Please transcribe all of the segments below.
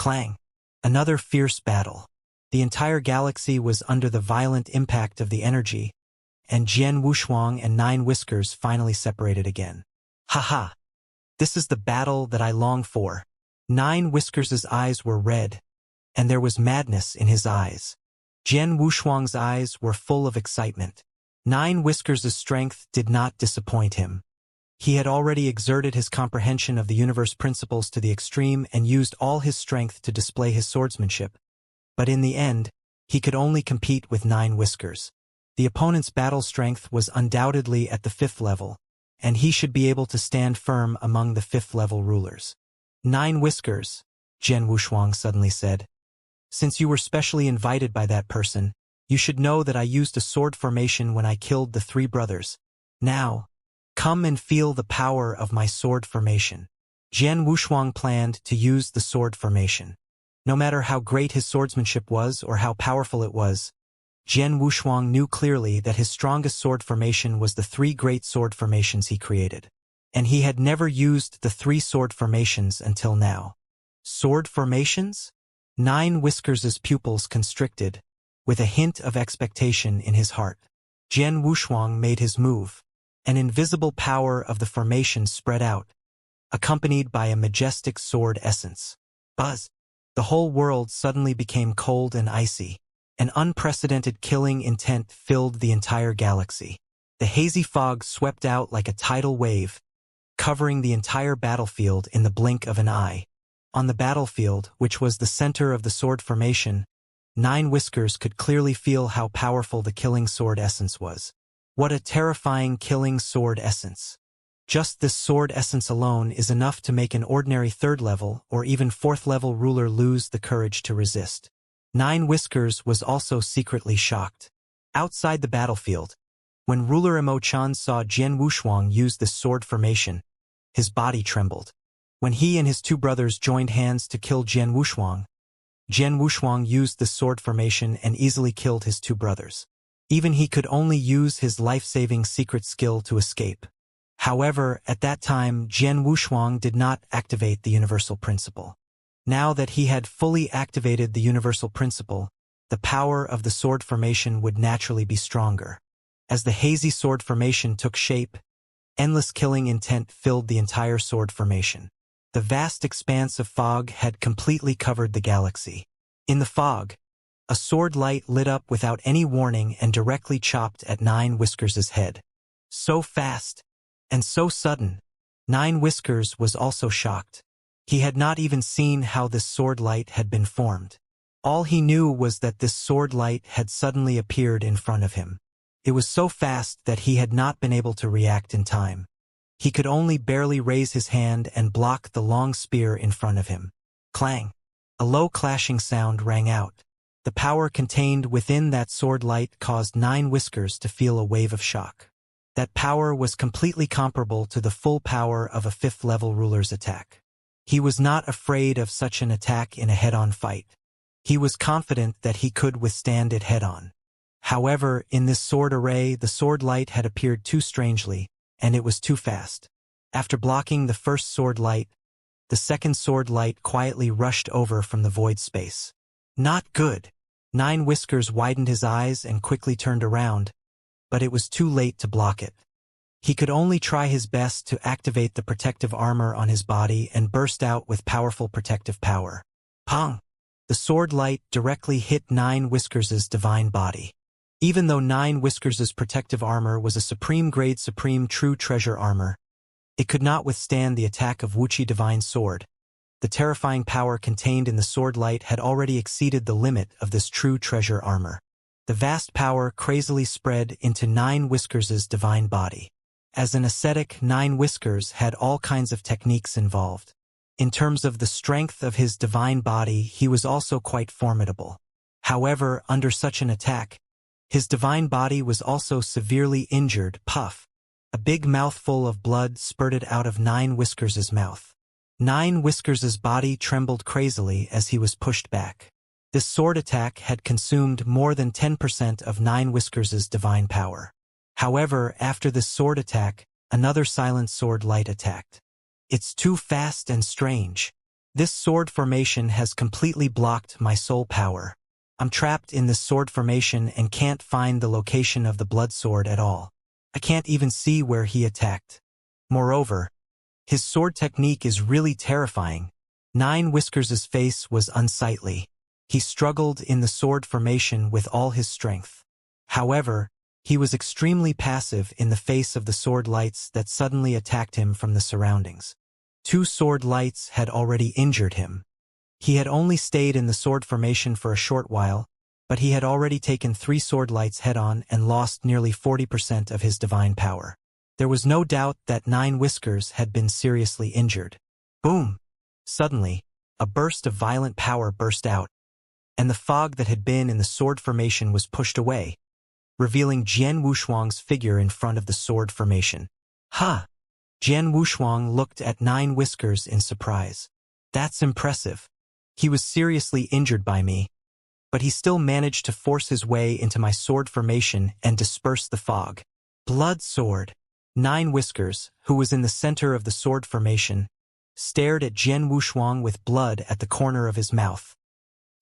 Clang. Another fierce battle. The entire galaxy was under the violent impact of the energy, and Jian Wushuang and Nine Whiskers finally separated again. Haha! This is the battle that I long for. Nine Whiskers' eyes were red, and there was madness in his eyes. Jian Wushuang's eyes were full of excitement. Nine Whiskers' strength did not disappoint him. He had already exerted his comprehension of the universe principles to the extreme and used all his strength to display his swordsmanship. But in the end, he could only compete with Nine Whiskers. The opponent's battle strength was undoubtedly at the 5th level, and he should be able to stand firm among the 5th-level rulers. Nine Whiskers, Jian Wushuang suddenly said. Since you were specially invited by that person, you should know that I used a sword formation when I killed the 3 brothers. Now, come and feel the power of my sword formation. Jian Wushuang planned to use the sword formation. No matter how great his swordsmanship was or how powerful it was, Jian Wushuang knew clearly that his strongest sword formation was the 3 great sword formations he created. And he had never used the 3 sword formations until now. Sword formations? Nine Whiskers' pupils constricted, with a hint of expectation in his heart. Jian Wushuang made his move. An invisible power of the formation spread out, accompanied by a majestic sword essence. Buzz! The whole world suddenly became cold and icy. An unprecedented killing intent filled the entire galaxy. The hazy fog swept out like a tidal wave, covering the entire battlefield in the blink of an eye. On the battlefield, which was the center of the sword formation, Nine Whiskers could clearly feel how powerful the killing sword essence was. What a terrifying killing sword essence. Just this sword essence alone is enough to make an ordinary 3rd-level or even 4th-level ruler lose the courage to resist. Nine Whiskers was also secretly shocked. Outside the battlefield, when ruler Imo-chan saw Jian Wushuang use this sword formation, his body trembled. When he and his 2 brothers joined hands to kill Jian Wushuang used the sword formation and easily killed his 2 brothers. Even he could only use his life-saving secret skill to escape. However, at that time, Jian Wushuang did not activate the universal principle. Now that he had fully activated the universal principle, the power of the sword formation would naturally be stronger. As the hazy sword formation took shape, endless killing intent filled the entire sword formation. The vast expanse of fog had completely covered the galaxy. In the fog, a sword light lit up without any warning and directly chopped at Nine Whiskers' head. So fast and so sudden, Nine Whiskers was also shocked. He had not even seen how this sword light had been formed. All he knew was that this sword light had suddenly appeared in front of him. It was so fast that he had not been able to react in time. He could only barely raise his hand and block the long spear in front of him. Clang! A low clashing sound rang out. The power contained within that sword light caused Nine Whiskers to feel a wave of shock. That power was completely comparable to the full power of a 5th-level ruler's attack. He was not afraid of such an attack in a head-on fight. He was confident that he could withstand it head-on. However, in this sword array, the sword light had appeared too strangely, and it was too fast. After blocking the first sword light, the second sword light quietly rushed over from the void space. Not good. Nine Whiskers widened his eyes and quickly turned around, but it was too late to block it. He could only try his best to activate the protective armor on his body and burst out with powerful protective power. Pong! The sword light directly hit Nine Whiskers' divine body. Even though Nine Whiskers' protective armor was a supreme-grade supreme true treasure armor, it could not withstand the attack of Wuxia divine sword. The terrifying power contained in the sword light had already exceeded the limit of this true treasure armor. The vast power crazily spread into Nine Whiskers' divine body. As an ascetic, Nine Whiskers had all kinds of techniques involved. In terms of the strength of his divine body, he was also quite formidable. However, under such an attack, his divine body was also severely injured. Puff! A big mouthful of blood spurted out of Nine Whiskers' mouth. Nine Whiskers' body trembled crazily as he was pushed back. This sword attack had consumed more than 10% of Nine Whiskers' divine power. However, after this sword attack, another silent sword light attacked. It's too fast and strange. This sword formation has completely blocked my soul power. I'm trapped in this sword formation and can't find the location of the blood sword at all. I can't even see where he attacked. Moreover, his sword technique is really terrifying. Nine Whiskers' face was unsightly. He struggled in the sword formation with all his strength. However, he was extremely passive in the face of the sword lights that suddenly attacked him from the surroundings. Two sword lights had already injured him. He had only stayed in the sword formation for a short while, but he had already taken 3 sword lights head-on and lost nearly 40% of his divine power. There was no doubt that Nine Whiskers had been seriously injured. Boom! Suddenly, a burst of violent power burst out, and the fog that had been in the sword formation was pushed away, revealing Jian Wushuang's figure in front of the sword formation. Ha! Jian Wushuang looked at Nine Whiskers in surprise. That's impressive. He was seriously injured by me, but he still managed to force his way into my sword formation and disperse the fog. Blood sword. Nine Whiskers, who was in the center of the sword formation, stared at Jian Wushuang with blood at the corner of his mouth.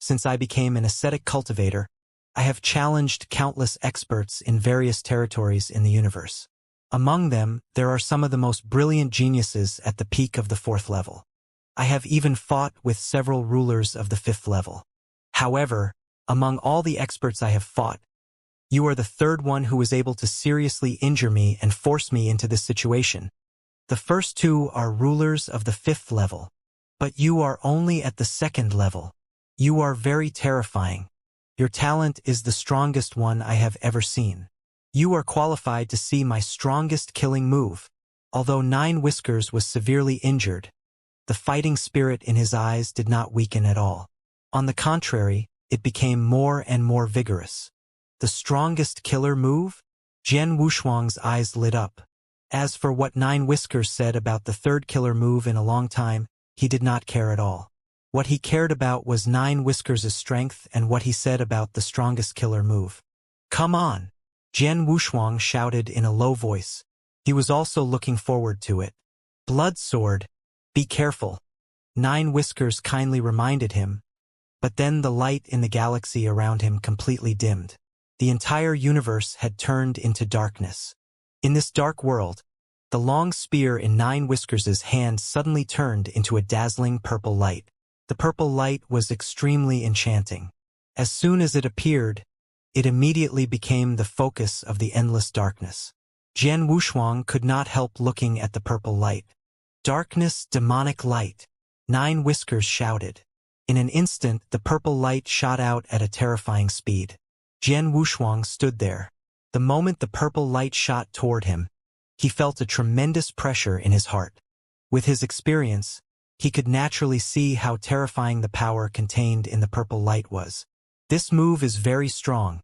Since I became an ascetic cultivator, I have challenged countless experts in various territories in the universe. Among them, there are some of the most brilliant geniuses at the peak of the 4th level. I have even fought with several rulers of the 5th level. However, among all the experts I have fought, you are the 3rd one who was able to seriously injure me and force me into this situation. The first 2 are rulers of the 5th level, but you are only at the 2nd level. You are very terrifying. Your talent is the strongest one I have ever seen. You are qualified to see my strongest killing move. Although Nine Whiskers was severely injured, the fighting spirit in his eyes did not weaken at all. On the contrary, it became more and more vigorous. The strongest killer move? Jian Wushuang's eyes lit up. As for what Nine Whiskers said about the 3rd killer move in a long time, he did not care at all. What he cared about was Nine Whiskers' strength and what he said about the strongest killer move. Come on! Jian Wushuang shouted in a low voice. He was also looking forward to it. Blood sword. Be careful. Nine Whiskers kindly reminded him, but then the light in the galaxy around him completely dimmed. The entire universe had turned into darkness. In this dark world, the long spear in Nine Whiskers' hand suddenly turned into a dazzling purple light. The purple light was extremely enchanting. As soon as it appeared, it immediately became the focus of the endless darkness. Jian Wushuang could not help looking at the purple light. Darkness, demonic light. Nine Whiskers shouted. In an instant, the purple light shot out at a terrifying speed. Jian Wushuang stood there. The moment the purple light shot toward him, he felt a tremendous pressure in his heart. With his experience, he could naturally see how terrifying the power contained in the purple light was. This move is very strong.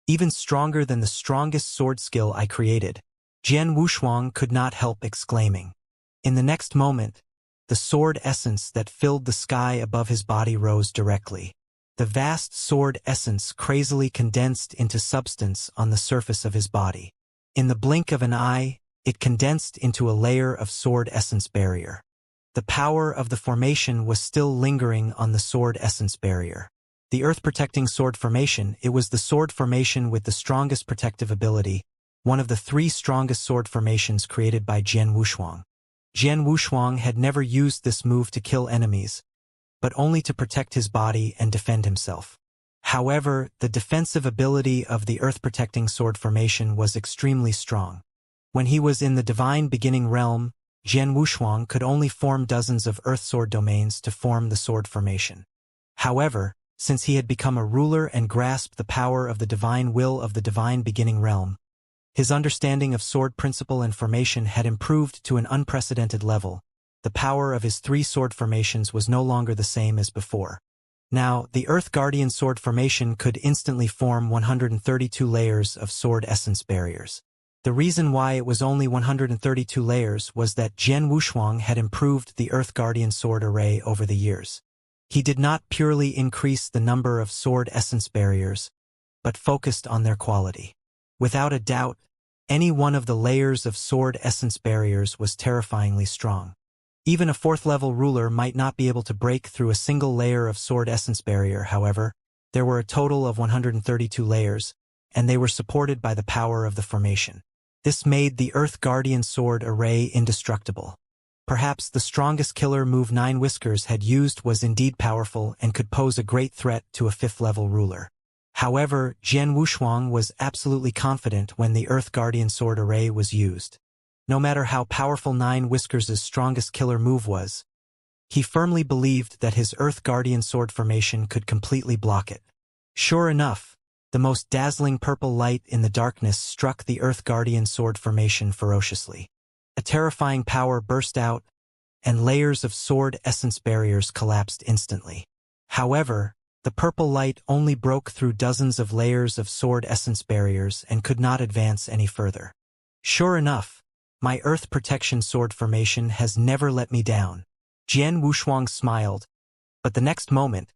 Even stronger than the strongest sword skill I created. Jian Wushuang could not help exclaiming. In the next moment, the sword essence that filled the sky above his body rose directly. The vast sword essence crazily condensed into substance on the surface of his body. In the blink of an eye, it condensed into a layer of sword essence barrier. The power of the formation was still lingering on the sword essence barrier. The earth-protecting sword formation, it was the sword formation with the strongest protective ability, one of the 3 strongest sword formations created by Jian Wushuang. Jian Wushuang had never used this move to kill enemies, but only to protect his body and defend himself. However, the defensive ability of the earth-protecting sword formation was extremely strong. When he was in the divine beginning realm, Jian Wushuang could only form dozens of earth sword domains to form the sword formation. However, since he had become a ruler and grasped the power of the divine will of the divine beginning realm, his understanding of sword principle and formation had improved to an unprecedented level. The power of his 3 sword formations was no longer the same as before. Now, the Earth Guardian sword formation could instantly form 132 layers of sword essence barriers. The reason why it was only 132 layers was that Jian Wushuang had improved the Earth Guardian sword array over the years. He did not purely increase the number of sword essence barriers, but focused on their quality. Without a doubt, any one of the layers of sword essence barriers was terrifyingly strong. Even a fourth-level ruler might not be able to break through a single layer of sword essence barrier. However, there were a total of 132 layers, and they were supported by the power of the formation. This made the Earth Guardian sword array indestructible. Perhaps the strongest killer move Nine Whiskers had used was indeed powerful and could pose a great threat to a fifth-level ruler. However, Jian Wushuang was absolutely confident when the Earth Guardian sword array was used. No matter how powerful Nine Whiskers' strongest killer move was, he firmly believed that his Earth Guardian sword formation could completely block it. Sure enough, the most dazzling purple light in the darkness struck the Earth Guardian sword formation ferociously. A terrifying power burst out, and layers of sword essence barriers collapsed instantly. However, the purple light only broke through dozens of layers of sword essence barriers and could not advance any further. Sure enough, my Earth Protection sword formation has never let me down. Jian Wushuang smiled, but the next moment,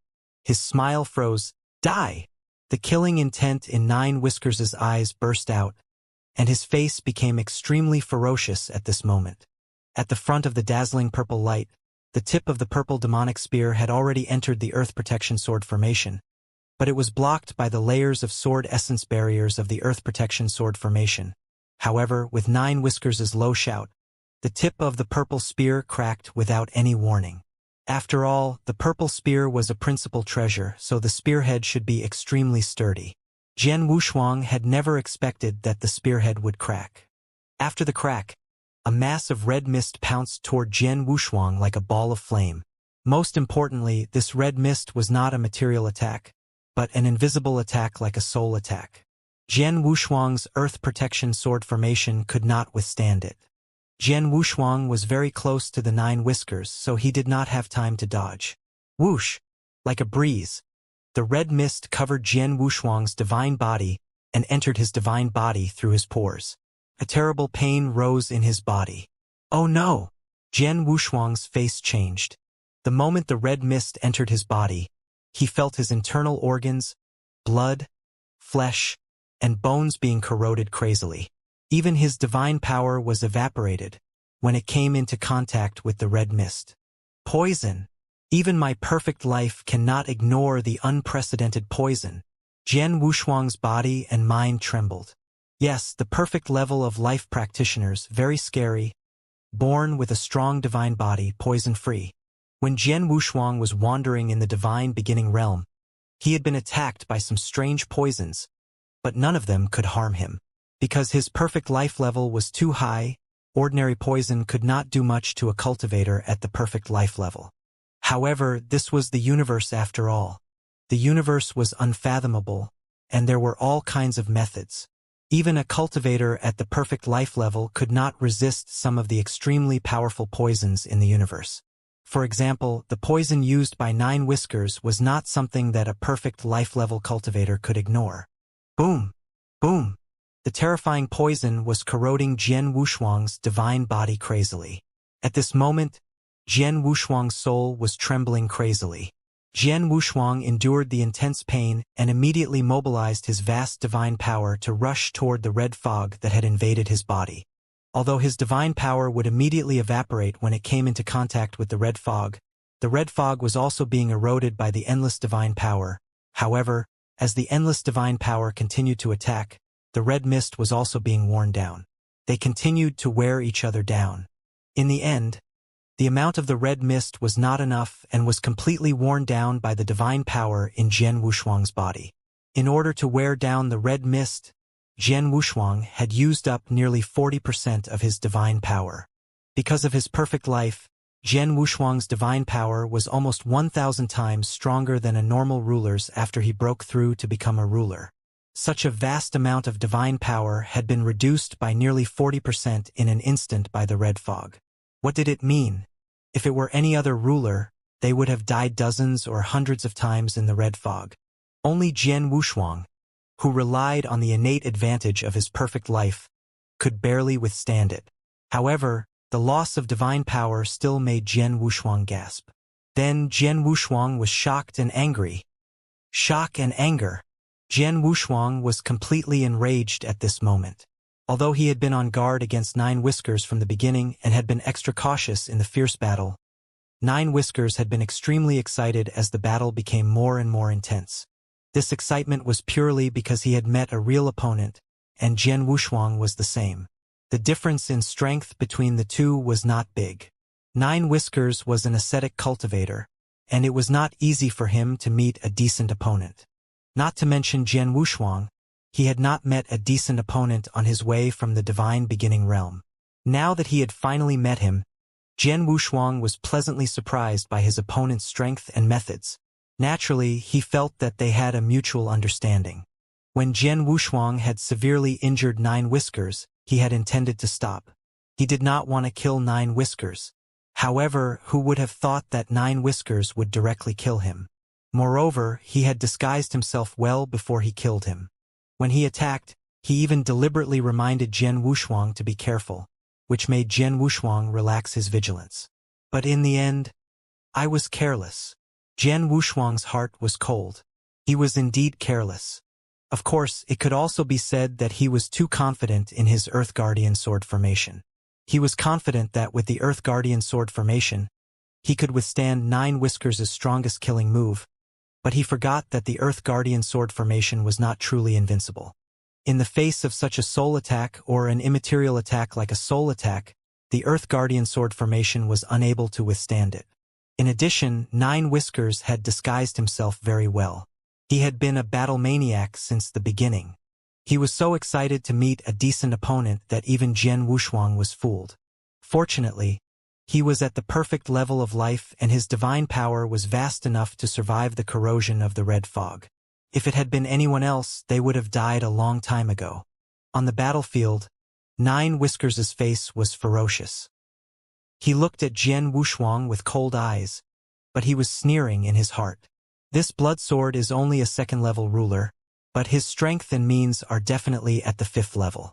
his smile froze. Die! The killing intent in Nine Whiskers' eyes burst out, and his face became extremely ferocious at this moment. At the front of the dazzling purple light, the tip of the purple demonic spear had already entered the Earth Protection sword formation, but it was blocked by the layers of sword essence barriers of the Earth Protection sword formation. However, with Nine Whiskers' low shout, the tip of the purple spear cracked without any warning. After all, the purple spear was a principal treasure, so the spearhead should be extremely sturdy. Jian Wushuang had never expected that the spearhead would crack. After the crack, a mass of red mist pounced toward Jian Wushuang like a ball of flame. Most importantly, this red mist was not a material attack, but an invisible attack like a soul attack. Jian Wushuang's Earth Protection sword formation could not withstand it. Jian Wushuang was very close to the Nine Whiskers, so he did not have time to dodge. Whoosh! Like a breeze, the red mist covered Jian Wushuang's divine body and entered his divine body through his pores. A terrible pain rose in his body. Oh no! Jian Wushuang's face changed. The moment the red mist entered his body, he felt his internal organs, blood, flesh, and bones being corroded crazily. Even his divine power was evaporated when it came into contact with the red mist. Poison! Even my perfect life cannot ignore the unprecedented poison. Jian Wushuang's body and mind trembled. Yes, the perfect level of life practitioners, very scary, born with a strong divine body, poison-free. When Jian Wushuang was wandering in the divine beginning realm, he had been attacked by some strange poisons, but none of them could harm him. Because his perfect life level was too high, ordinary poison could not do much to a cultivator at the perfect life level. However, this was the universe after all. The universe was unfathomable, and there were all kinds of methods. Even a cultivator at the perfect life level could not resist some of the extremely powerful poisons in the universe. For example, the poison used by Nine Whiskers was not something that a perfect life level cultivator could ignore. Boom! Boom! The terrifying poison was corroding Jian Wushuang's divine body crazily. At this moment, Jian Wushuang's soul was trembling crazily. Jian Wushuang endured the intense pain and immediately mobilized his vast divine power to rush toward the red fog that had invaded his body. Although his divine power would immediately evaporate when it came into contact with the red fog was also being eroded by the endless divine power. However, as the endless divine power continued to attack, the red mist was also being worn down. They continued to wear each other down. In the end, the amount of the red mist was not enough and was completely worn down by the divine power in Jian Wushuang's body. In order to wear down the red mist, Jian Wushuang had used up nearly 40% of his divine power. Because of his perfect life, Jian Wushuang's divine power was almost 1,000 times stronger than a normal ruler's after he broke through to become a ruler. Such a vast amount of divine power had been reduced by nearly 40% in an instant by the red fog. What did it mean? If it were any other ruler, they would have died dozens or hundreds of times in the red fog. Only Jian Wushuang, who relied on the innate advantage of his perfect life, could barely withstand it. However, the loss of divine power still made Jian Wushuang gasp. Then Jian Wushuang was shocked and angry. Shock and anger. Jian Wushuang was completely enraged at this moment. Although he had been on guard against Nine Whiskers from the beginning and had been extra cautious in the fierce battle, Nine Whiskers had been extremely excited as the battle became more and more intense. This excitement was purely because he had met a real opponent, and Jian Wushuang was the same. The difference in strength between the two was not big. Nine Whiskers was an ascetic cultivator, and it was not easy for him to meet a decent opponent. Not to mention Jian Wushuang, he had not met a decent opponent on his way from the divine beginning realm. Now that he had finally met him, Jian Wushuang was pleasantly surprised by his opponent's strength and methods. Naturally, he felt that they had a mutual understanding. When Jian Wushuang had severely injured Nine Whiskers, he had intended to stop. He did not want to kill Nine Whiskers. However, who would have thought that Nine Whiskers would directly kill him? Moreover, he had disguised himself well before he killed him. When he attacked, he even deliberately reminded Jian Wushuang to be careful, which made Jian Wushuang relax his vigilance. But in the end, I was careless. Jian Wushuang's heart was cold. He was indeed careless. Of course, it could also be said that he was too confident in his Earth Guardian sword formation. He was confident that with the Earth Guardian sword formation, he could withstand Nine Whiskers' strongest killing move, but he forgot that the Earth Guardian sword formation was not truly invincible. In the face of such a soul attack or an immaterial attack like a soul attack, the Earth Guardian sword formation was unable to withstand it. In addition, Nine Whiskers had disguised himself very well. He had been a battle maniac since the beginning. He was so excited to meet a decent opponent that even Jian Wushuang was fooled. Fortunately, he was at the perfect level of life and his divine power was vast enough to survive the corrosion of the red fog. If it had been anyone else, they would have died a long time ago. On the battlefield, Nine Whiskers' face was ferocious. He looked at Jian Wushuang with cold eyes, but he was sneering in his heart. This blood sword is only a second-level ruler, but his strength and means are definitely at the 5th level.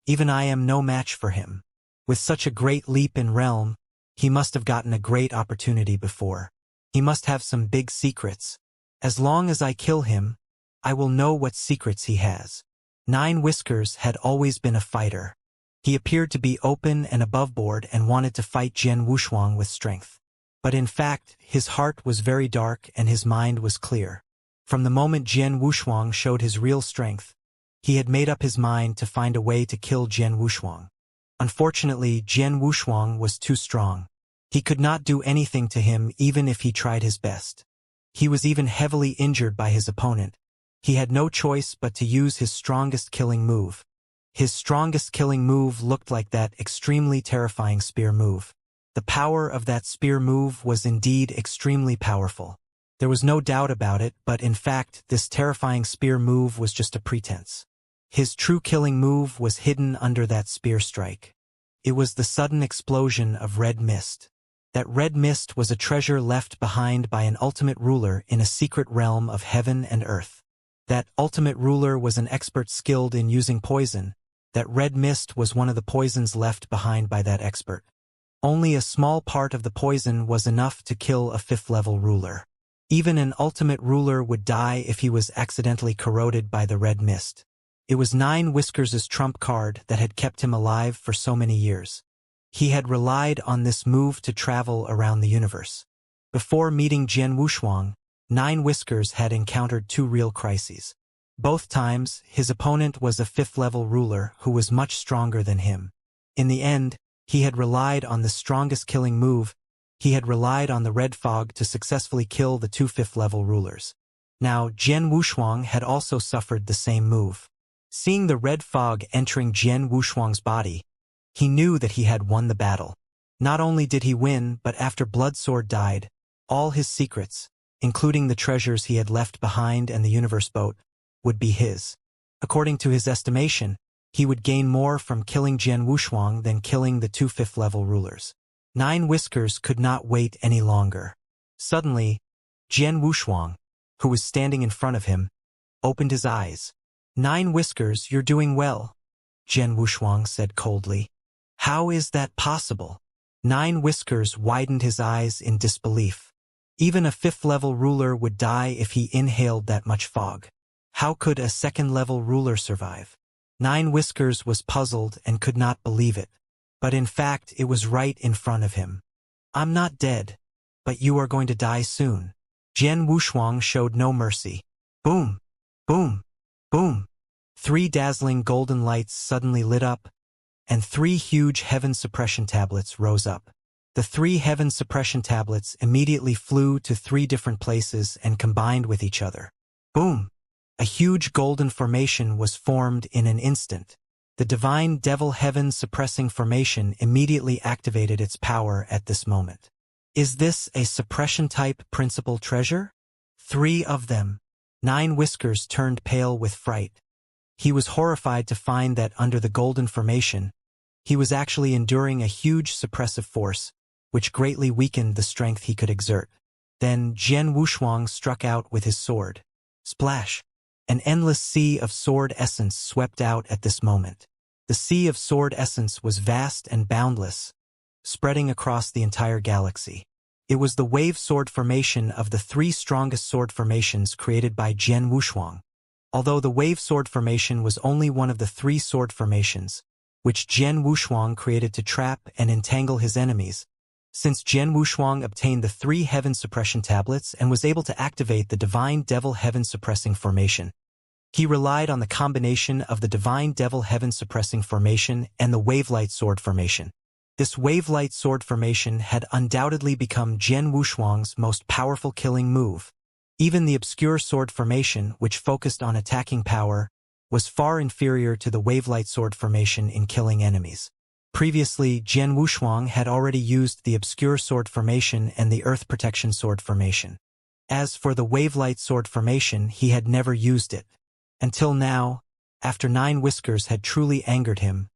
Even I am no match for him. With such a great leap in realm, he must have gotten a great opportunity before. He must have some big secrets. As long as I kill him, I will know what secrets he has. Nine Whiskers had always been a fighter. He appeared to be open and aboveboard and wanted to fight Jian Wushuang with strength. But in fact, his heart was very dark and his mind was clear. From the moment Jian Wushuang showed his real strength, he had made up his mind to find a way to kill Jian Wushuang. Unfortunately, Jian Wushuang was too strong. He could not do anything to him even if he tried his best. He was even heavily injured by his opponent. He had no choice but to use his strongest killing move. His strongest killing move looked like that extremely terrifying spear move. The power of that spear move was indeed extremely powerful. There was no doubt about it, but in fact, this terrifying spear move was just a pretense. His true killing move was hidden under that spear strike. It was the sudden explosion of red mist. That red mist was a treasure left behind by an ultimate ruler in a secret realm of heaven and earth. That ultimate ruler was an expert skilled in using poison. That red mist was one of the poisons left behind by that expert. Only a small part of the poison was enough to kill a 5th-level ruler. Even an ultimate ruler would die if he was accidentally corroded by the red mist. It was Nine Whiskers' trump card that had kept him alive for so many years. He had relied on this move to travel around the universe. Before meeting Jian Wushuang, Nine Whiskers had encountered 2 real crises. Both times, his opponent was a 5th-level ruler who was much stronger than him. In the end, he had relied on the strongest killing move. He had relied on the red fog to successfully kill the 2 5th-level rulers. Now, Jian Wushuang had also suffered the same move. Seeing the red fog entering Jian Wushuang's body, he knew that he had won the battle. Not only did he win, but after Bloodsword died, all his secrets, including the treasures he had left behind and the universe boat, would be his. According to his estimation, he would gain more from killing Jian Wushuang than killing the 2 5th-level rulers. Nine Whiskers could not wait any longer. Suddenly, Jian Wushuang, who was standing in front of him, opened his eyes. "Nine Whiskers, you're doing well," Jian Wushuang said coldly. "How is that possible?" Nine Whiskers widened his eyes in disbelief. Even a 5th-level ruler would die if he inhaled that much fog. How could a 2nd-level ruler survive? Nine Whiskers was puzzled and could not believe it. But in fact, it was right in front of him. I'm not dead, but you are going to die soon. Jian Wushuang showed no mercy. Boom! Boom! Boom! 3 dazzling golden lights suddenly lit up, and 3 huge heaven suppression tablets rose up. The 3 heaven suppression tablets immediately flew to 3 different places and combined with each other. Boom! A huge golden formation was formed in an instant. The divine devil heaven suppressing formation immediately activated its power at this moment. Is this a suppression-type principal treasure? 3 of them. Nine Whiskers turned pale with fright. He was horrified to find that under the golden formation, he was actually enduring a huge suppressive force, which greatly weakened the strength he could exert. Then Jian Wushuang struck out with his sword. Splash! An endless sea of sword essence swept out at this moment. The sea of sword essence was vast and boundless, spreading across the entire galaxy. It was the wave sword formation of the 3 strongest sword formations created by Jian Wushuang. Although the wave sword formation was only one of the 3 sword formations, which Jian Wushuang created to trap and entangle his enemies, since Jian Wushuang obtained the 3 heaven suppression tablets and was able to activate the divine devil heaven suppressing formation, he relied on the combination of the divine devil heaven suppressing formation and the wavelight sword formation. This wavelight sword formation had undoubtedly become Jian Wushuang's most powerful killing move. Even the obscure sword formation, which focused on attacking power, was far inferior to the wavelight sword formation in killing enemies. Previously, Jian Wushuang had already used the obscure sword formation and the earth protection sword formation. As for the wavelight sword formation, he had never used it. Until now, after Nine Whiskers had truly angered him,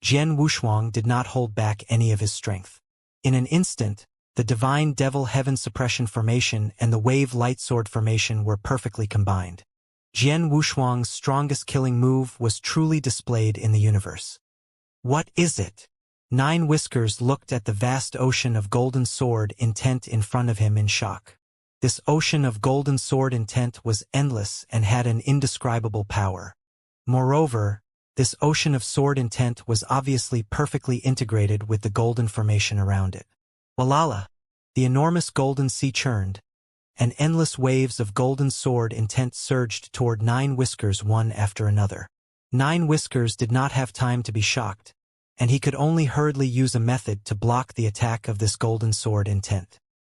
Jian Wushuang did not hold back any of his strength. In an instant, the divine devil heaven suppression formation and the wave light sword formation were perfectly combined. Jian Wushuang's strongest killing move was truly displayed in the universe. What is it? Nine Whiskers looked at the vast ocean of golden sword intent in front of him in shock. This ocean of golden sword intent was endless and had an indescribable power. Moreover, this ocean of sword intent was obviously perfectly integrated with the golden formation around it. Walala! The enormous golden sea churned, and endless waves of golden sword intent surged toward Nine Whiskers one after another. Nine Whiskers did not have time to be shocked, and he could only hurriedly use a method to block the attack of this golden sword intent.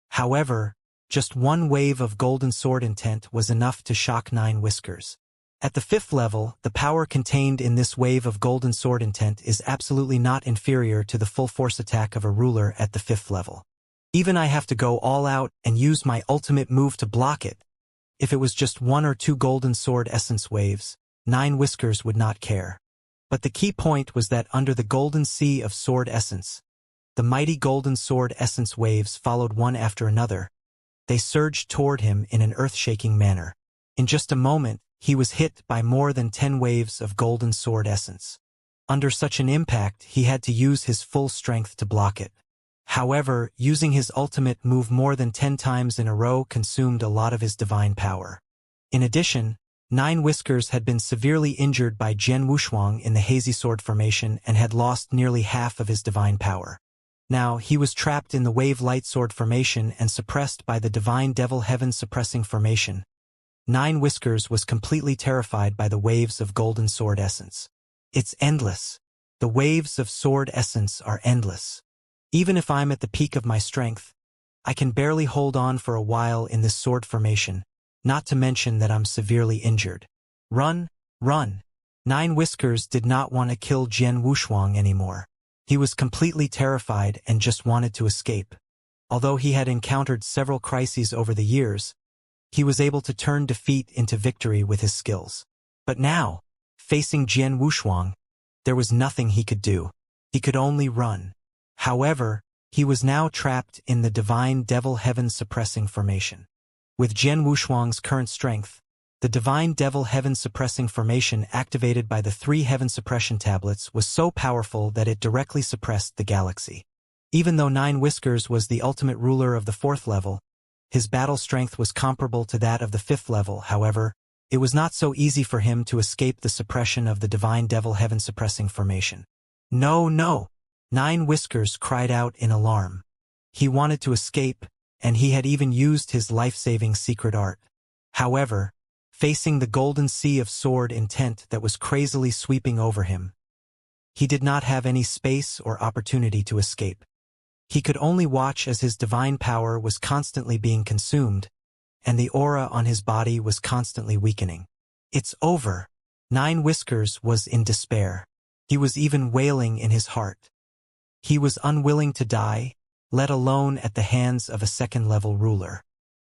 However, just one wave of golden sword intent was enough to shock Nine Whiskers. At the 5th level, the power contained in this wave of golden sword intent is absolutely not inferior to the full force attack of a ruler at the 5th level. Even I have to go all out and use my ultimate move to block it. If it was just 1 or 2 golden sword essence waves, Nine Whiskers would not care. But the key point was that under the golden sea of sword essence, the mighty golden sword essence waves followed one after another. They surged toward him in an earth-shaking manner. In just a moment, he was hit by more than 10 waves of golden sword essence. Under such an impact, he had to use his full strength to block it. However, using his ultimate move more than 10 times in a row consumed a lot of his divine power. In addition, Nine Whiskers had been severely injured by Jian Wushuang in the hazy sword formation and had lost nearly half of his divine power. Now, he was trapped in the wave light sword formation and suppressed by the divine devil heaven suppressing formation. Nine Whiskers was completely terrified by the waves of golden sword essence. It's endless. The waves of sword essence are endless. Even if I'm at the peak of my strength, I can barely hold on for a while in this sword formation, not to mention that I'm severely injured. Run, run. Nine Whiskers did not want to kill Jian Wushuang anymore. He was completely terrified and just wanted to escape. Although he had encountered several crises over the years, he was able to turn defeat into victory with his skills. But now, facing Jian Wushuang, there was nothing he could do. He could only run. However, he was now trapped in the divine devil heaven suppressing formation. With Jian Wushuang's current strength, the divine devil heaven suppressing formation activated by the 3 heaven suppression tablets was so powerful that it directly suppressed the galaxy. Even though Nine Whiskers was the ultimate ruler of the 4th level, his battle strength was comparable to that of the 5th level. However, It was not so easy for him to escape the suppression of the divine devil heaven suppressing formation. No, no! Nine Whiskers cried out in alarm. He wanted to escape, and he had even used his life-saving secret art. However, facing the golden sea of sword intent that was crazily sweeping over him, he did not have any space or opportunity to escape. He could only watch as his divine power was constantly being consumed, and the aura on his body was constantly weakening. It's over. Nine Whiskers was in despair. He was even wailing in his heart. He was unwilling to die, let alone at the hands of a second-level ruler.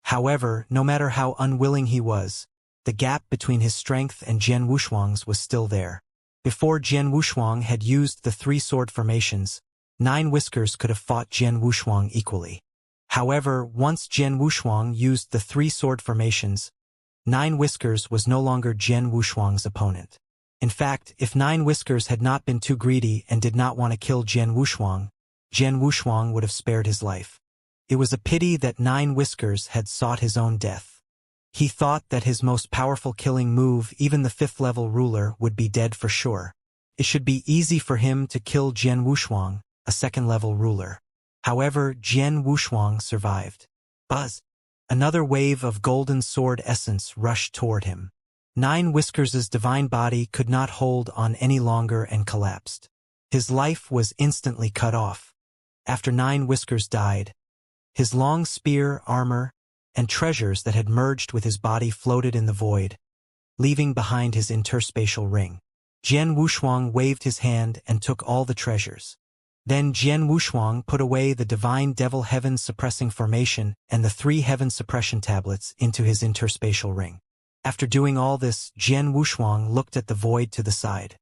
However, no matter how unwilling he was, the gap between his strength and Jian Wushuang's was still there. Before Jian Wushuang had used the three sword formations, Nine Whiskers could have fought Jian Wushuang equally. However, once Jian Wushuang used the three sword formations, Nine Whiskers was no longer Jian Wushuang's opponent. In fact, if Nine Whiskers had not been too greedy and did not want to kill Jian Wushuang would have spared his life. It was a pity that Nine Whiskers had sought his own death. He thought that his most powerful killing move, even the fifth-level ruler, would be dead for sure. It should be easy for him to kill Jian Wushuang, a second-level ruler. However, Jian Wushuang survived. Buzz! Another wave of golden sword essence rushed toward him. Nine Whiskers' divine body could not hold on any longer and collapsed. His life was instantly cut off. After Nine Whiskers died, his long spear, armor, and treasures that had merged with his body floated in the void, leaving behind his interspatial ring. Jian Wushuang waved his hand and took all the treasures. Then Jian Wushuang put away the divine devil heaven suppressing formation and the three heaven suppression tablets into his interspatial ring. After doing all this, Jian Wushuang looked at the void to the side.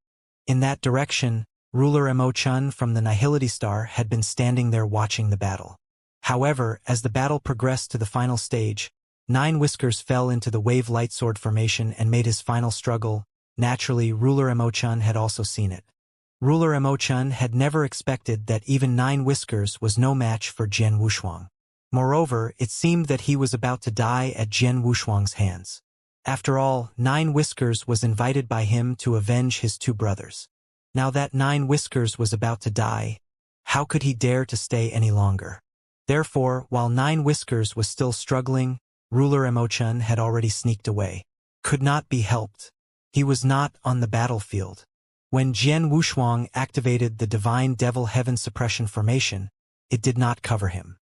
In that direction, Ruler Emo-chun from the Nihility Star had been standing there watching the battle. However, as the battle progressed to the final stage, Nine Whiskers fell into the wave light sword formation and made his final struggle. Naturally, Ruler Emo-chun had also seen it. Ruler Emo-chun had never expected that even Nine Whiskers was no match for Jian Wushuang. Moreover, it seemed that he was about to die at Jian Wushuang's hands. After all, Nine Whiskers was invited by him to avenge his two brothers. Now that Nine Whiskers was about to die, how could he dare to stay any longer? Therefore, while Nine Whiskers was still struggling, Ruler Emo-chun had already sneaked away. Could not be helped. He was not on the battlefield. When Jian Wushuang activated the divine devil heaven suppression formation, it did not cover him.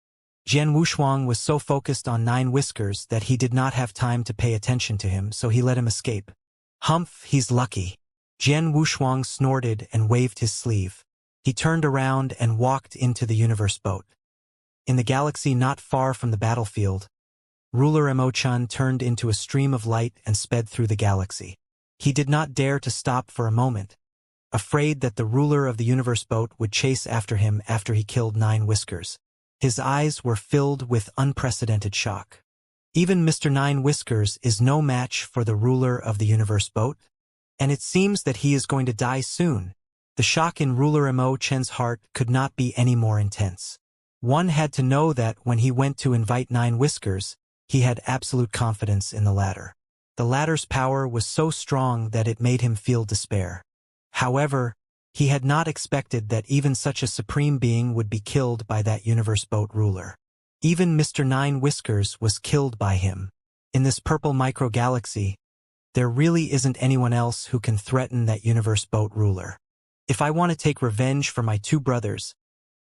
Jian Wushuang was so focused on Nine Whiskers that he did not have time to pay attention to him, so he let him escape. Humph, he's lucky. Jian Wushuang snorted and waved his sleeve. He turned around and walked into the universe boat. In the galaxy not far from the battlefield, Ruler Emo-chun turned into a stream of light and sped through the galaxy. He did not dare to stop for a moment, afraid that the ruler of the universe boat would chase after him after he killed Nine Whiskers. His eyes were filled with unprecedented shock. Even Mr. Nine Whiskers is no match for the ruler of the universe boat, and it seems that he is going to die soon. The shock in Ruler Emo-chun's heart could not be any more intense. One had to know that when he went to invite Nine Whiskers, he had absolute confidence in the latter. The latter's power was so strong that it made him feel despair. However, he had not expected that even such a supreme being would be killed by that universe boat ruler. Even Mr. Nine Whiskers was killed by him. In this purple micro-galaxy, there really isn't anyone else who can threaten that universe boat ruler. If I want to take revenge for my two brothers,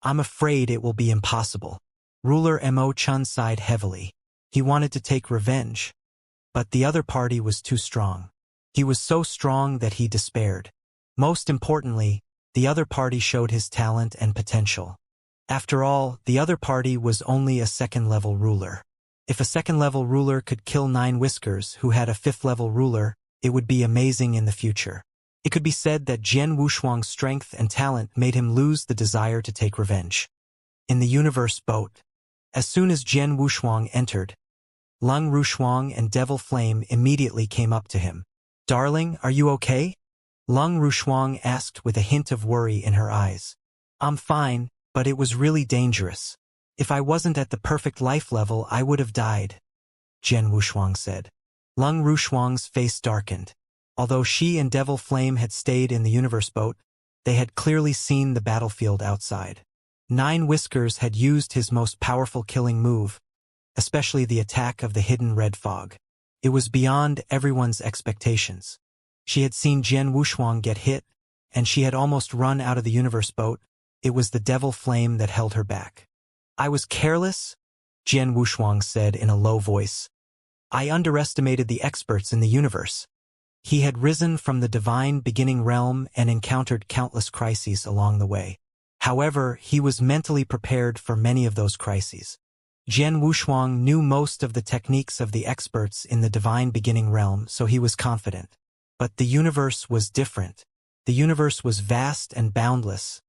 I'm afraid it will be impossible. Ruler Emo-chun sighed heavily. He wanted to take revenge, but the other party was too strong. He was so strong that he despaired. Most importantly, the other party showed his talent and potential. After all, the other party was only a second-level ruler. If a second-level ruler could kill Nine Whiskers, who had a fifth-level ruler, it would be amazing in the future. It could be said that Jian Wushuang's strength and talent made him lose the desire to take revenge. In the universe boat, as soon as Jian Wushuang entered, Lung Rushuang and Devil Flame immediately came up to him. "Darling, are you okay?" Lung Rushuang asked with a hint of worry in her eyes. "I'm fine, but it was really dangerous. If I wasn't at the perfect life level, I would have died," Jian Wushuang said. Lung Rushuang's face darkened. Although she and Devil Flame had stayed in the universe boat, they had clearly seen the battlefield outside. Nine Whiskers had used his most powerful killing move, especially the attack of the hidden red fog. It was beyond everyone's expectations. She had seen Jian Wushuang get hit, and she had almost run out of the universe boat. It was the Devil Flame that held her back. "I was careless," Jian Wushuang said in a low voice. "I underestimated the experts in the universe." He had risen from the divine beginning realm and encountered countless crises along the way. However, he was mentally prepared for many of those crises. Jian Wushuang knew most of the techniques of the experts in the divine beginning realm, so he was confident. But the universe was different. The universe was vast and boundless,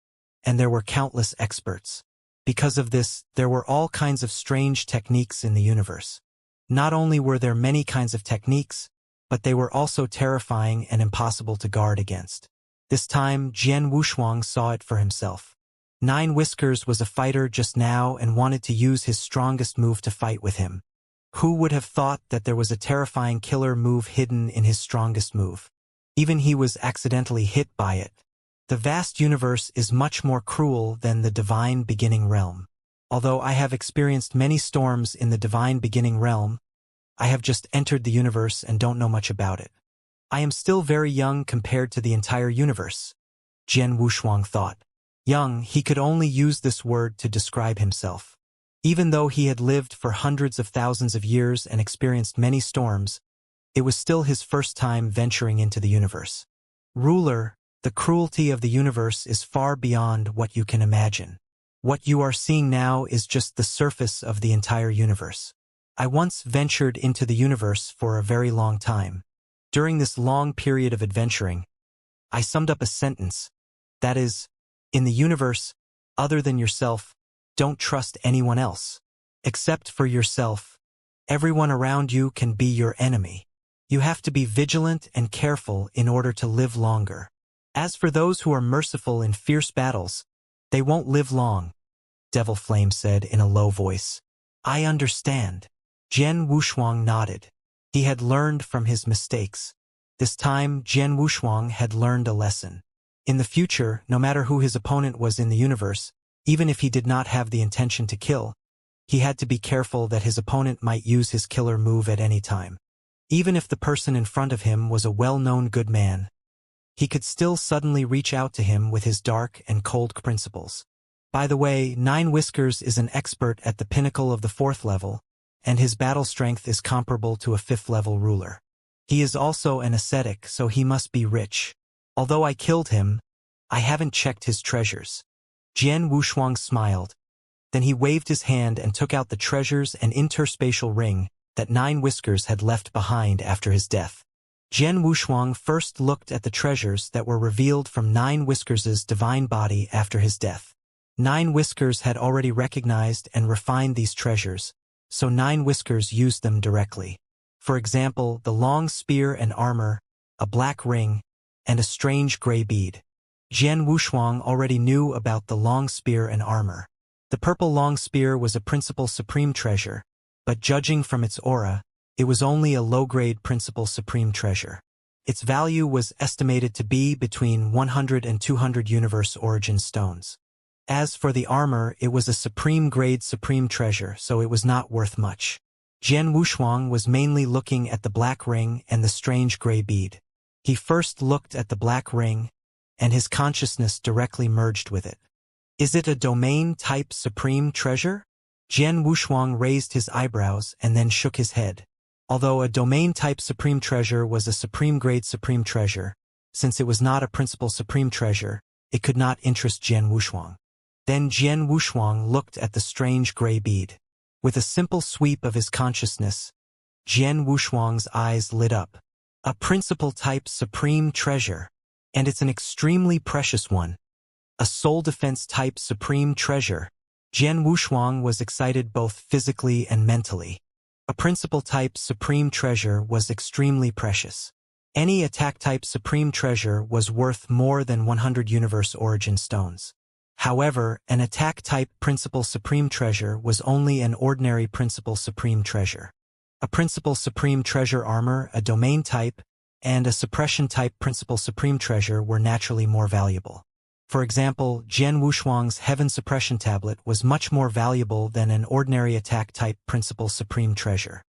and there were countless experts. Because of this, there were all kinds of strange techniques in the universe. Not only were there many kinds of techniques, but they were also terrifying and impossible to guard against. This time, Jian Wushuang saw it for himself. Nine Whiskers was a fighter just now and wanted to use his strongest move to fight with him. Who would have thought that there was a terrifying killer move hidden in his strongest move? Even he was accidentally hit by it. The vast universe is much more cruel than the divine beginning realm. Although I have experienced many storms in the divine beginning realm, I have just entered the universe and don't know much about it. I am still very young compared to the entire universe, Jian Wushuang thought. Young, he could only use this word to describe himself. Even though he had lived for hundreds of thousands of years and experienced many storms, it was still his first time venturing into the universe. Ruler, the cruelty of the universe is far beyond what you can imagine. What you are seeing now is just the surface of the entire universe. I once ventured into the universe for a very long time. During this long period of adventuring, I summed up a sentence. That is, in the universe, other than yourself, don't trust anyone else. Except for yourself, everyone around you can be your enemy. You have to be vigilant and careful in order to live longer. As for those who are merciful in fierce battles, they won't live long, Devil Flame said in a low voice. I understand. Jian Wushuang nodded. He had learned from his mistakes. This time, Jian Wushuang had learned a lesson. In the future, no matter who his opponent was in the universe, even if he did not have the intention to kill, he had to be careful that his opponent might use his killer move at any time. Even if the person in front of him was a well-known good man, he could still suddenly reach out to him with his dark and cold principles. By the way, Nine Whiskers is an expert at the pinnacle of the 4th level, and his battle strength is comparable to a 5th-level ruler. He is also an ascetic, so he must be rich. Although I killed him, I haven't checked his treasures. Jian Wushuang smiled. Then he waved his hand and took out the treasures and interspatial ring that Nine Whiskers had left behind after his death. Jian Wushuang first looked at the treasures that were revealed from Nine Whiskers' divine body after his death. Nine Whiskers had already recognized and refined these treasures, so Nine Whiskers used them directly. For example, the long spear and armor, a black ring, and a strange gray bead. Jian Wushuang already knew about the long spear and armor. The purple long spear was a principal supreme treasure, but judging from its aura, it was only a low-grade principal supreme treasure. Its value was estimated to be between 100 and 200 universe origin stones. As for the armor, it was a supreme-grade supreme treasure, so it was not worth much. Jian Wushuang was mainly looking at the black ring and the strange gray bead. He first looked at the black ring, and his consciousness directly merged with it. Is it a domain-type supreme treasure? Jian Wushuang raised his eyebrows and then shook his head. Although a domain-type supreme treasure was a supreme-grade supreme treasure, since it was not a principal supreme treasure, it could not interest Jian Wushuang. Then Jian Wushuang looked at the strange gray bead. With a simple sweep of his consciousness, Jian Wushuang's eyes lit up. A principal-type supreme treasure, and it's an extremely precious one. A soul defense-type supreme treasure. Jian Wushuang was excited both physically and mentally. A principal-type supreme treasure was extremely precious. Any attack-type supreme treasure was worth more than 100 universe origin stones. However, an attack-type principal supreme treasure was only an ordinary principal supreme treasure. A principal supreme treasure armor, a domain type, and a suppression type principal supreme treasure were naturally more valuable. For example, Jian Wushuang's Heaven Suppression Tablet was much more valuable than an ordinary attack type principal supreme treasure.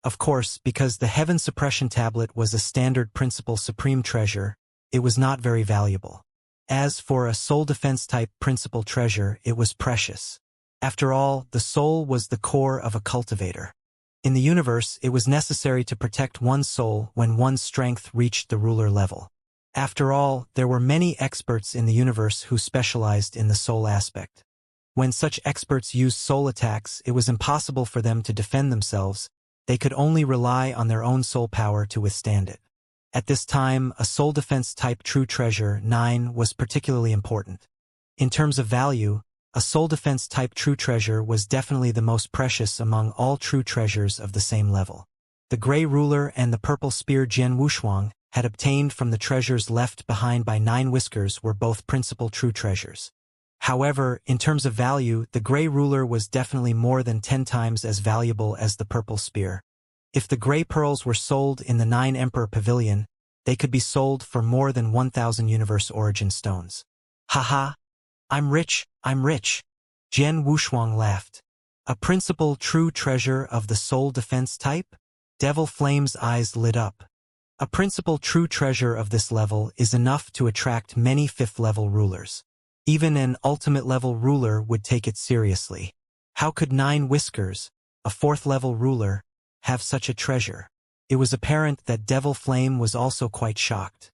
Of course, because the Heaven Suppression Tablet was a standard principal supreme treasure, it was not very valuable. As for a soul defense type principal treasure, it was precious. After all, the soul was the core of a cultivator. In the universe, it was necessary to protect one's soul when one's strength reached the ruler level. After all, there were many experts in the universe who specialized in the soul aspect. When such experts used soul attacks, it was impossible for them to defend themselves. They could only rely on their own soul power to withstand it. At this time, a soul defense type true treasure 9 was particularly important. In terms of value, a soul defense type true treasure was definitely the most precious among all true treasures of the same level. The Gray Ruler and the Purple Spear Jian Wushuang had obtained from the treasures left behind by Nine Whiskers were both principal true treasures. However, in terms of value, the Gray Ruler was definitely more than 10 times as valuable as the Purple Spear. If the Gray Pearls were sold in the Nine Emperor Pavilion, they could be sold for more than 1,000 Universe Origin Stones. Haha! I'm rich, I'm rich! Jian Wushuang laughed. A principal true treasure of the soul defense type? Devil Flame's eyes lit up. A principal true treasure of this level is enough to attract many 5th-level rulers. Even an ultimate-level ruler would take it seriously. How could Nine Whiskers, a 4th-level ruler, have such a treasure? It was apparent that Devil Flame was also quite shocked.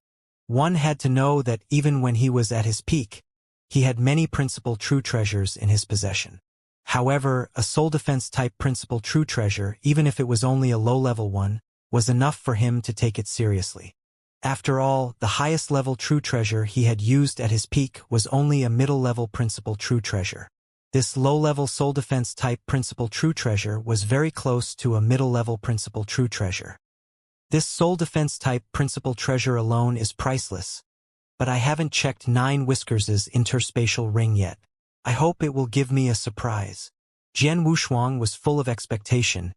One had to know that even when he was at his peak, he had many principal true treasures in his possession. However, a soul defense type principal true treasure, even if it was only a low-level one, was enough for him to take it seriously. After all, the highest level true treasure he had used at his peak was only a middle-level principal true treasure. This low-level soul defense type principal true treasure was very close to a middle-level principal true treasure. This soul defense type principal treasure alone is priceless, but I haven't checked Nine Whiskers' interspatial ring yet. I hope it will give me a surprise. Jian Wushuang was full of expectation.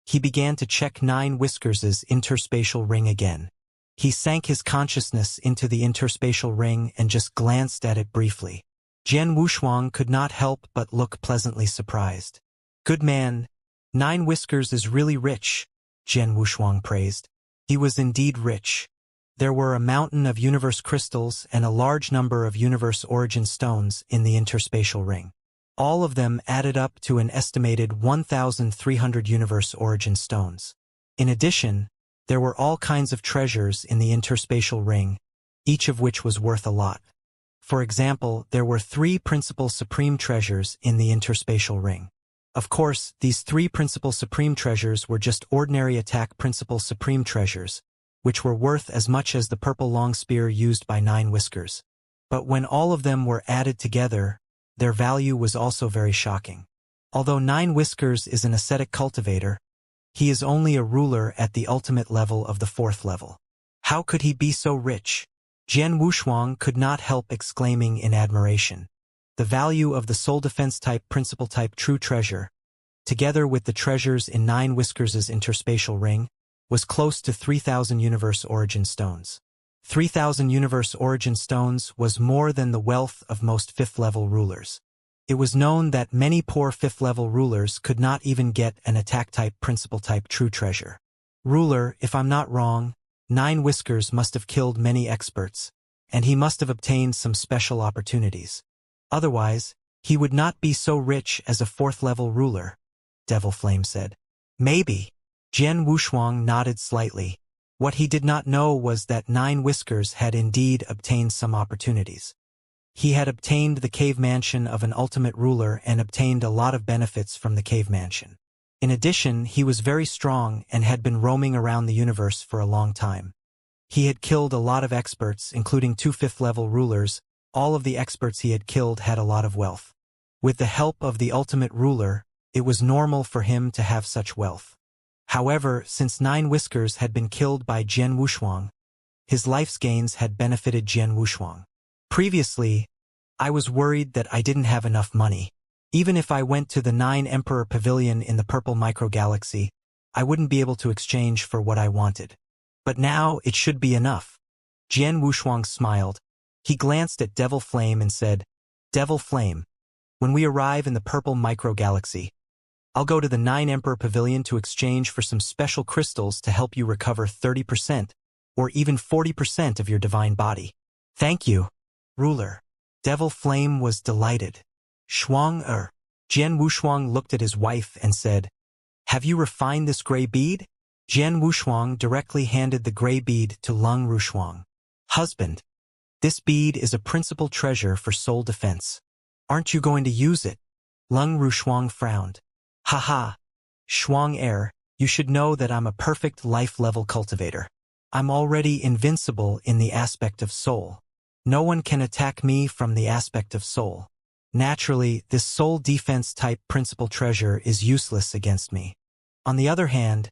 He began to check Nine Whiskers' interspatial ring again. He sank his consciousness into the interspatial ring and just glanced at it briefly. Jian Wushuang could not help but look pleasantly surprised. Good man, Nine Whiskers is really rich, Jian Wushuang praised. He was indeed rich. There were a mountain of universe crystals and a large number of universe origin stones in the interspatial ring. All of them added up to an estimated 1,300 universe origin stones. In addition, there were all kinds of treasures in the interspatial ring, each of which was worth a lot. For example, there were 3 principal supreme treasures in the interspatial ring. Of course, these 3 principal supreme treasures were just ordinary attack principal supreme treasures, which were worth as much as the purple long spear used by Nine Whiskers. But when all of them were added together, their value was also very shocking. Although Nine Whiskers is an ascetic cultivator, he is only a ruler at the ultimate level of the 4th level. How could he be so rich? Jian Wushuang could not help exclaiming in admiration. The value of the soul defense type principal type true treasure, together with the treasures in Nine Whiskers' interspatial ring, was close to 3,000 universe origin stones. 3,000 universe origin stones was more than the wealth of most 5th-level rulers. It was known that many poor 5th-level rulers could not even get an attack-type principal-type true treasure. Ruler, if I'm not wrong, Nine Whiskers must have killed many experts, and he must have obtained some special opportunities. Otherwise, he would not be so rich as a 4th-level ruler, Devil Flame said. Maybe. Jian Wushuang nodded slightly. What he did not know was that Nine Whiskers had indeed obtained some opportunities. He had obtained the cave mansion of an ultimate ruler and obtained a lot of benefits from the cave mansion. In addition, he was very strong and had been roaming around the universe for a long time. He had killed a lot of experts, including 2 5th-level rulers. All of the experts he had killed had a lot of wealth. With the help of the ultimate ruler, it was normal for him to have such wealth. However, since Nine Whiskers had been killed by Jian Wushuang, his life's gains had benefited Jian Wushuang. Previously, I was worried that I didn't have enough money. Even if I went to the Nine Emperor Pavilion in the Purple Microgalaxy, I wouldn't be able to exchange for what I wanted. But now it should be enough. Jian Wushuang smiled. He glanced at Devil Flame and said, Devil Flame, when we arrive in the purple microgalaxy, I'll go to the 9 Emperor Pavilion to exchange for some special crystals to help you recover 30% or even 40% of your divine body. Thank you, ruler. Devil Flame was delighted. Jian Wushuang looked at his wife and said, Have you refined this gray bead? Jian Wushuang directly handed the gray bead to Lung Rushuang. Husband, this bead is a principal treasure for soul defense. Aren't you going to use it? Lung Rushuang frowned. Haha, Shuang you should know that I'm a perfect life-level cultivator. I'm already invincible in the aspect of soul. No one can attack me from the aspect of soul. Naturally, this soul defense type principal treasure is useless against me. On the other hand,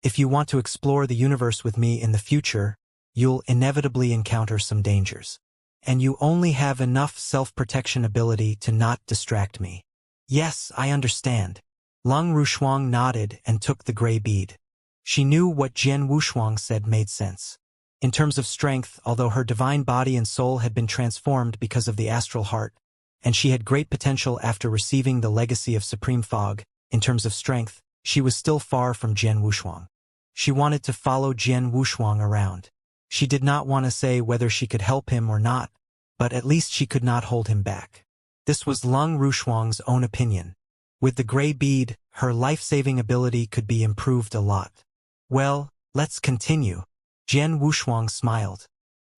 if you want to explore the universe with me in the future, you'll inevitably encounter some dangers. And you only have enough self-protection ability to not distract me. Yes, I understand. Lung Rushuang nodded and took the gray bead. She knew what Jian Wushuang said made sense. In terms of strength, although her divine body and soul had been transformed because of the astral heart, and she had great potential after receiving the legacy of Supreme Fog, in terms of strength, she was still far from Jian Wushuang. She wanted to follow Jian Wushuang around. She did not want to say whether she could help him or not, but at least she could not hold him back. This was Lung Rushuang's own opinion. With the gray bead, her life-saving ability could be improved a lot. Well, let's continue. Jian Wushuang smiled.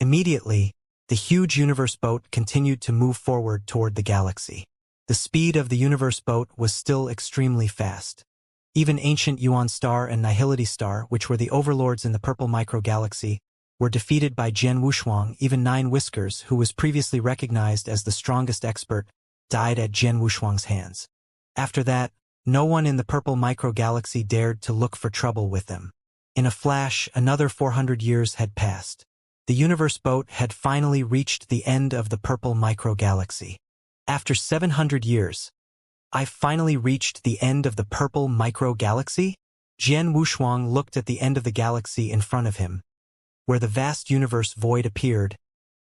Immediately, the huge universe boat continued to move forward toward the galaxy. The speed of the universe boat was still extremely fast. Even Ancient Yuan Star and Nihility Star, which were the overlords in the purple microgalaxy, were defeated by Jian Wushuang. Even Nine Whiskers, who was previously recognized as the strongest expert, died at Jian Wushuang's hands. After that, no one in the purple microgalaxy dared to look for trouble with them. In a flash, another 400 years had passed. The universe boat had finally reached the end of the purple microgalaxy. After 700 years, I've finally reached the end of the purple microgalaxy? Jian Wushuang looked at the end of the galaxy in front of him, where the vast universe void appeared,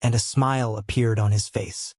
and a smile appeared on his face.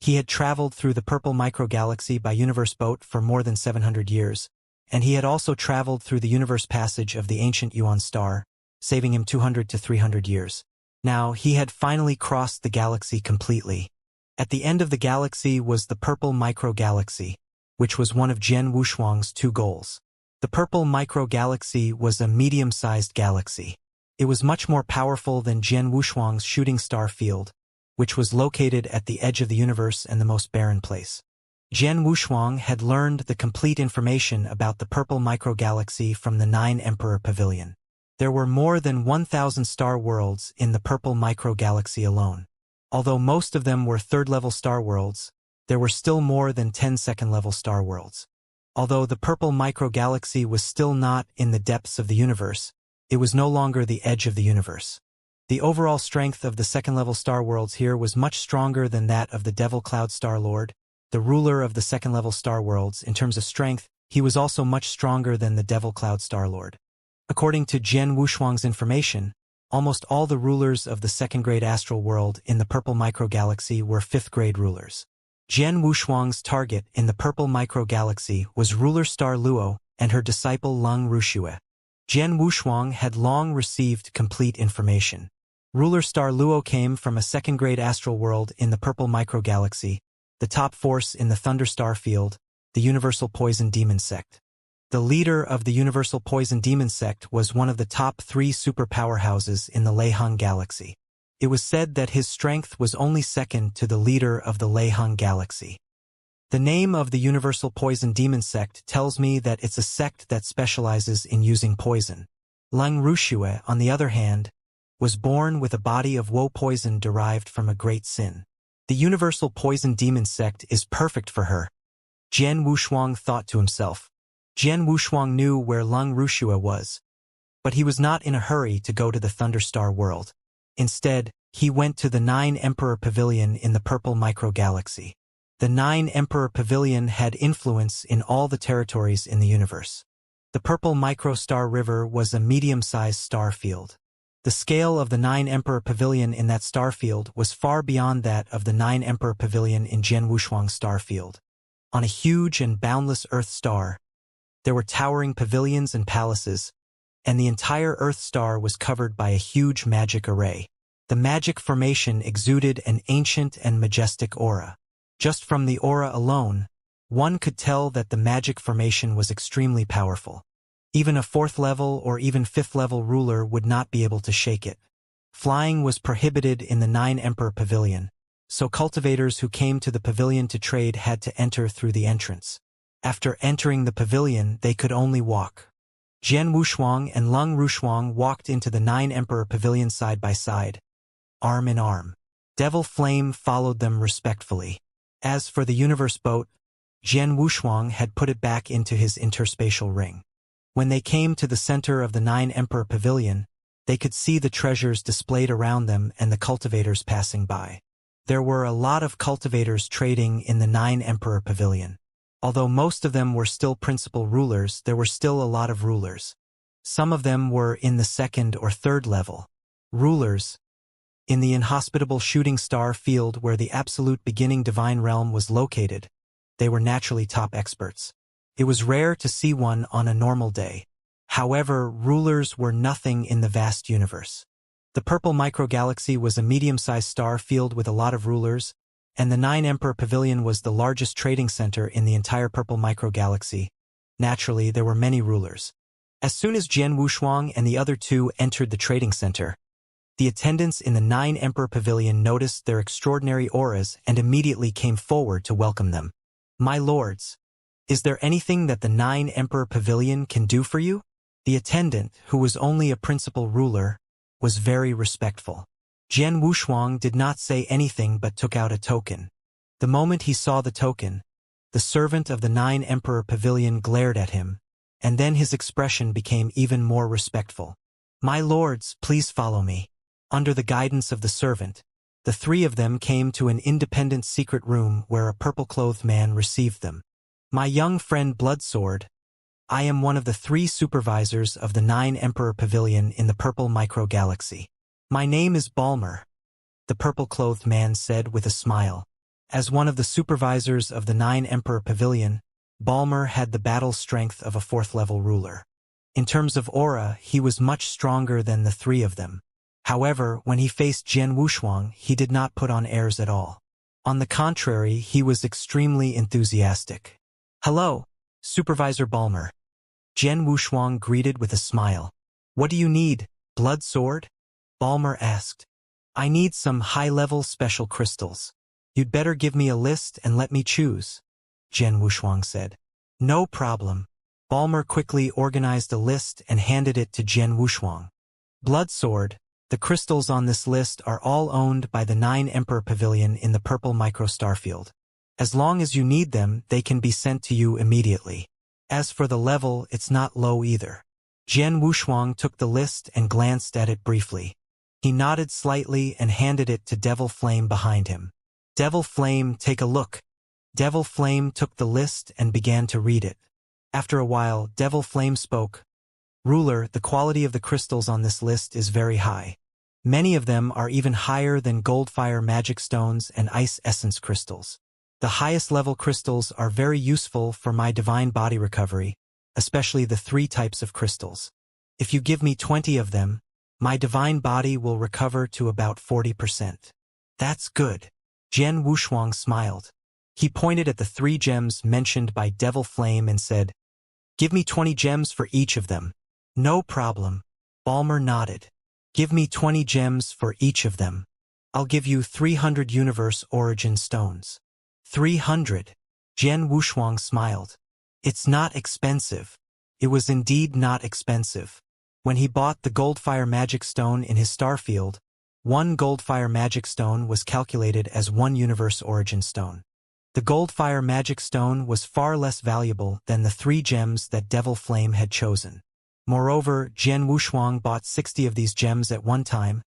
He had traveled through the purple microgalaxy by universe boat for more than 700 years, and he had also traveled through the universe passage of the ancient Yuan Star, saving him 200 to 300 years. Now, he had finally crossed the galaxy completely. At the end of the galaxy was the purple microgalaxy, which was one of Jian Wushuang's 2 goals. The purple microgalaxy was a medium-sized galaxy. It was much more powerful than Jian Wushuang's shooting star field, which was located at the edge of the universe and the most barren place. Jian Wushuang had learned the complete information about the purple microgalaxy from the 9 Emperor Pavilion. There were more than 1,000 star worlds in the purple microgalaxy alone. Although most of them were 3rd-level star worlds, there were still more than 10 second-level star worlds. Although the purple microgalaxy was still not in the depths of the universe, it was no longer the edge of the universe. The overall strength of the second-level star worlds here was much stronger than that of the Devil Cloud Star Lord, the ruler of the second-level star worlds. In terms of strength, he was also much stronger than the Devil Cloud Star Lord. According to Jian Wushuang's information, almost all the rulers of the second-grade astral world in the purple microgalaxy were 5th-grade rulers. Jian Wushuang's target in the purple microgalaxy was ruler star Luo and her disciple Lung Rushuang. Jian Wushuang had long received complete information. Ruler star Luo came from a second-grade astral world in the purple microgalaxy, the top force in the Thunder Star field, the Universal Poison Demon Sect. The leader of the Universal Poison Demon Sect was one of the top 3 super powerhouses in the Leiheng Galaxy. It was said that his strength was only second to the leader of the Leiheng Galaxy. The name of the Universal Poison Demon Sect tells me that it's a sect that specializes in using poison. Lung Rushuang, on the other hand, was born with a body of woe poison derived from a great sin. The Universal Poison Demon Sect is perfect for her. Jian Wushuang thought to himself. Jian Wushuang knew where Lung Rushuang was, but he was not in a hurry to go to the Thunderstar world. Instead, he went to the 9 Emperor Pavilion in the purple microgalaxy. The 9 Emperor Pavilion had influence in all the territories in the universe. The purple microstar river was a medium-sized star field. The scale of the Nine Emperor Pavilion in that star field was far beyond that of the Nine Emperor Pavilion in Jian Wushuang's star field. On a huge and boundless Earth star, there were towering pavilions and palaces, and the entire Earth star was covered by a huge magic array. The magic formation exuded an ancient and majestic aura. Just from the aura alone, one could tell that the magic formation was extremely powerful. Even a 4th level or even 5th level ruler would not be able to shake it. Flying was prohibited in the Nine Emperor Pavilion, so cultivators who came to the pavilion to trade had to enter through the entrance. After entering the pavilion, they could only walk. Jian Wushuang and Lung Rushuang walked into the Nine Emperor Pavilion side by side, arm in arm. Devil Flame followed them respectfully. As for the universe boat, Jian Wushuang had put it back into his interspatial ring. When they came to the center of the Nine Emperor Pavilion, they could see the treasures displayed around them and the cultivators passing by. There were a lot of cultivators trading in the Nine Emperor Pavilion. Although most of them were still principal rulers, there were still a lot of rulers. Some of them were in the 2nd or 3rd level. Rulers. In the inhospitable shooting star field where the absolute beginning divine realm was located, they were naturally top experts. It was rare to see one on a normal day. However, rulers were nothing in the vast universe. The purple microgalaxy was a medium-sized star field with a lot of rulers, and the Nine Emperor Pavilion was the largest trading center in the entire purple microgalaxy. Naturally, there were many rulers. As soon as Jian Wushuang and the other two entered the trading center, the attendants in the Nine Emperor Pavilion noticed their extraordinary auras and immediately came forward to welcome them. "My lords, is there anything that the Nine Emperor Pavilion can do for you?" The attendant, who was only a principal ruler, was very respectful. Jian Wushuang did not say anything but took out a token. The moment he saw the token, the servant of the Nine Emperor Pavilion glared at him, and then his expression became even more respectful. "My lords, please follow me." Under the guidance of the servant, the 3 of them came to an independent secret room where a purple-clothed man received them. "My young friend Bloodsword, I am one of the 3 supervisors of the Nine Emperor Pavilion in the purple microgalaxy. My name is Balmer," the purple-clothed man said with a smile. As one of the supervisors of the Nine Emperor Pavilion, Balmer had the battle strength of a 4th-level ruler. In terms of aura, he was much stronger than the 3 of them. However, when he faced Jian Wushuang, he did not put on airs at all. On the contrary, he was extremely enthusiastic. "Hello, Supervisor Balmer." Jian Wushuang greeted with a smile. "What do you need, Blood Sword?" Balmer asked. "I need some high-level special crystals. You'd better give me a list and let me choose," Jian Wushuang said. "No problem." Balmer quickly organized a list and handed it to Jian Wushuang. "Blood Sword, the crystals on this list are all owned by the Nine Emperor Pavilion in the purple microstarfield. As long as you need them, they can be sent to you immediately. As for the level, it's not low either." Jian Wushuang took the list and glanced at it briefly. He nodded slightly and handed it to Devil Flame behind him. "Devil Flame, take a look." Devil Flame took the list and began to read it. After a while, Devil Flame spoke. "Ruler, the quality of the crystals on this list is very high. Many of them are even higher than Goldfire Magic Stones and Ice Essence crystals. The highest level crystals are very useful for my divine body recovery, especially the 3 types of crystals. If you give me 20 of them, my divine body will recover to about 40%. "That's good." Jian Wushuang smiled. He pointed at the 3 gems mentioned by Devil Flame and said, "Give me 20 gems for each of them." "No problem." Balmer nodded. "Give me 20 gems for each of them. I'll give you 300 Universe Origin Stones." 300. Jian Wushuang smiled. "It's not expensive." It was indeed not expensive. When he bought the Goldfire Magic Stone in his star field, 1 Goldfire Magic Stone was calculated as 1 Universe Origin Stone. The Goldfire Magic Stone was far less valuable than the 3 gems that Devil Flame had chosen. Moreover, Jian Wushuang bought 60 of these gems at one time,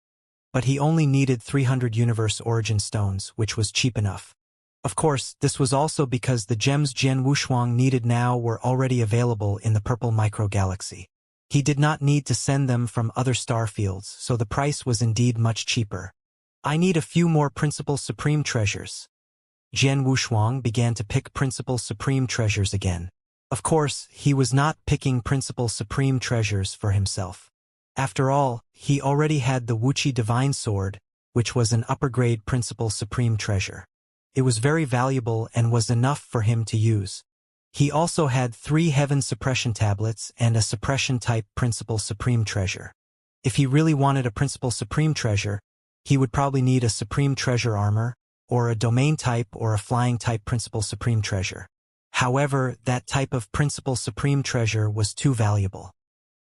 but he only needed 300 Universe Origin Stones, which was cheap enough. Of course, this was also because the gems Jian Wushuang needed now were already available in the purple microgalaxy. He did not need to send them from other star fields, so the price was indeed much cheaper. I need a few more Principal Supreme Treasures. Jian Wushuang began to pick Principal Supreme Treasures again. Of course, he was not picking Principal Supreme Treasures for himself. After all, he already had the Wuxia Divine Sword, which was an upper-grade Principal Supreme Treasure. It was very valuable and was enough for him to use. He also had 3 Heaven Suppression Tablets and a Suppression-type Principal Supreme Treasure. If he really wanted a Principal Supreme Treasure, he would probably need a Supreme Treasure Armor, or a Domain-type or a Flying-type Principal Supreme Treasure. However, that type of Principal Supreme Treasure was too valuable.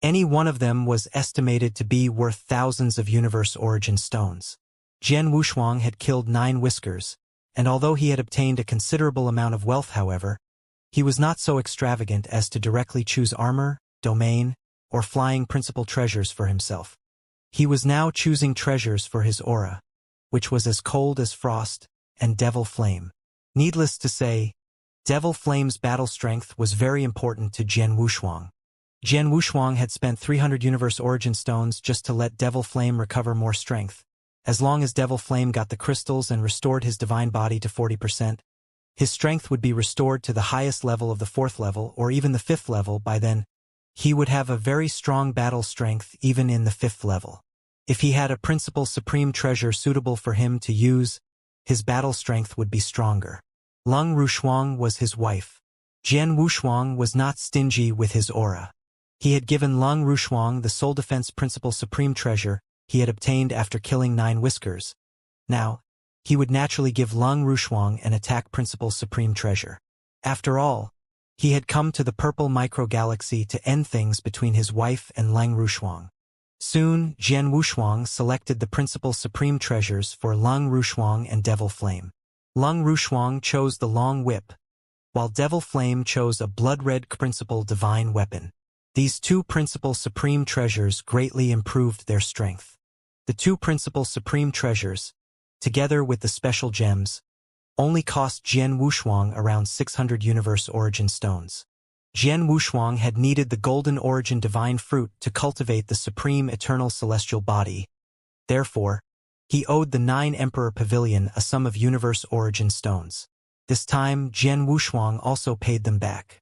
Any one of them was estimated to be worth thousands of Universe Origin Stones. Jian Wushuang had killed 9 whiskers, and although he had obtained a considerable amount of wealth, however, he was not so extravagant as to directly choose armor, domain, or flying principal treasures for himself. He was now choosing treasures for his aura, which was as cold as frost, and Devil Flame. Needless to say, Devil Flame's battle strength was very important to Jian Wushuang. Jian Wushuang had spent 300 Universe Origin Stones just to let Devil Flame recover more strength. As long as Devil Flame got the crystals and restored his divine body to 40%, his strength would be restored to the highest level of the 4th level or even the 5th level. By then, he would have a very strong battle strength even in the 5th level. If he had a Principal Supreme Treasure suitable for him to use, his battle strength would be stronger. Lung Rushuang was his wife. Jian Wushuang was not stingy with his aura. He had given Lung Rushuang the Soul Defense Principal Supreme Treasure he had obtained after killing 9 whiskers. Now, he would naturally give Lung Rushuang an Attack Principal Supreme Treasure. After all, he had come to the purple microgalaxy to end things between his wife and Lung Rushuang. Soon, Jian Wushuang selected the Principal Supreme Treasures for Lung Rushuang and Devil Flame. Lung Rushuang chose the Long Whip, while Devil Flame chose a blood-red Principal Divine Weapon. These 2 Principal Supreme Treasures greatly improved their strength. The 2 Principal Supreme Treasures, together with the special gems, only cost Jian Wushuang around 600 Universe Origin Stones. Jian Wushuang had needed the Golden Origin Divine Fruit to cultivate the Supreme Eternal Celestial Body. Therefore, he owed the 9 Emperor Pavilion a sum of Universe Origin Stones. This time, Jian Wushuang also paid them back.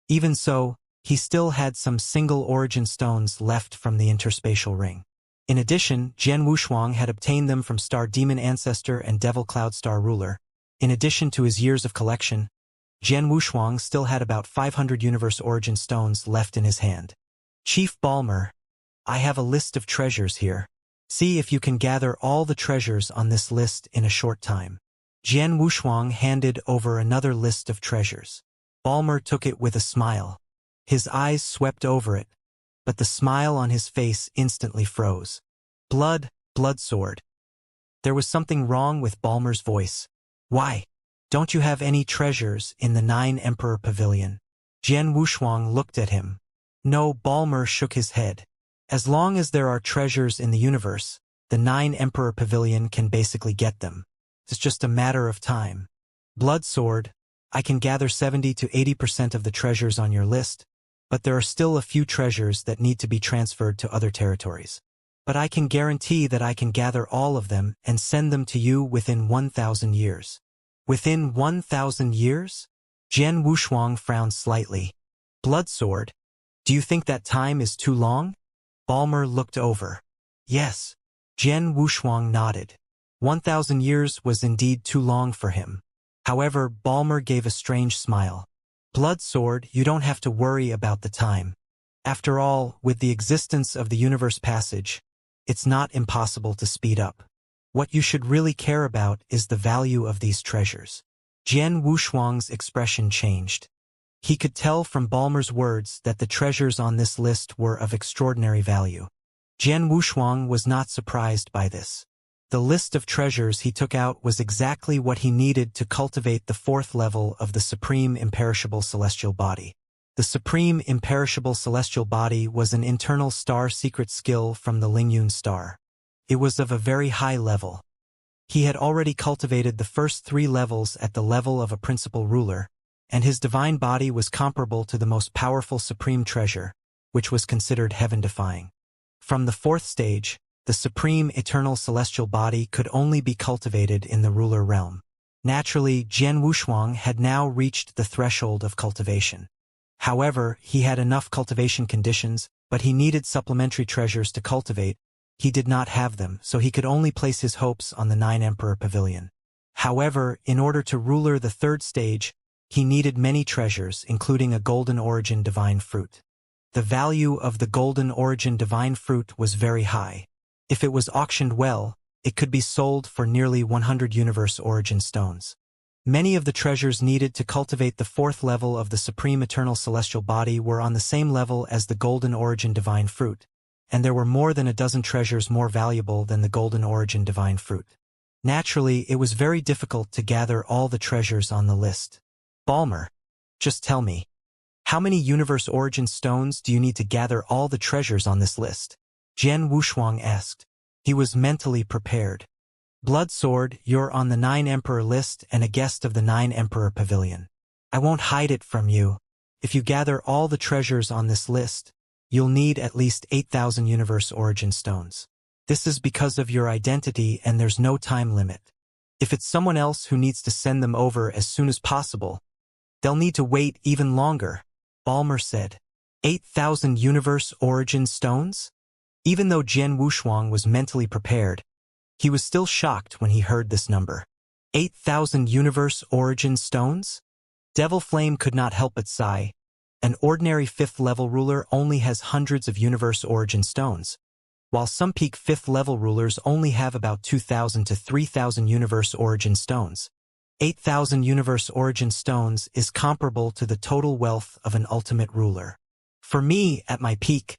Even so, he still had some single origin stones left from the interspatial ring. In addition, Jian Wushuang had obtained them from Star Demon Ancestor and Devil Cloud Star Ruler. In addition to his years of collection, Jian Wushuang still had about 500 Universe Origin Stones left in his hand. Chief Balmer, I have a list of treasures here. See if you can gather all the treasures on this list in a short time. Jian Wushuang handed over another list of treasures. Balmer took it with a smile. His eyes swept over it, but the smile on his face instantly froze. Blood sword. There was something wrong with Balmer's voice. Why? Don't you have any treasures in the 9 Emperor Pavilion? Jian Wushuang looked at him. No, Balmer shook his head. As long as there are treasures in the universe, the 9 Emperor Pavilion can basically get them. It's just a matter of time. Blood sword, I can gather 70 to 80% of the treasures on your list, but there are still a few treasures that need to be transferred to other territories. But I can guarantee that I can gather all of them and send them to you within 1,000 years. Within 1,000 years? Jian Wushuang frowned slightly. Blood sword? Do you think that time is too long? Balmer looked over. Yes. Jian Wushuang nodded. 1,000 years was indeed too long for him. However, Balmer gave a strange smile. Blood sword, you don't have to worry about the time. After all, with the existence of the universe passage, it's not impossible to speed up. What you should really care about is the value of these treasures. Jian Wushuang's expression changed. He could tell from Balmer's words that the treasures on this list were of extraordinary value. Jian Wushuang was not surprised by this. The list of treasures he took out was exactly what he needed to cultivate the 4th level of the Supreme Imperishable Celestial Body. The Supreme Imperishable Celestial Body was an internal star secret skill from the Lingyun star. It was of a very high level. He had already cultivated the first 3 levels at the level of a principal ruler, and his divine body was comparable to the most powerful supreme treasure, which was considered heaven-defying. From the 4th stage, the supreme eternal celestial body could only be cultivated in the ruler realm. Naturally, Jian Wushuang had now reached the threshold of cultivation. However, he had enough cultivation conditions, but he needed supplementary treasures to cultivate. He did not have them, so he could only place his hopes on the 9 Emperor Pavilion. However, in order to ruler the 3rd stage, he needed many treasures, including a golden origin divine fruit. The value of the golden origin divine fruit was very high. If it was auctioned well, it could be sold for nearly 100 universe origin stones. Many of the treasures needed to cultivate the 4th level of the supreme eternal celestial body were on the same level as the golden origin divine fruit, and there were more than a dozen treasures more valuable than the golden origin divine fruit. Naturally, it was very difficult to gather all the treasures on the list. Balmer, just tell me, how many universe origin stones do you need to gather all the treasures on this list? Jian Wushuang asked. He was mentally prepared. Blood Sword, you're on the 9 Emperor list and a guest of the 9 Emperor Pavilion. I won't hide it from you. If you gather all the treasures on this list, you'll need at least 8,000 universe origin stones. This is because of your identity and there's no time limit. If it's someone else who needs to send them over as soon as possible, they'll need to wait even longer, Balmer said. 8,000 universe origin stones? Even though Jian Wushuang was mentally prepared, he was still shocked when he heard this number. 8,000 universe origin stones? Devil Flame could not help but sigh. An ordinary 5th level ruler only has hundreds of universe origin stones, while some peak 5th level rulers only have about 2,000 to 3,000 universe origin stones. 8,000 universe origin stones is comparable to the total wealth of an ultimate ruler. For me, at my peak,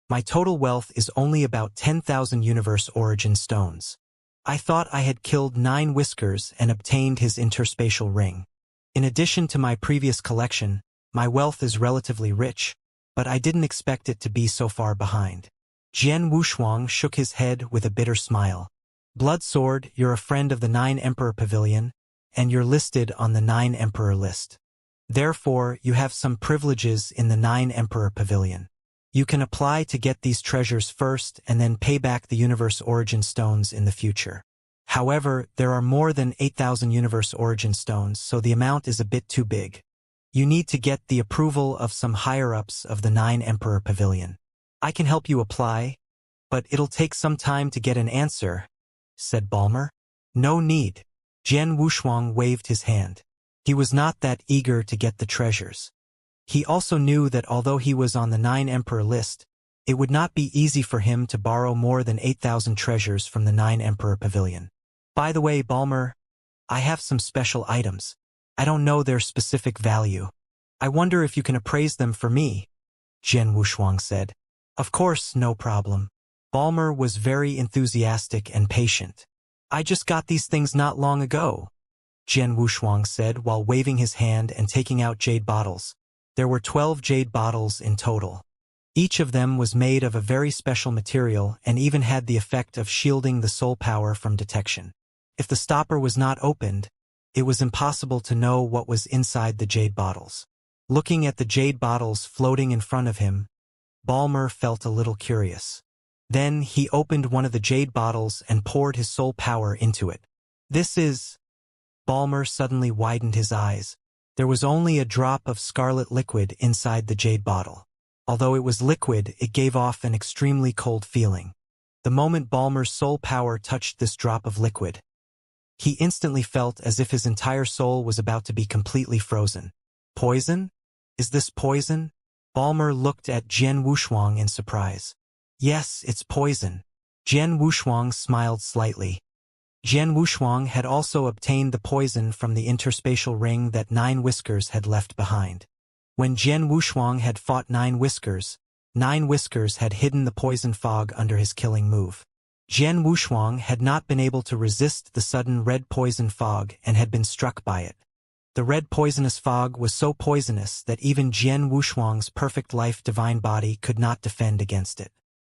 my total wealth is only about 10,000 universe origin stones. I thought I had killed 9 Whiskers and obtained his interspatial ring. In addition to my previous collection, my wealth is relatively rich, but I didn't expect it to be so far behind. Jian Wushuang shook his head with a bitter smile. Blood Sword, you're a friend of the 9 Emperor Pavilion, and you're listed on the 9 Emperor list. Therefore, you have some privileges in the 9 Emperor Pavilion. You can apply to get these treasures first and then pay back the universe origin stones in the future. However, there are more than 8,000 universe origin stones, so the amount is a bit too big. You need to get the approval of some higher-ups of the 9 Emperor Pavilion. I can help you apply, but it'll take some time to get an answer, said Balmer. No need. Jian Wushuang waved his hand. He was not that eager to get the treasures. He also knew that although he was on the 9 Emperor list, it would not be easy for him to borrow more than 8,000 treasures from the 9 Emperor Pavilion. By the way, Balmer, I have some special items. I don't know their specific value. I wonder if you can appraise them for me, Jian Wushuang said. Of course, no problem. Balmer was very enthusiastic and patient. I just got these things not long ago, Jian Wushuang said while waving his hand and taking out jade bottles. There were 12 jade bottles in total. Each of them was made of a very special material and even had the effect of shielding the soul power from detection. If the stopper was not opened, it was impossible to know what was inside the jade bottles. Looking at the jade bottles floating in front of him, Balmer felt a little curious. Then he opened one of the jade bottles and poured his soul power into it. This is... Balmer suddenly widened his eyes. There was only a drop of scarlet liquid inside the jade bottle. Although it was liquid, it gave off an extremely cold feeling. The moment Balmer's soul power touched this drop of liquid, he instantly felt as if his entire soul was about to be completely frozen. Poison? Is this poison? Balmer looked at Jian Wushuang in surprise. Yes, it's poison. Jian Wushuang smiled slightly. Jian Wushuang had also obtained the poison from the interspatial ring that 9 Whiskers had left behind. When Jian Wushuang had fought 9 Whiskers, 9 Whiskers had hidden the poison fog under his killing move. Jian Wushuang had not been able to resist the sudden red poison fog and had been struck by it. The red poisonous fog was so poisonous that even Jian Wushuang's perfect life divine body could not defend against it.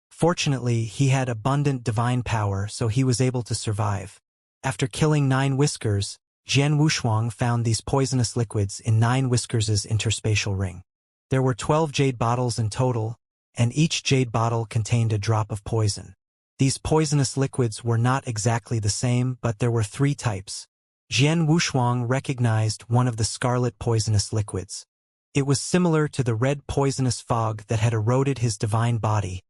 Fortunately, he had abundant divine power, so he was able to survive. After killing 9 Whiskers, Jian Wushuang found these poisonous liquids in 9 Whiskers' interspatial ring. There were 12 jade bottles in total, and each jade bottle contained a drop of poison. These poisonous liquids were not exactly the same, but there were 3 types. Jian Wushuang recognized one of the scarlet poisonous liquids. It was similar to the red poisonous fog that had eroded his divine body,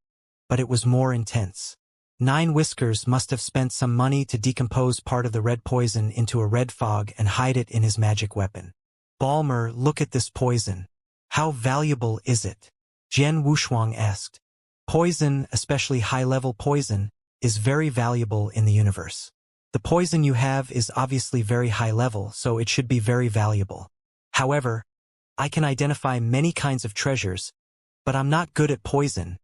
but it was more intense. 9 Whiskers must have spent some money to decompose part of the red poison into a red fog and hide it in his magic weapon. Balmer, look at this poison. How valuable is it? Jian Wushuang asked. Poison, especially high-level poison, is very valuable in the universe. The poison you have is obviously very high-level, so it should be very valuable. However, I can identify many kinds of treasures, but I'm not good at poison,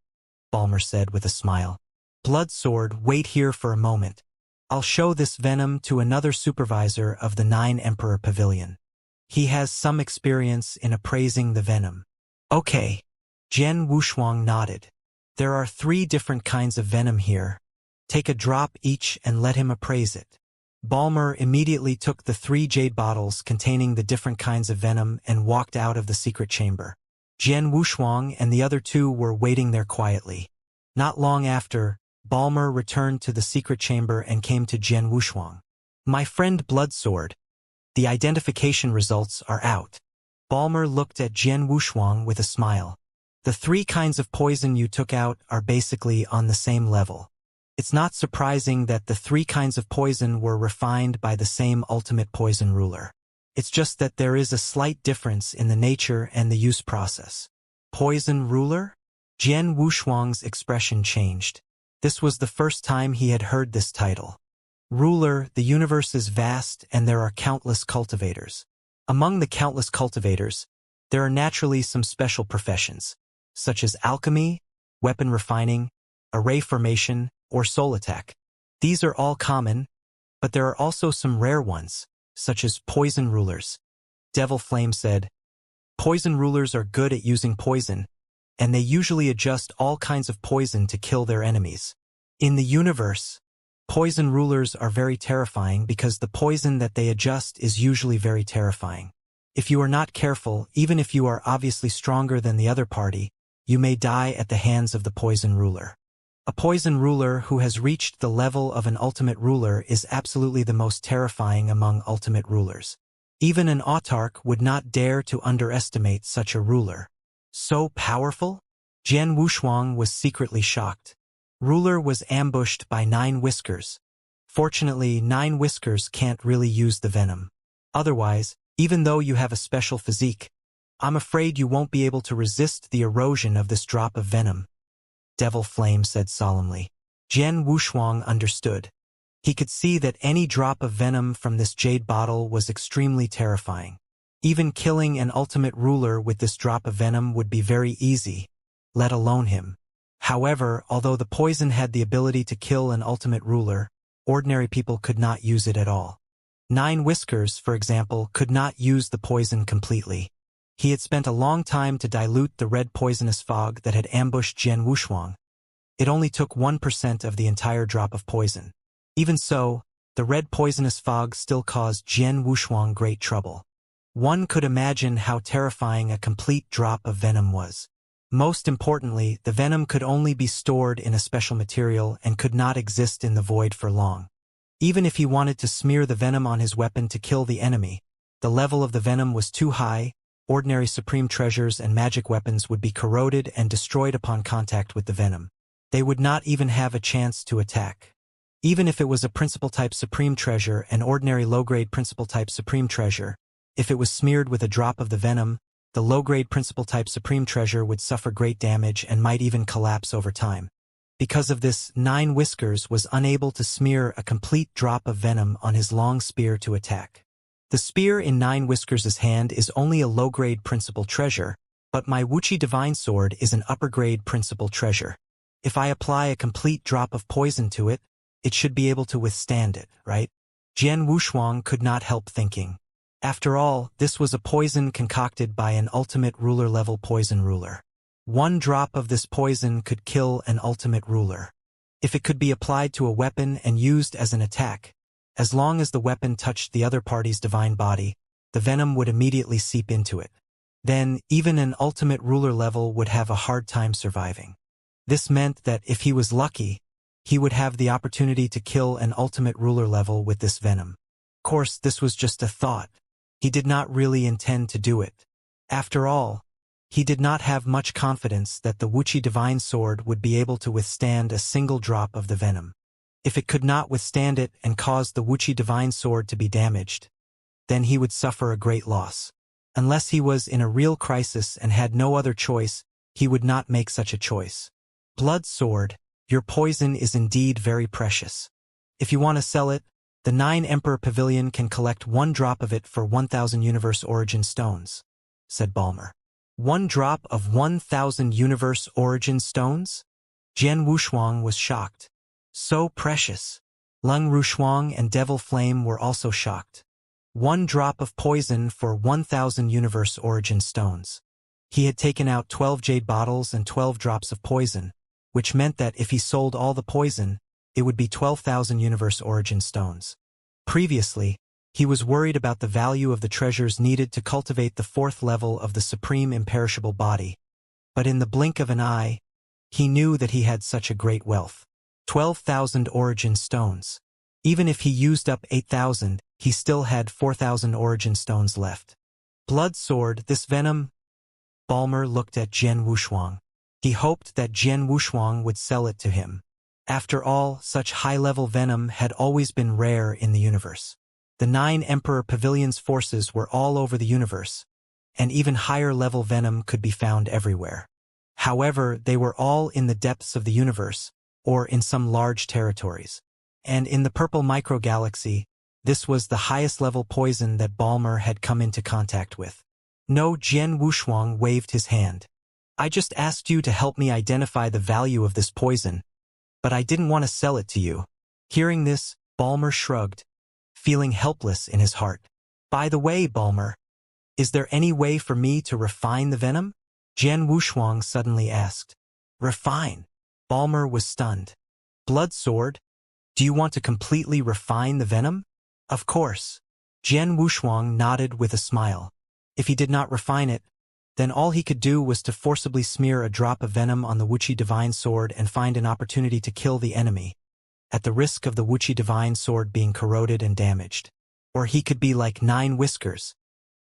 Balmer said with a smile. Bloodsword, wait here for a moment. I'll show this venom to another supervisor of the 9 Emperor Pavilion. He has some experience in appraising the venom. Okay. Jian Wushuang nodded. There are 3 different kinds of venom here. Take a drop each and let him appraise it. Balmer immediately took the 3 jade bottles containing the different kinds of venom and walked out of the secret chamber. Jian Wushuang and the other 2 were waiting there quietly. Not long after, Balmer returned to the secret chamber and came to Jian Wushuang. My friend Bloodsword, the identification results are out. Balmer looked at Jian Wushuang with a smile. The 3 kinds of poison you took out are basically on the same level. It's not surprising that the 3 kinds of poison were refined by the same ultimate poison ruler. It's just that there is a slight difference in the nature and the use process. Poison ruler? Jian Wushuang's expression changed. This was the first time he had heard this title. Ruler, the universe is vast and there are countless cultivators. Among the countless cultivators, there are naturally some special professions, such as alchemy, weapon refining, array formation, or soul attack. These are all common, but there are also some rare ones, such as poison rulers. Devil Flame said, Poison rulers are good at using poison, and they usually adjust all kinds of poison to kill their enemies. In the universe, poison rulers are very terrifying because the poison that they adjust is usually very terrifying. If you are not careful, even if you are obviously stronger than the other party, you may die at the hands of the poison ruler. A poison ruler who has reached the level of an ultimate ruler is absolutely the most terrifying among ultimate rulers. Even an autarch would not dare to underestimate such a ruler. So powerful? Jian Wushuang was secretly shocked. Ruler was ambushed by 9 Whiskers. Fortunately, 9 Whiskers can't really use the venom. Otherwise, even though you have a special physique, I'm afraid you won't be able to resist the erosion of this drop of venom, Devil Flame said solemnly. Jian Wushuang understood. He could see that any drop of venom from this jade bottle was extremely terrifying. Even killing an ultimate ruler with this drop of venom would be very easy, let alone him. However, although the poison had the ability to kill an ultimate ruler, ordinary people could not use it at all. 9 Whiskers, for example, could not use the poison completely. He had spent a long time to dilute the red poisonous fog that had ambushed Jian Wushuang. It only took 1% of the entire drop of poison. Even so, the red poisonous fog still caused Jian Wushuang great trouble. One could imagine how terrifying a complete drop of venom was. Most importantly, the venom could only be stored in a special material and could not exist in the void for long. Even if he wanted to smear the venom on his weapon to kill the enemy, the level of the venom was too high. Ordinary supreme treasures and magic weapons would be corroded and destroyed upon contact with the venom. They would not even have a chance to attack. Even if it was a principal-type supreme treasure, an ordinary low-grade principal-type supreme treasure, if it was smeared with a drop of the venom, the low-grade principal-type supreme treasure would suffer great damage and might even collapse over time. Because of this, 9 Whiskers was unable to smear a complete drop of venom on his long spear to attack. The spear in 9 Whiskers' hand is only a low-grade principal treasure, but my Wuxia divine sword is an upper-grade principal treasure. If I apply a complete drop of poison to it, it should be able to withstand it, right? Jian Wushuang could not help thinking. After all, this was a poison concocted by an ultimate ruler-level poison ruler. 1 drop of this poison could kill an ultimate ruler. If it could be applied to a weapon and used as an attack, As long as the weapon touched the other party's divine body, the venom would immediately seep into it. Then, even an ultimate ruler level would have a hard time surviving. This meant that if he was lucky, he would have the opportunity to kill an ultimate ruler level with this venom. Of course, this was just a thought. He did not really intend to do it. After all, he did not have much confidence that the Wuxia divine sword would be able to withstand a single drop of the venom. If it could not withstand it and cause the Wuxia divine sword to be damaged, then he would suffer a great loss. Unless he was in a real crisis and had no other choice, he would not make such a choice. Blood sword, your poison is indeed very precious. If you want to sell it, the 9 Emperor Pavilion can collect 1 drop of it for 1,000 Universe Origin Stones, said Balmer. 1 drop of 1,000 Universe Origin Stones? Jian Wushuang was shocked. So precious. Lung Rushuang and Devil Flame were also shocked. 1 drop of poison for 1,000 Universe Origin Stones. He had taken out 12 jade bottles and 12 drops of poison, which meant that if he sold all the poison, it would be 12,000 Universe Origin Stones. Previously, he was worried about the value of the treasures needed to cultivate the 4th level of the Supreme Imperishable Body, but in the blink of an eye, he knew that he had such a great wealth. 12,000 Origin Stones. Even if he used up 8,000, he still had 4,000 Origin Stones left. Blood sword, this venom? Balmer looked at Jian Wushuang. He hoped that Jian Wushuang would sell it to him. After all, such high-level venom had always been rare in the universe. The 9 Emperor Pavilion's forces were all over the universe, and even higher-level venom could be found everywhere. However, they were all in the depths of the universe, or in some large territories. And in the purple microgalaxy, this was the highest-level poison that Balmer had come into contact with. No, Jian Wushuang waved his hand. I just asked you to help me identify the value of this poison, but I didn't want to sell it to you. Hearing this, Balmer shrugged, feeling helpless in his heart. By the way, Balmer, is there any way for me to refine the venom? Jian Wushuang suddenly asked. Refine? Balmer was stunned. Blood sword? Do you want to completely refine the venom? Of course. Jian Wushuang nodded with a smile. If he did not refine it, then all he could do was to forcibly smear a drop of venom on the Wuxia divine sword and find an opportunity to kill the enemy, at the risk of the Wuxia divine sword being corroded and damaged. Or he could be like 9 Whiskers.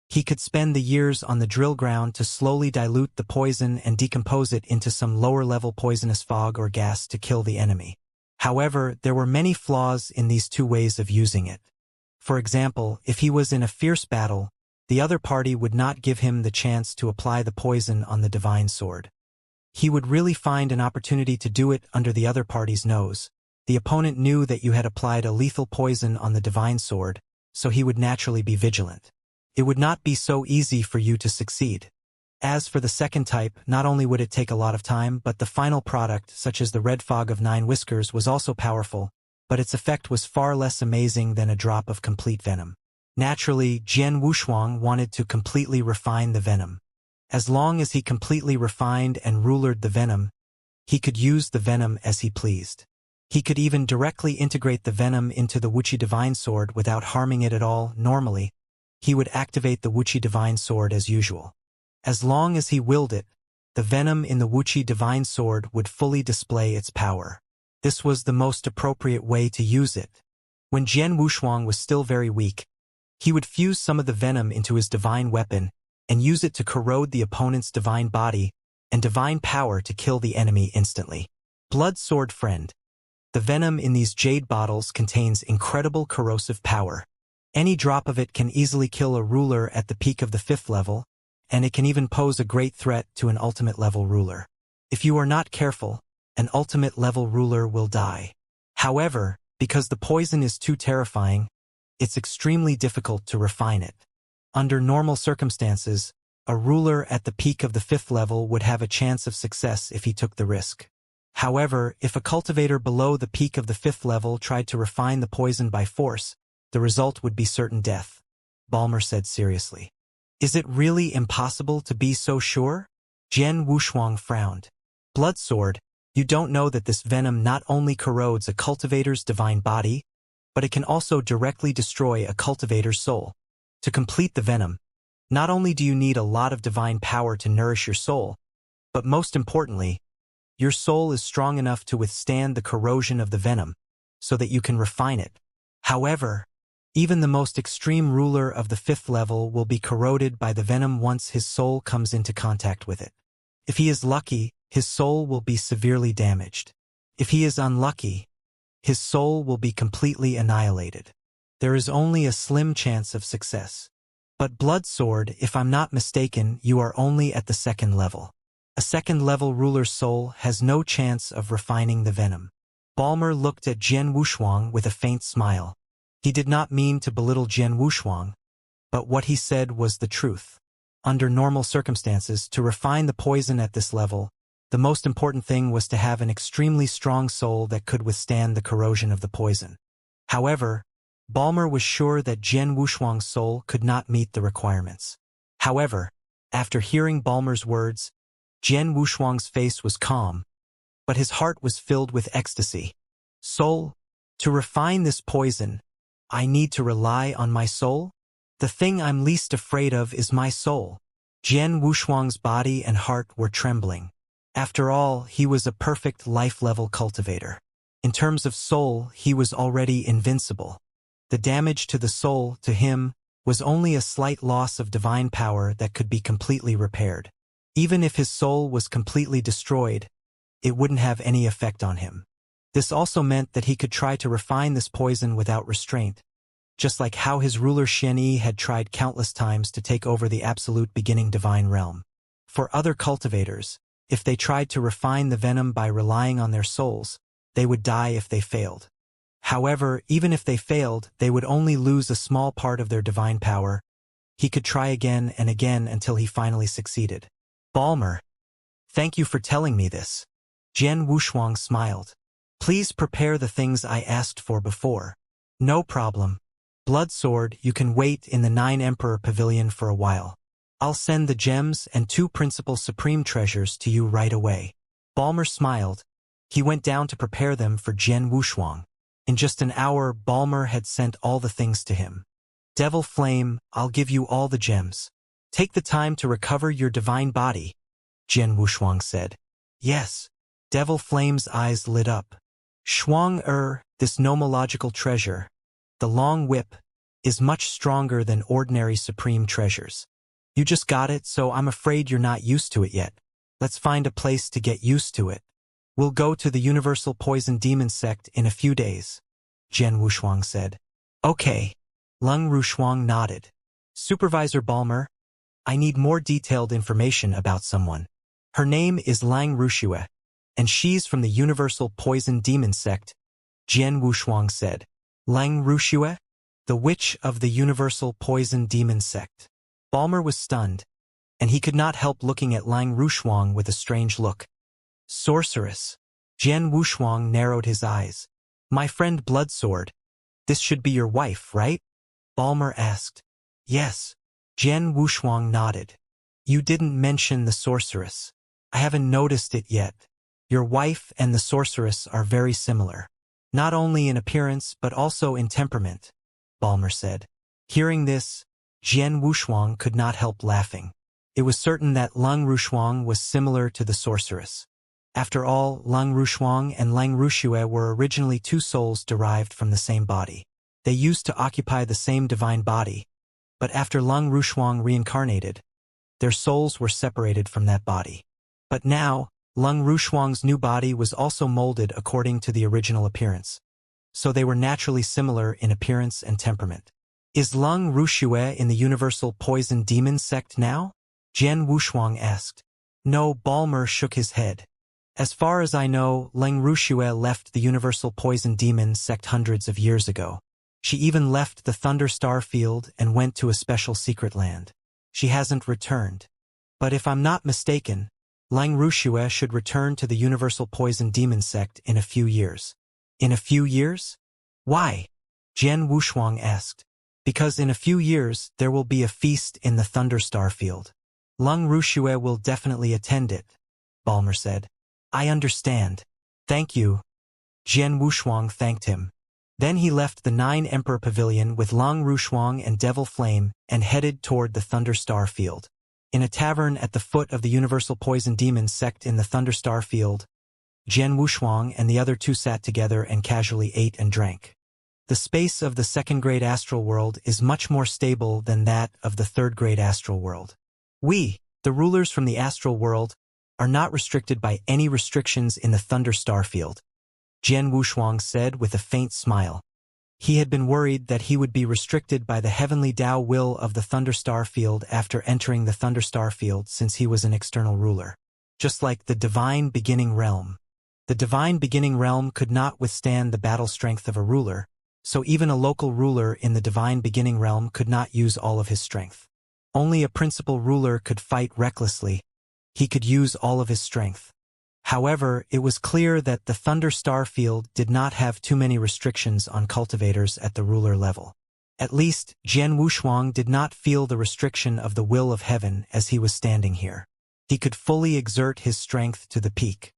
He could spend the years on the drill ground to slowly dilute the poison and decompose it into some lower-level poisonous fog or gas to kill the enemy. However, there were many flaws in these 2 ways of using it. For example, if he was in a fierce battle, the other party would not give him the chance to apply the poison on the divine sword. He would really find an opportunity to do it under the other party's nose. The opponent knew that you had applied a lethal poison on the divine sword, so he would naturally be vigilant. It would not be so easy for you to succeed. As for the second type, not only would it take a lot of time, but the final product, such as the red fog of 9 Whiskers, was also powerful, but its effect was far less amazing than a drop of complete venom. Naturally, Jian Wushuang wanted to completely refine the venom. As long as he completely refined and rulered the venom, he could use the venom as he pleased. He could even directly integrate the venom into the Wuxia divine sword without harming it at all. Normally, he would activate the Wuxia divine sword as usual. As long as he willed it, the venom in the Wuxia divine sword would fully display its power. This was the most appropriate way to use it. When Jian Wushuang was still very weak, he would fuse some of the venom into his divine weapon and use it to corrode the opponent's divine body and divine power to kill the enemy instantly. Blood sword friend. The venom in these jade bottles contains incredible corrosive power. Any drop of it can easily kill a ruler at the peak of the 5th level, and it can even pose a great threat to an ultimate level ruler. If you are not careful, an ultimate level ruler will die. However, because the poison is too terrifying, it's extremely difficult to refine it. Under normal circumstances, a ruler at the peak of the 5th level would have a chance of success if he took the risk. However, if a cultivator below the peak of the 5th level tried to refine the poison by force, the result would be certain death. Balmer said seriously. Is it really impossible to be so sure? Jian Wushuang frowned. Blood sword, you don't know that this venom not only corrodes a cultivator's divine body, but it can also directly destroy a cultivator's soul. To complete the venom, not only do you need a lot of divine power to nourish your soul, but most importantly, your soul is strong enough to withstand the corrosion of the venom, so that you can refine it. However, even the most extreme ruler of the 5th level will be corroded by the venom once his soul comes into contact with it. If he is lucky, his soul will be severely damaged. If he is unlucky, his soul will be completely annihilated. There is only a slim chance of success. But Blood Sword, if I'm not mistaken, you are only at the 2nd level. A 2nd level ruler's soul has no chance of refining the venom. Balmer looked at Jian Wushuang with a faint smile. He did not mean to belittle Jian Wushuang, but what he said was the truth. Under normal circumstances, to refine the poison at this level, the most important thing was to have an extremely strong soul that could withstand the corrosion of the poison. However, Balmer was sure that Jian Wushuang's soul could not meet the requirements. However, after hearing Balmer's words, Jian Wushuang's face was calm, but his heart was filled with ecstasy. Soul, to refine this poison, I need to rely on my soul? The thing I'm least afraid of is my soul. Jian Wushuang's body and heart were trembling. After all, he was a perfect life-level cultivator. In terms of soul, he was already invincible. The damage to the soul, to him, was only a slight loss of divine power that could be completely repaired. Even if his soul was completely destroyed, it wouldn't have any effect on him. This also meant that he could try to refine this poison without restraint, just like how his ruler Xianxia had tried countless times to take over the absolute beginning divine realm. For other cultivators, if they tried to refine the venom by relying on their souls, they would die if they failed. However, even if they failed, they would only lose a small part of their divine power. He could try again and again until he finally succeeded. Balmer, thank you for telling me this. Jian Wushuang smiled. Please prepare the things I asked for before. No problem. Blood Sword, you can wait in the 9 Emperor Pavilion for a while. I'll send the gems and 2 principal supreme treasures to you right away. Balmer smiled. He went down to prepare them for Jian Wushuang. In just an hour, Balmer had sent all the things to him. Devil Flame, I'll give you all the gems. Take the time to recover your divine body, Jian Wushuang said. Yes. Devil Flame's eyes lit up. Shuang this nomological treasure, the long whip, is much stronger than ordinary supreme treasures. You just got it, so I'm afraid you're not used to it yet. Let's find a place to get used to it. We'll go to the Universal Poison Demon Sect in a few days, Jian Wushuang said. Okay. Lung Rushuang nodded. Supervisor Balmer, I need more detailed information about someone. Her name is Lang Rushue, and she's from the Universal Poison Demon Sect, Jian Wushuang said. Lang Rushue? The witch of the Universal Poison Demon Sect. Balmer was stunned, and he could not help looking at Lang Rushuang with a strange look. Sorceress. Jian Wushuang narrowed his eyes. My friend Blood Sword, this should be your wife, right? Balmer asked. Yes. Jian Wushuang nodded. You didn't mention the sorceress. I haven't noticed it yet. Your wife and the sorceress are very similar. Not only in appearance but also in temperament, Balmer said. Hearing this, Jian Wushuang could not help laughing. It was certain that Lung Rushuang was similar to the sorceress. After all, Lung Rushuang and Lang Rushue were originally 2 souls derived from the same body. They used to occupy the same divine body, but after Lung Rushuang reincarnated, their souls were separated from that body. But now, Lung Rushuang's new body was also molded according to the original appearance, so they were naturally similar in appearance and temperament. Is Lung Rushue in the Universal Poison Demon Sect now? Jian Wushuang asked. No, Balmer shook his head. As far as I know, Lang Rushue left the Universal Poison Demon Sect hundreds of years ago. She even left the Thunder Star Field and went to a special secret land. She hasn't returned. But if I'm not mistaken, Lang Rushue should return to the Universal Poison Demon Sect in a few years. In a few years? Why? Jian Wushuang asked. Because in a few years there will be a feast in the Thunder Star Field. Lung Rushue will definitely attend it, Balmer said. I understand. Thank you. Jian Wushuang thanked him. Then he left the 9 Emperor Pavilion with Lang Rushuang and Devil Flame and headed toward the Thunderstar Field. In a tavern at the foot of the Universal Poison Demon sect in the Thunderstar Field, Jian Wushuang and the other 2 sat together and casually ate and drank. The space of the second-grade astral world is much more stable than that of the third-grade astral world. We, the rulers from the astral world, are not restricted by any restrictions in the Thunderstar Field, Jian Wushuang said with a faint smile. He had been worried that he would be restricted by the heavenly Tao will of the Thunderstar Field after entering the Thunderstar Field since he was an external ruler. Just like the Divine Beginning Realm. The Divine Beginning Realm could not withstand the battle strength of a ruler, so even a local ruler in the Divine Beginning Realm could not use all of his strength. Only a principal ruler could fight recklessly. He could use all of his strength. However, it was clear that the Thunderstar Field did not have too many restrictions on cultivators at the ruler level. At least, Jian Wushuang did not feel the restriction of the will of heaven as he was standing here. He could fully exert his strength to the peak.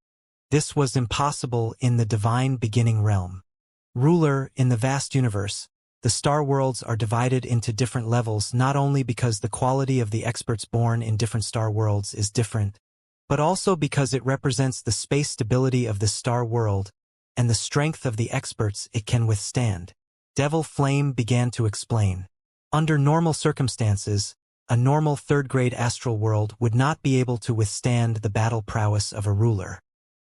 This was impossible in the Divine Beginning Realm. Ruler, in the vast universe, the star worlds are divided into different levels not only because the quality of the experts born in different star worlds is different, but also because it represents the space stability of the star world and the strength of the experts it can withstand. Devil Flame began to explain. Under normal circumstances, a normal third-grade astral world would not be able to withstand the battle prowess of a ruler.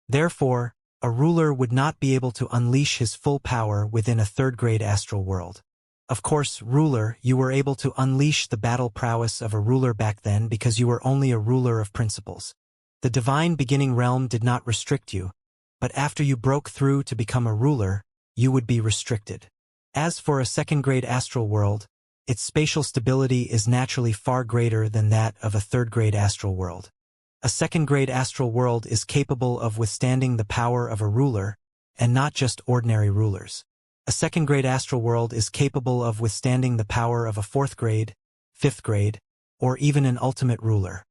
Therefore, a ruler would not be able to unleash his full power within a third-grade astral world. Of course, ruler, you were able to unleash the battle prowess of a ruler back then because you were only a ruler of principles. The Divine Beginning Realm did not restrict you, but after you broke through to become a ruler, you would be restricted. As for a second-grade astral world, its spatial stability is naturally far greater than that of a third-grade astral world. A second-grade astral world is capable of withstanding the power of a ruler, and not just ordinary rulers. A second-grade astral world is capable of withstanding the power of a fourth-grade, fifth-grade, or even an ultimate ruler.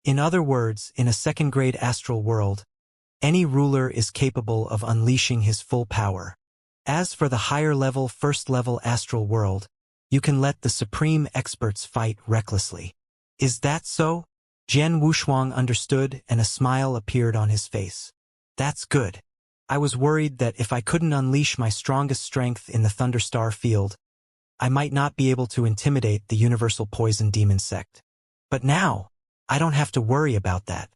In other words, in a second-grade astral world, any ruler is capable of unleashing his full power. As for the higher-level, first-level astral world, you can let the supreme experts fight recklessly. Is that so? Jian Wushuang understood, and a smile appeared on his face. That's good. I was worried that if I couldn't unleash my strongest strength in the Thunderstar Field, I might not be able to intimidate the Universal Poison Demon sect. But now, I don't have to worry about that.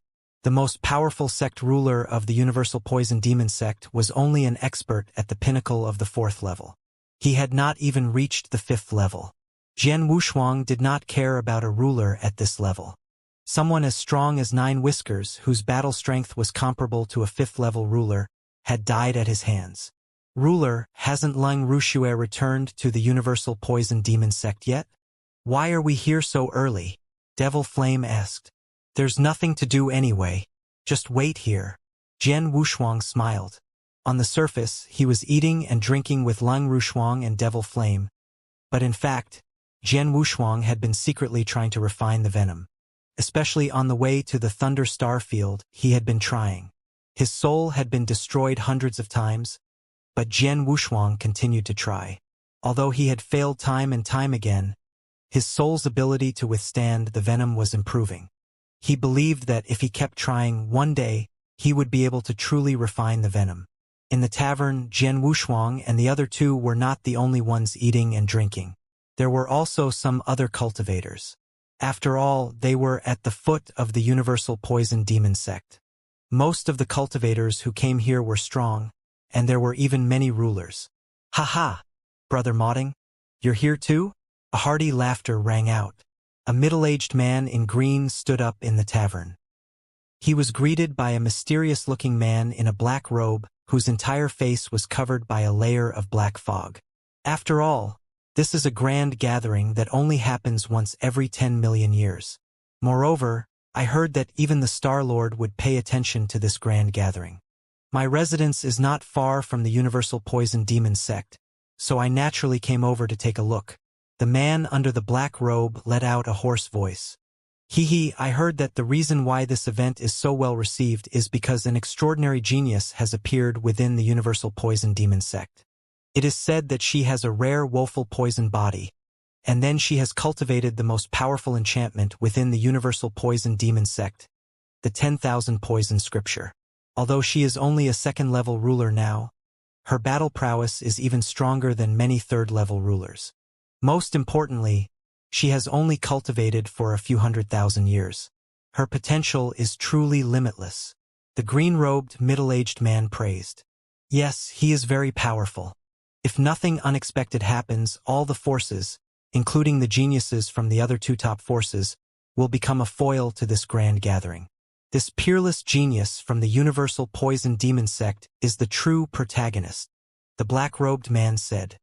The most powerful sect ruler of the Universal Poison Demon sect was only an expert at the pinnacle of the 4th level. He had not even reached the 5th level. Jian Wushuang did not care about a ruler at this level. Someone as strong as 9 Whiskers, whose battle strength was comparable to a 5th-level ruler, had died at his hands. Ruler, hasn't Lang Rushuang returned to the Universal Poison Demon sect yet? Why are we here so early? Devil Flame asked. There's nothing to do anyway. Just wait here. Jian Wushuang smiled. On the surface, he was eating and drinking with Lang Rushuang and Devil Flame. But in fact, Jian Wushuang had been secretly trying to refine the venom. Especially on the way to the Thunder Star Field, he had been trying. His soul had been destroyed hundreds of times, but Jian Wushuang continued to try. Although he had failed time and time again, his soul's ability to withstand the venom was improving. He believed that if he kept trying, one day, he would be able to truly refine the venom. In the tavern, Jian Wushuang and the other 2 were not the only ones eating and drinking. There were also some other cultivators. After all, they were at the foot of the Universal Poison Demon sect. Most of the cultivators who came here were strong, and there were even many rulers. Ha ha! Brother Modding, you're here too? A hearty laughter rang out. A middle-aged man in green stood up in the tavern. He was greeted by a mysterious-looking man in a black robe whose entire face was covered by a layer of black fog. After all, this is a grand gathering that only happens once every 10 million years. Moreover, I heard that even the Star-Lord would pay attention to this grand gathering. My residence is not far from the Universal Poison Demon sect, so I naturally came over to take a look. The man under the black robe let out a hoarse voice. Hee, I heard that the reason why this event is so well received is because an extraordinary genius has appeared within the Universal Poison Demon sect. It is said that she has a rare woeful poison body, and then she has cultivated the most powerful enchantment within the universal poison demon sect, the 10,000 poison scripture. Although she is only a second-level ruler now, her battle prowess is even stronger than many third-level rulers. Most importantly, she has only cultivated for a few 100,000 years. Her potential is truly limitless. The green-robed, middle-aged man praised. Yes, he is very powerful. If nothing unexpected happens, all the forces, including the geniuses from the other two top forces, will become a foil to this grand gathering. This peerless genius from the universal poison demon sect is the true protagonist, the black-robed man said.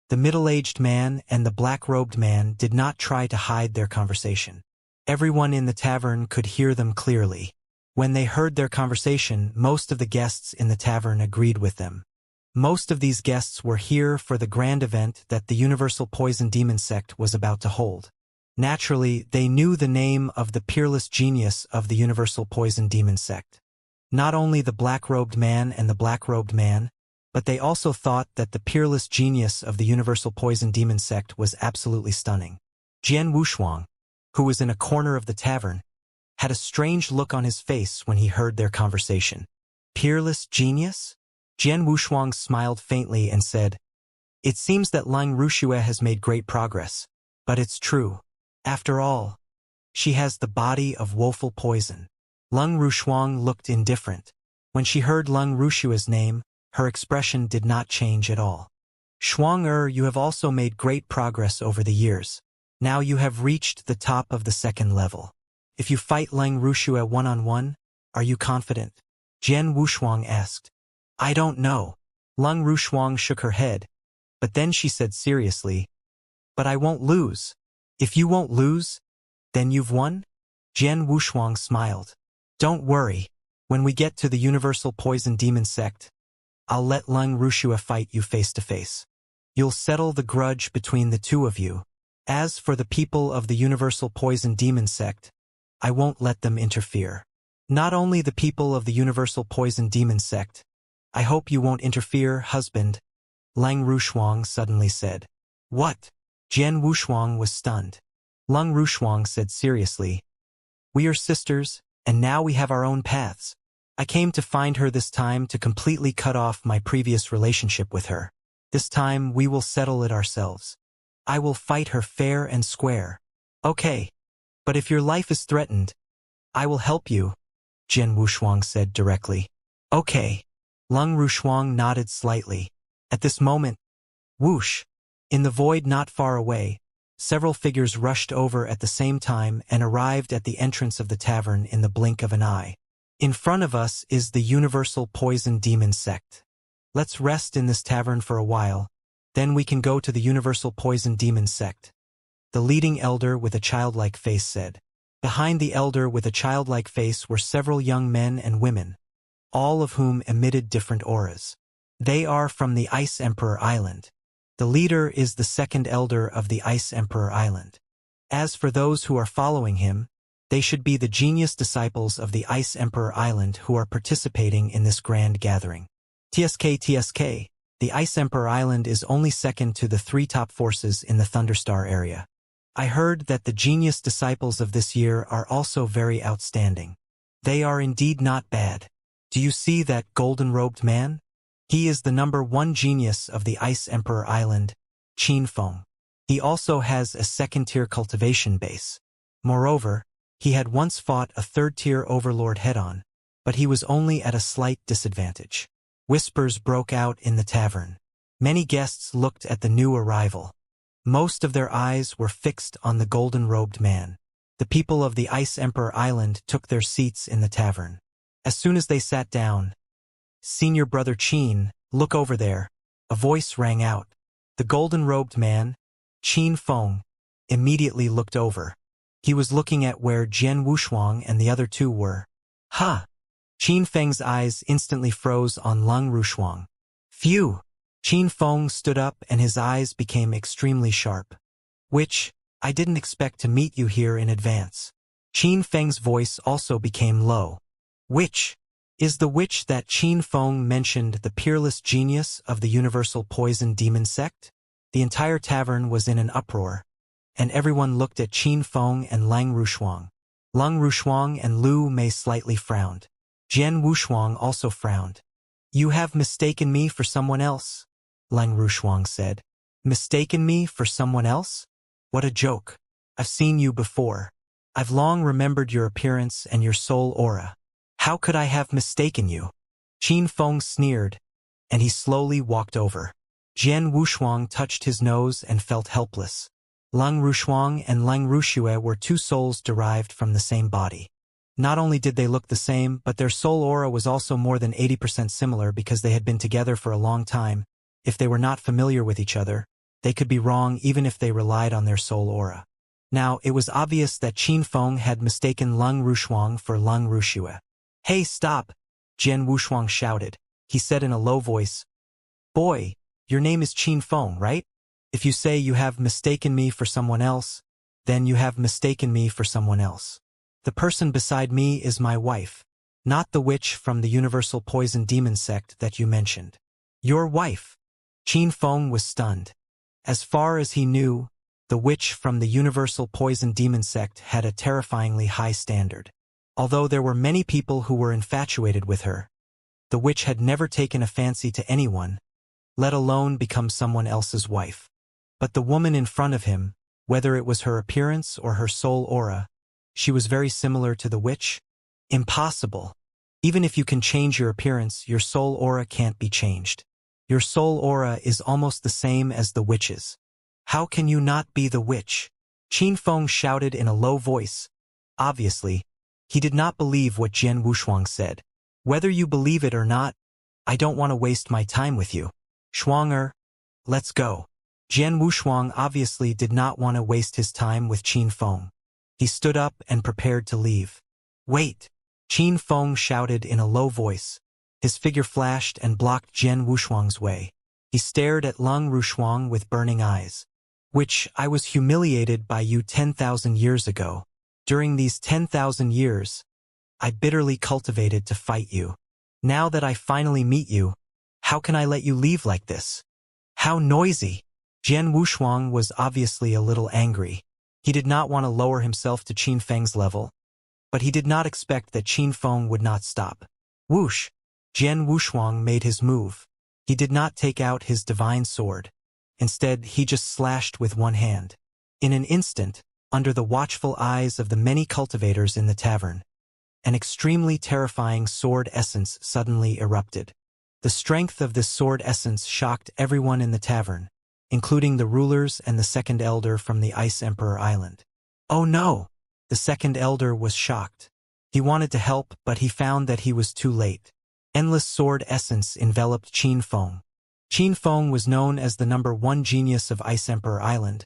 The middle-aged man and the black-robed man did not try to hide their conversation. Everyone in the tavern could hear them clearly. When they heard their conversation, most of the guests in the tavern agreed with them. Most of these guests were here for the grand event that the universal poison demon sect was about to hold. Naturally, they knew the name of the peerless genius of the universal poison demon sect. Not only the black-robed man and the black-robed man, but they also thought that the peerless genius of the universal poison demon sect was absolutely stunning. Jian Wushuang, who was in a corner of the tavern, had a strange look on his face when he heard their conversation. Peerless genius? Jian Wushuang smiled faintly and said, "It seems that Leng Ruxue has made great progress, but it's true. After all, she has the body of woeful poison." Leng Ruxuang looked indifferent. When she heard Leng Ruxue's name, her expression did not change at all. "Shuang you have also made great progress over the years. Now you have reached the top of the second level. If you fight Leng Ruxue one-on-one, are you confident?" Jian Wushuang asked. "I don't know." Leng Ruxuang shook her head, but then she said seriously, "But I won't lose." "If you won't lose, then you've won?" Jian Wushuang smiled. "Don't worry. When we get to the universal poison demon sect, I'll let Leng Ruxue fight you face to face. You'll settle the grudge between the two of you. As for the people of the universal poison demon sect, I won't let them interfere. Not only the people of the universal poison demon sect. I hope you won't interfere, husband," Leng Ruxuang suddenly said. "What?" Jian Wushuang was stunned. Leng Ruxuang said seriously, "We are sisters, and now we have our own paths. I came to find her this time to completely cut off my previous relationship with her. This time we will settle it ourselves. I will fight her fair and square." "Okay. But if your life is threatened, I will help you," Jian Wushuang said directly. "Okay." Leng Ruxuang nodded slightly. At this moment, whoosh! In the void not far away, several figures rushed over at the same time and arrived at the entrance of the tavern in the blink of an eye. "In front of us is the universal poison demon sect. Let's rest in this tavern for a while, then we can go to the universal poison demon sect," the leading elder with a childlike face said. Behind the elder with a childlike face were several young men and women, all of whom emitted different auras. They are from the Ice Emperor Island. The leader is the second elder of the Ice Emperor Island. As for those who are following him, they should be the genius disciples of the Ice Emperor Island who are participating in this grand gathering. TSK, the Ice Emperor Island is only second to the three top forces in the Thunderstar area. I heard that the genius disciples of this year are also very outstanding. They are indeed not bad. Do you see that golden-robed man? He is the #1 genius of the Ice Emperor Island, Qin Feng. He also has a second-tier cultivation base. Moreover, he had once fought a third-tier overlord head-on, but he was only at a slight disadvantage. Whispers broke out in the tavern. Many guests looked at the new arrival. Most of their eyes were fixed on the golden-robed man. The people of the Ice Emperor Island took their seats in the tavern. As soon as they sat down, "Senior Brother Qin, look over there," a voice rang out. The golden-robed man, Qin Feng, immediately looked over. He was looking at where Jian Wushuang and the other two were. "Ha!" Qin Feng's eyes instantly froze on Leng Ruxuang. "Phew!" Qin Feng stood up and his eyes became extremely sharp. I didn't expect to meet you here in advance." Qin Feng's voice also became low. Is the witch that Qin Feng mentioned the peerless genius of the universal poison demon sect? The entire tavern was in an uproar, and everyone looked at Qin Feng and Lang Rushuang. Lang Rushuang and Lu Mei slightly frowned. Jian Wushuang also frowned. You have mistaken me for someone else, Lang Rushuang said. Mistaken me for someone else? What a joke. I've seen you before. I've long remembered your appearance and your soul aura. How could I have mistaken you? Qin Feng sneered, and he slowly walked over. Jian Wushuang touched his nose and felt helpless. Lang Rushuang and Lang Rushue were two souls derived from the same body. Not only did they look the same, but their soul aura was also more than 80% similar because they had been together for a long time. If they were not familiar with each other, they could be wrong even if they relied on their soul aura. Now, it was obvious that Qin Feng had mistaken Lang Rushuang for Lang Rushue. Hey, stop! Jian Wushuang shouted. He said in a low voice, Boy, your name is Qin Feng, right? If you say you have mistaken me for someone else, then you have mistaken me for someone else. The person beside me is my wife, not the witch from the universal poison demon sect that you mentioned. Your wife? Qin Feng was stunned. As far as he knew, the witch from the universal poison demon sect had a terrifyingly high standard. Although there were many people who were infatuated with her, the witch had never taken a fancy to anyone, let alone become someone else's wife. But the woman in front of him, whether it was her appearance or her soul aura, she was very similar to the witch? Impossible. Even if you can change your appearance, your soul aura can't be changed. Your soul aura is almost the same as the witch's. How can you not be the witch? Qin Feng shouted in a low voice. Obviously, he did not believe what Jian Wushuang said. Whether you believe it or not, I don't want to waste my time with you. Shuang let's go. Jian Wushuang obviously did not want to waste his time with Qin Feng. He stood up and prepared to leave. Wait! Qin Feng shouted in a low voice. His figure flashed and blocked Jian Wushuang's way. He stared at Lang Rushuang with burning eyes. Which I was humiliated by you 10,000 years ago. During these 10,000 years, I bitterly cultivated to fight you. Now that I finally meet you, how can I let you leave like this? How noisy! Jian Wushuang was obviously a little angry. He did not want to lower himself to Qin Feng's level, but he did not expect that Qin Feng would not stop. Whoosh! Jian Wushuang made his move. He did not take out his divine sword. Instead, he just slashed with one hand. In an instant, under the watchful eyes of the many cultivators in the tavern, an extremely terrifying sword essence suddenly erupted. The strength of this sword essence shocked everyone in the tavern, including the rulers and the second elder from the Ice Emperor Island. Oh no! The second elder was shocked. He wanted to help, but he found that he was too late. Endless sword essence enveloped Qin Feng. Qin Feng was known as the #1 genius of Ice Emperor Island,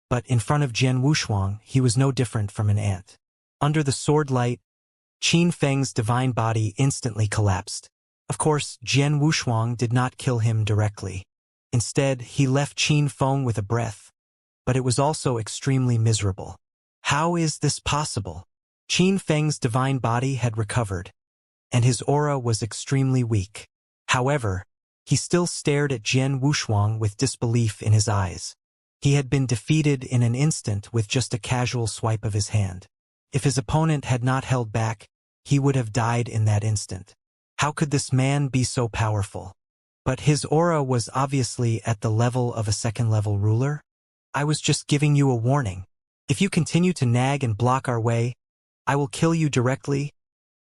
but in front of Jian Wushuang, he was no different from an ant. Under the sword light, Qin Feng's divine body instantly collapsed. Of course, Jian Wushuang did not kill him directly. Instead, he left Qin Feng with a breath, but it was also extremely miserable. How is this possible? Qin Feng's divine body had recovered, and his aura was extremely weak. However, he still stared at Jian Wushuang with disbelief in his eyes. He had been defeated in an instant with just a casual swipe of his hand. If his opponent had not held back, he would have died in that instant. How could this man be so powerful? But his aura was obviously at the level of a second-level ruler. I was just giving you a warning. If you continue to nag and block our way, I will kill you directly,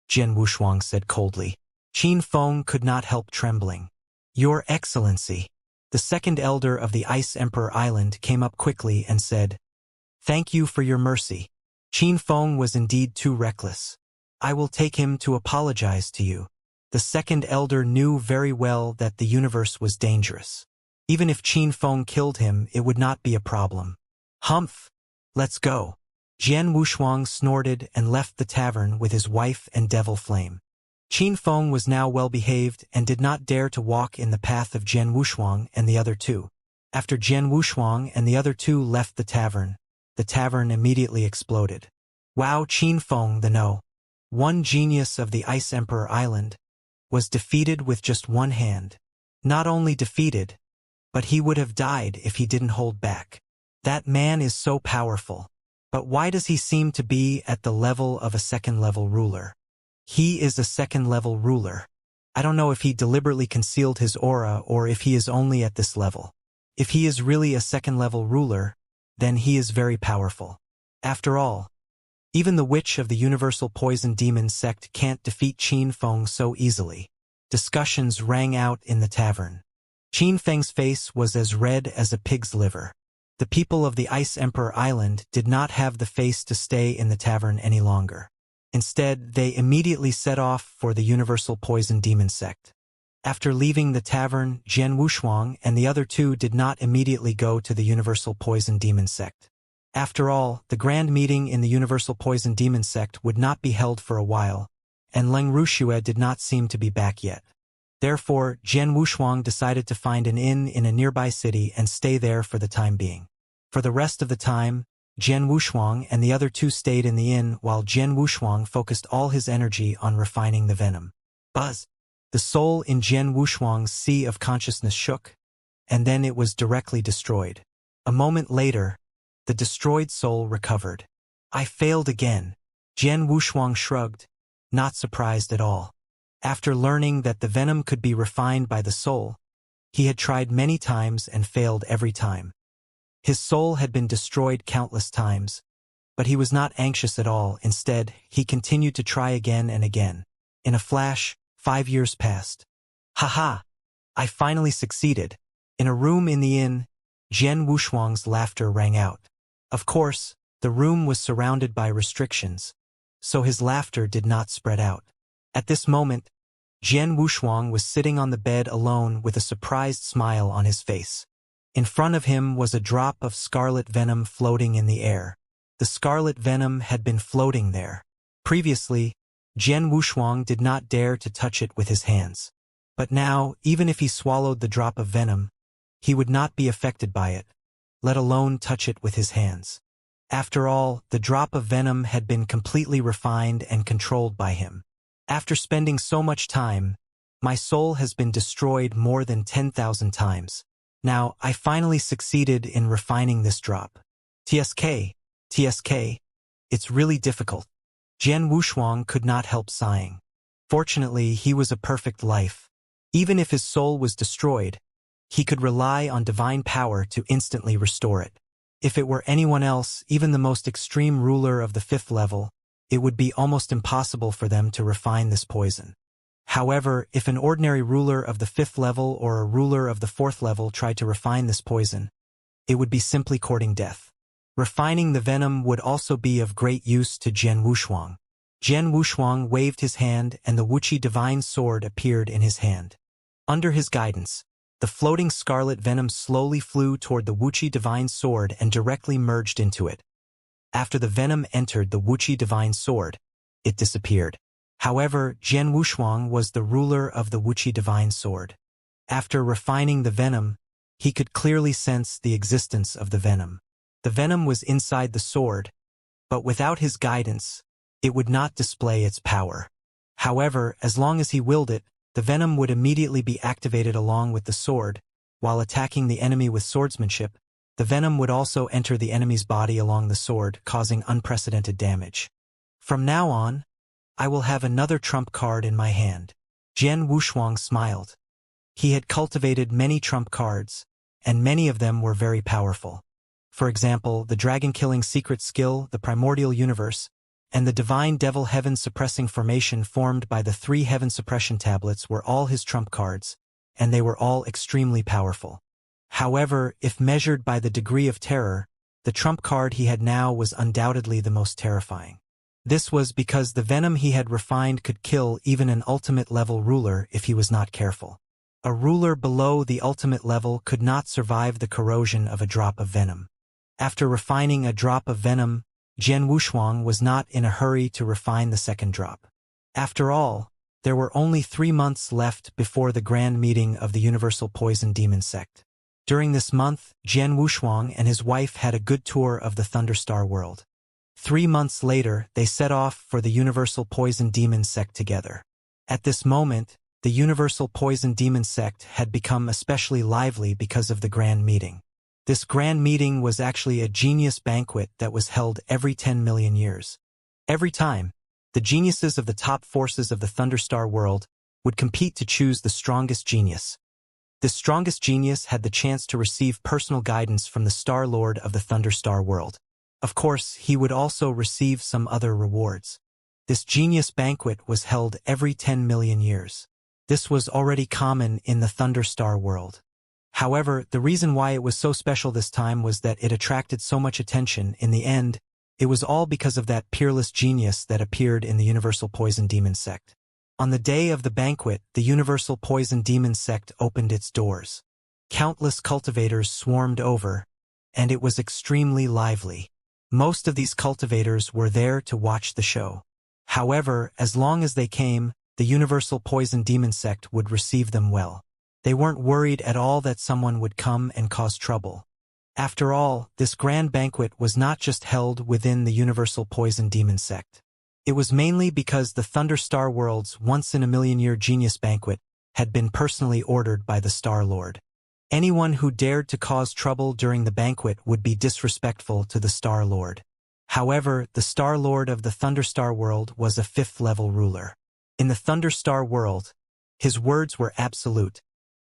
Jian Wushuang said coldly. Qin Feng could not help trembling. Your Excellency. The second elder of the Ice Emperor Island came up quickly and said, Thank you for your mercy. Qin Feng was indeed too reckless. I will take him to apologize to you. The second elder knew very well that the universe was dangerous. Even if Qin Feng killed him, it would not be a problem. Humph! Let's go. Jian Wushuang snorted and left the tavern with his wife and Devil Flame. Qin Feng was now well-behaved and did not dare to walk in the path of Jian Wushuang and the other two. After Jian Wushuang and the other two left the tavern immediately exploded. Wow! Qin Feng, the #1 genius of the Ice Emperor Island, was defeated with just one hand. Not only defeated, but he would have died if he didn't hold back. That man is so powerful. But why does he seem to be at the level of a second-level ruler? He is a second-level ruler. I don't know if he deliberately concealed his aura or if he is only at this level. If he is really a second-level ruler, then he is very powerful. After all, even the witch of the Universal Poison Demon sect can't defeat Qin Feng so easily. Discussions rang out in the tavern. Qin Feng's face was as red as a pig's liver. The people of the Ice Emperor Island did not have the face to stay in the tavern any longer. Instead, they immediately set off for the Universal Poison Demon sect. After leaving the tavern, Jian Wushuang and the other two did not immediately go to the Universal Poison Demon sect. After all, the grand meeting in the Universal Poison Demon sect would not be held for a while, and Leng Ruxue did not seem to be back yet. Therefore, Jian Wushuang decided to find an inn in a nearby city and stay there for the time being. For the rest of the time, Jian Wushuang and the other two stayed in the inn while Jian Wushuang focused all his energy on refining the venom. Buzz! The soul in Jian Wushuang's sea of consciousness shook, and then it was directly destroyed. A moment later, the destroyed soul recovered. I failed again. Jian Wushuang shrugged, not surprised at all. After learning that the venom could be refined by the soul, he had tried many times and failed every time. His soul had been destroyed countless times, but he was not anxious at all. Instead, he continued to try again and again. In a flash, 5 years passed. Haha! I finally succeeded. In a room in the inn, Jian Wushuang's laughter rang out. Of course, the room was surrounded by restrictions, so his laughter did not spread out. At this moment, Jian Wushuang was sitting on the bed alone with a surprised smile on his face. In front of him was a drop of scarlet venom floating in the air. The scarlet venom had been floating there. Previously, Jian Wushuang did not dare to touch it with his hands. But now, even if he swallowed the drop of venom, he would not be affected by it, let alone touch it with his hands. After all, the drop of venom had been completely refined and controlled by him. After spending so much time, my soul has been destroyed more than 10,000 times. Now, I finally succeeded in refining this drop. TSK, it's really difficult. Jian Wushuang could not help sighing. Fortunately, he was a perfect life. Even if his soul was destroyed, he could rely on divine power to instantly restore it. If it were anyone else, even the most extreme ruler of the 5th level, it would be almost impossible for them to refine this poison. However, if an ordinary ruler of the 5th level or a ruler of the 4th level tried to refine this poison, it would be simply courting death. Refining the venom would also be of great use to Jian Wushuang. Jian Wushuang waved his hand and the Wuxia divine sword appeared in his hand. Under his guidance, the floating scarlet venom slowly flew toward the Wuxia divine sword and directly merged into it. After the venom entered the Wuxia divine sword, it disappeared. However, Jian Wushuang was the ruler of the Wuxia divine sword. After refining the venom, he could clearly sense the existence of the venom. The venom was inside the sword, but without his guidance, it would not display its power. However, as long as he willed it, the venom would immediately be activated along with the sword. While attacking the enemy with swordsmanship, the venom would also enter the enemy's body along the sword, causing unprecedented damage. From now on, I will have another trump card in my hand. Jian Wushuang smiled. He had cultivated many trump cards, and many of them were very powerful. For example, the dragon-killing secret skill, the primordial universe, and the divine devil heaven suppressing formation formed by the 3 heaven suppression tablets were all his trump cards, and they were all extremely powerful. However, if measured by the degree of terror, the trump card he had now was undoubtedly the most terrifying. This was because the venom he had refined could kill even an ultimate-level ruler if he was not careful. A ruler below the ultimate level could not survive the corrosion of a drop of venom. After refining a drop of venom, Jian Wushuang was not in a hurry to refine the second drop. After all, there were only 3 months left before the grand meeting of the Universal Poison Demon sect. During this month, Jian Wushuang and his wife had a good tour of the Thunderstar world. 3 months later, they set off for the Universal Poison Demon sect together. At this moment, the Universal Poison Demon sect had become especially lively because of the Grand Meeting. This Grand Meeting was actually a genius banquet that was held every 10 million years. Every time, the geniuses of the top forces of the Thunderstar world would compete to choose the strongest genius. The strongest genius had the chance to receive personal guidance from the Star Lord of the Thunderstar world. Of course, he would also receive some other rewards. This genius banquet was held every 10 million years. This was already common in the Thunderstar world. However, the reason why it was so special this time was that it attracted so much attention. In the end, it was all because of that peerless genius that appeared in the Universal Poison Demon sect. On the day of the banquet, the Universal Poison Demon sect opened its doors. Countless cultivators swarmed over, and it was extremely lively. Most of these cultivators were there to watch the show. However, as long as they came, the Universal Poison Demon sect would receive them well. They weren't worried at all that someone would come and cause trouble. After all, this grand banquet was not just held within the Universal Poison Demon sect. It was mainly because the Thunderstar world's once-in-a-million-year genius banquet had been personally ordered by the Star Lord. Anyone who dared to cause trouble during the banquet would be disrespectful to the Star Lord. However, the Star Lord of the Thunderstar world was a fifth-level ruler. In the Thunderstar world, his words were absolute.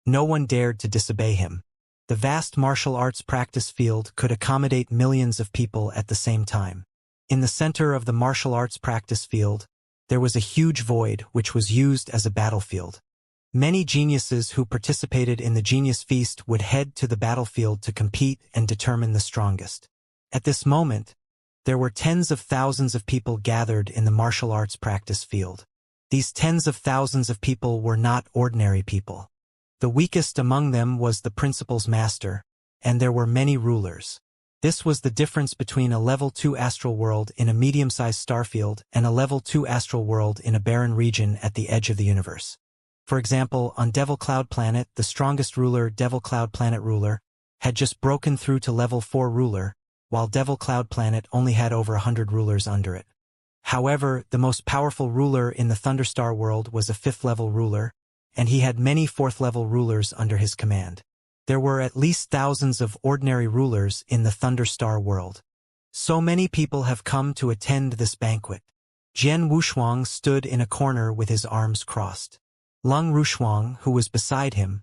No one dared to disobey him. The vast martial arts practice field could accommodate millions of people at the same time. In the center of the martial arts practice field, there was a huge void which was used as a battlefield. Many geniuses who participated in the Genius Feast would head to the battlefield to compete and determine the strongest. At this moment, there were tens of thousands of people gathered in the martial arts practice field. These tens of thousands of people were not ordinary people. The weakest among them was the principal's master, and there were many rulers. This was the difference between a level 2 astral world in a medium-sized starfield and a level 2 astral world in a barren region at the edge of the universe. For example, on Devil Cloud Planet, the strongest ruler, Devil Cloud Planet ruler, had just broken through to level 4 ruler, while Devil Cloud Planet only had over 100 rulers under it. However, the most powerful ruler in the Thunderstar world was a 5th-level ruler, and he had many 4th-level rulers under his command. There were at least thousands of ordinary rulers in the Thunderstar world. So many people have come to attend this banquet. Jian Wushuang stood in a corner with his arms crossed. Lung Rushuang, who was beside him,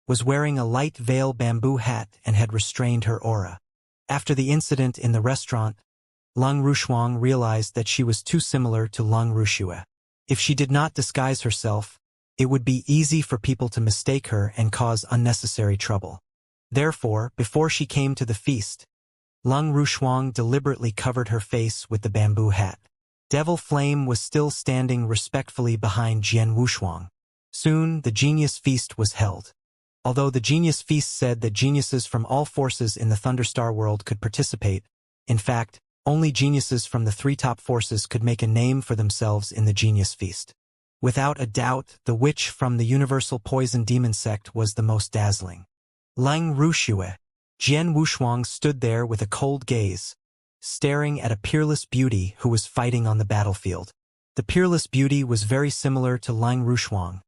was wearing a light veil bamboo hat and had restrained her aura. After the incident in the restaurant, Lung Rushuang realized that she was too similar to Lung Rushue. If she did not disguise herself, it would be easy for people to mistake her and cause unnecessary trouble. Therefore, before she came to the feast, Lung Rushuang deliberately covered her face with the bamboo hat. Devil Flame was still standing respectfully behind Jian Wushuang. Soon, the Genius Feast was held. Although the Genius Feast said that geniuses from all forces in the Thunderstar world could participate, in fact, only geniuses from the 3 top forces could make a name for themselves in the Genius Feast. Without a doubt, the witch from the Universal Poison Demon sect was the most dazzling. Lang Rushue. Jian Wushuang stood there with a cold gaze, staring at a peerless beauty who was fighting on the battlefield. The peerless beauty was very similar to Lang Rushuang,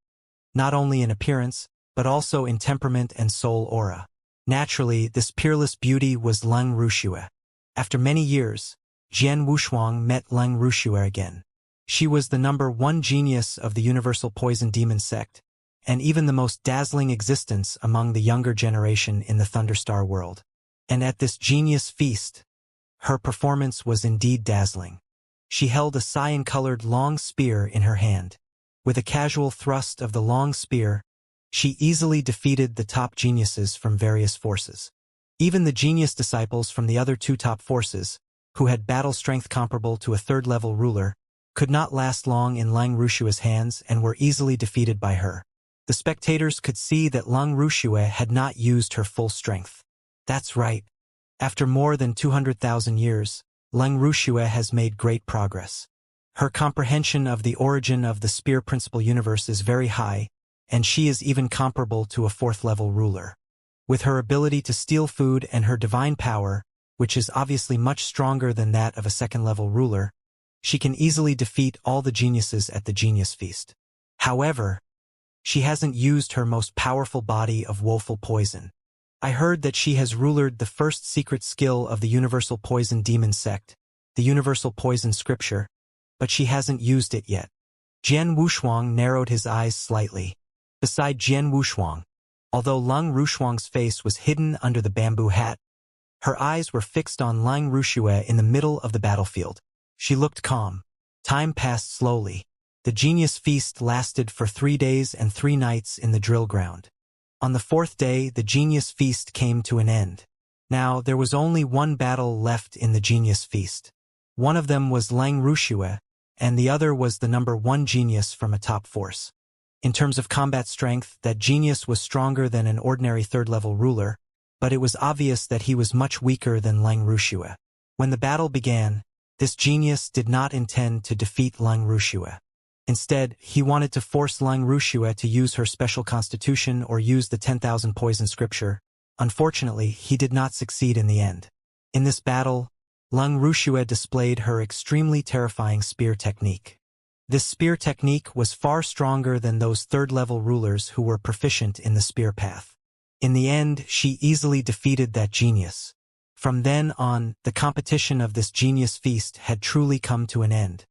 not only in appearance, but also in temperament and soul aura. Naturally, this peerless beauty was Lang Rushue. After many years, Jian Wushuang met Lang Rushue again. She was the number 1 genius of the Universal Poison Demon sect, and even the most dazzling existence among the younger generation in the Thunderstar world. And at this Genius Feast, her performance was indeed dazzling. She held a cyan-colored long spear in her hand. With a casual thrust of the long spear, she easily defeated the top geniuses from various forces. Even the genius disciples from the other 2 top forces, who had battle strength comparable to a 3rd-level ruler, could not last long in Lang Rushue's hands and were easily defeated by her. The spectators could see that Lang Rushue had not used her full strength. That's right. After more than 200,000 years, Lang Rushue has made great progress. Her comprehension of the origin of the Spear Principle universe is very high, and she is even comparable to a 4th-level ruler. With her ability to steal food and her divine power, which is obviously much stronger than that of a 2nd-level ruler, she can easily defeat all the geniuses at the Genius Feast. However, She hasn't used her most powerful body of woeful poison. I heard that she has rulered the first secret skill of the universal poison demon sect, the universal poison scripture, but she hasn't used it yet. Jian Wushuang narrowed his eyes slightly. Beside Jian Wushuang, although Leng Rushuang's face was hidden under the bamboo hat, her eyes were fixed on Leng Rushue in the middle of the battlefield. She looked calm. Time passed slowly. The genius feast lasted for 3 days and 3 nights in the drill ground. On the 4th day, the genius feast came to an end. Now, there was only one battle left in the genius feast. One of them was Leng Rushue, and the other was the number 1 genius from a top force. In terms of combat strength, that genius was stronger than an ordinary 3rd-level ruler, but it was obvious that he was much weaker than Leng Rushue. When the battle began, this genius did not intend to defeat Leng Rushue. Instead, he wanted to force Leng Rushue to use her special constitution or use the 10,000 poison scripture. Unfortunately, he did not succeed in the end. In this battle, Leng Rushue displayed her extremely terrifying spear technique. This spear technique was far stronger than those 3rd-level rulers who were proficient in the spear path. In the end, she easily defeated that genius. From then on, the competition of this genius feast had truly come to an end.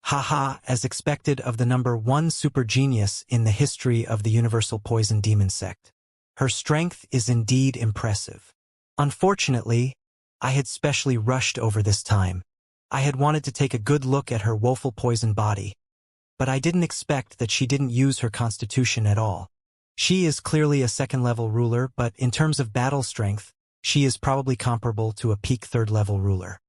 Haha, as expected of the number 1 super genius in the history of the universal poison demon sect. Her strength is indeed impressive. Unfortunately, I had specially rushed over this time. I had wanted to take a good look at her woeful poison body, but I didn't expect that she didn't use her constitution at all. She is clearly a 2nd-level ruler, but in terms of battle strength, she is probably comparable to a peak 3rd-level ruler.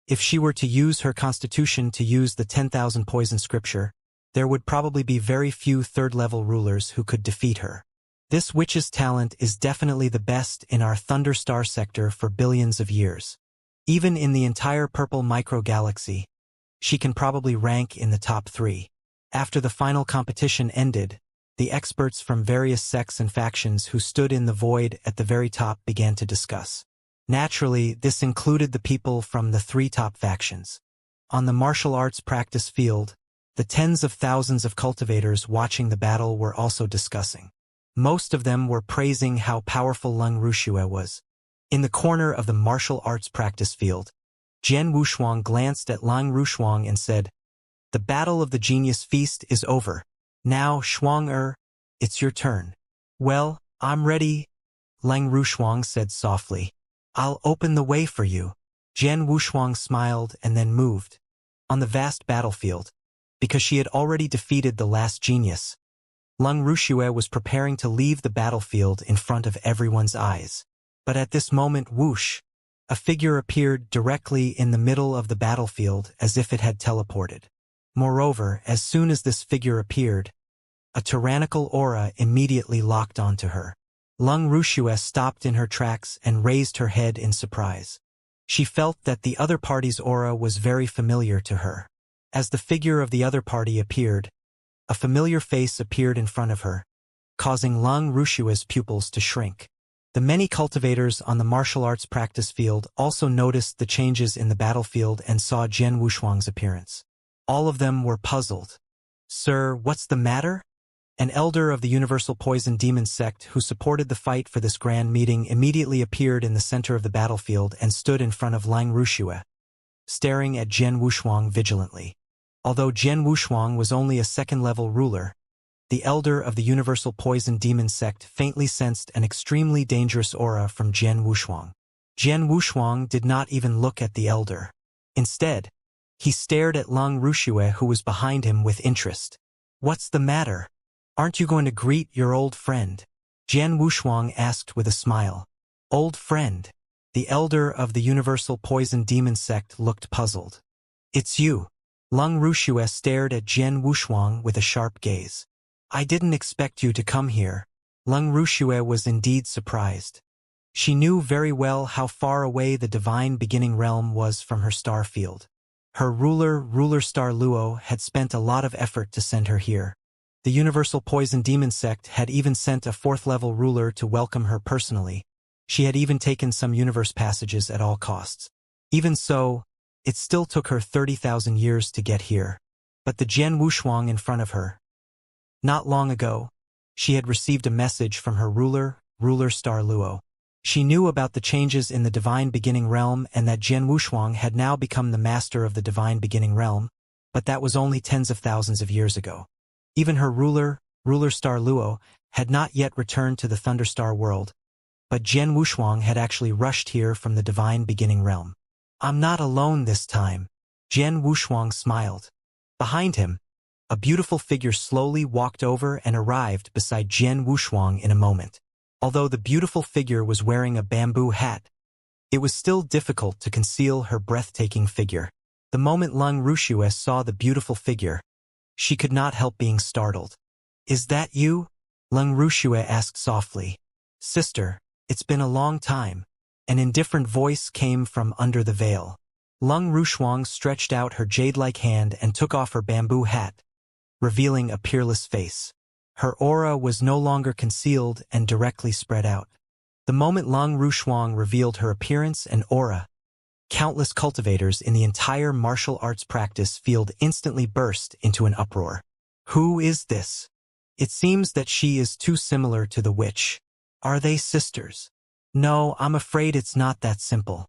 If she were to use her constitution to use the 10,000 poison scripture, there would probably be very few 3rd-level rulers who could defeat her. This witch's talent is definitely the best in our Thunderstar sector for billions of years. Even in the entire purple microgalaxy, she can probably rank in the top 3. After the final competition ended, the experts from various sects and factions who stood in the void at the very top began to discuss. Naturally, this included the people from the 3 top factions. On the martial arts practice field, the tens of thousands of cultivators watching the battle were also discussing. Most of them were praising how powerful Leng Rushue was. In the corner of the martial arts practice field, Jian Wushuang glanced at Leng Rusheng and said, "The battle of the genius feast is over. Now, Shuang-er, it's your turn." "Well, I'm ready," Leng Rusheng said softly. "I'll open the way for you." Jian Wushuang smiled and then moved. On the vast battlefield, because she had already defeated the last genius, Leng Rushue was preparing to leave the battlefield in front of everyone's eyes. But at this moment, whoosh, a figure appeared directly in the middle of the battlefield as if it had teleported. Moreover, as soon as this figure appeared, a tyrannical aura immediately locked onto her. Leng Rushue stopped in her tracks and raised her head in surprise. She felt that the other party's aura was very familiar to her. As the figure of the other party appeared, a familiar face appeared in front of her, causing Leng Rushue's pupils to shrink. The many cultivators on the martial arts practice field also noticed the changes in the battlefield and saw Jian Wushuang's appearance. All of them were puzzled. "Sir, what's the matter?" An elder of the Universal Poison Demon sect who supported the fight for this grand meeting immediately appeared in the center of the battlefield and stood in front of Leng Rushue, staring at Jian Wushuang vigilantly. Although Jian Wushuang was only a 2nd-level ruler, the elder of the Universal Poison Demon sect faintly sensed an extremely dangerous aura from Jian Wushuang. Jian Wushuang did not even look at the elder. Instead, he stared at Leng Rushue, who was behind him, with interest. "What's the matter? Aren't you going to greet your old friend?" Jian Wushuang asked with a smile. "Old friend?" The elder of the Universal Poison Demon sect looked puzzled. "It's you." Leng Rushue stared at Jian Wushuang with a sharp gaze. "I didn't expect you to come here." Leng Rushue was indeed surprised. She knew very well how far away the divine beginning realm was from her star field. Her ruler Star Luo, had spent a lot of effort to send her here. The Universal Poison Demon sect had even sent a 4th-level ruler to welcome her personally. She had even taken some universe passages at all costs. Even so, it still took her 30,000 years to get here. But the Jian Wushuang in front of her. Not long ago, She had received a message from her ruler Star Luo. She knew about the changes in the Divine Beginning Realm and that Jian Wushuang had now become the master of the Divine Beginning Realm, but that was only tens of thousands of years ago. Even her ruler Star Luo, had not yet returned to the Thunderstar world, but Jian Wushuang had actually rushed here from the Divine Beginning Realm. I'm not alone this time. Jian Wushuang smiled. Behind him, a beautiful figure slowly walked over and arrived beside Jian Wushuang in a moment. Although the beautiful figure was wearing a bamboo hat, it was still difficult to conceal her breathtaking figure. The moment Leng Ruxue saw the beautiful figure, she could not help being startled. Is that you? Leng Ruxue asked softly. Sister, it's been a long time. An indifferent voice came from under the veil. Leng Ruxuang stretched out her jade-like hand and took off her bamboo hat, revealing a peerless face. Her aura was no longer concealed and directly spread out. The moment Leng Ruxuang revealed her appearance and aura, countless cultivators in the entire martial arts practice field instantly burst into an uproar. Who is this? It seems that she is too similar to the witch. Are they sisters? No, I'm afraid it's not that simple.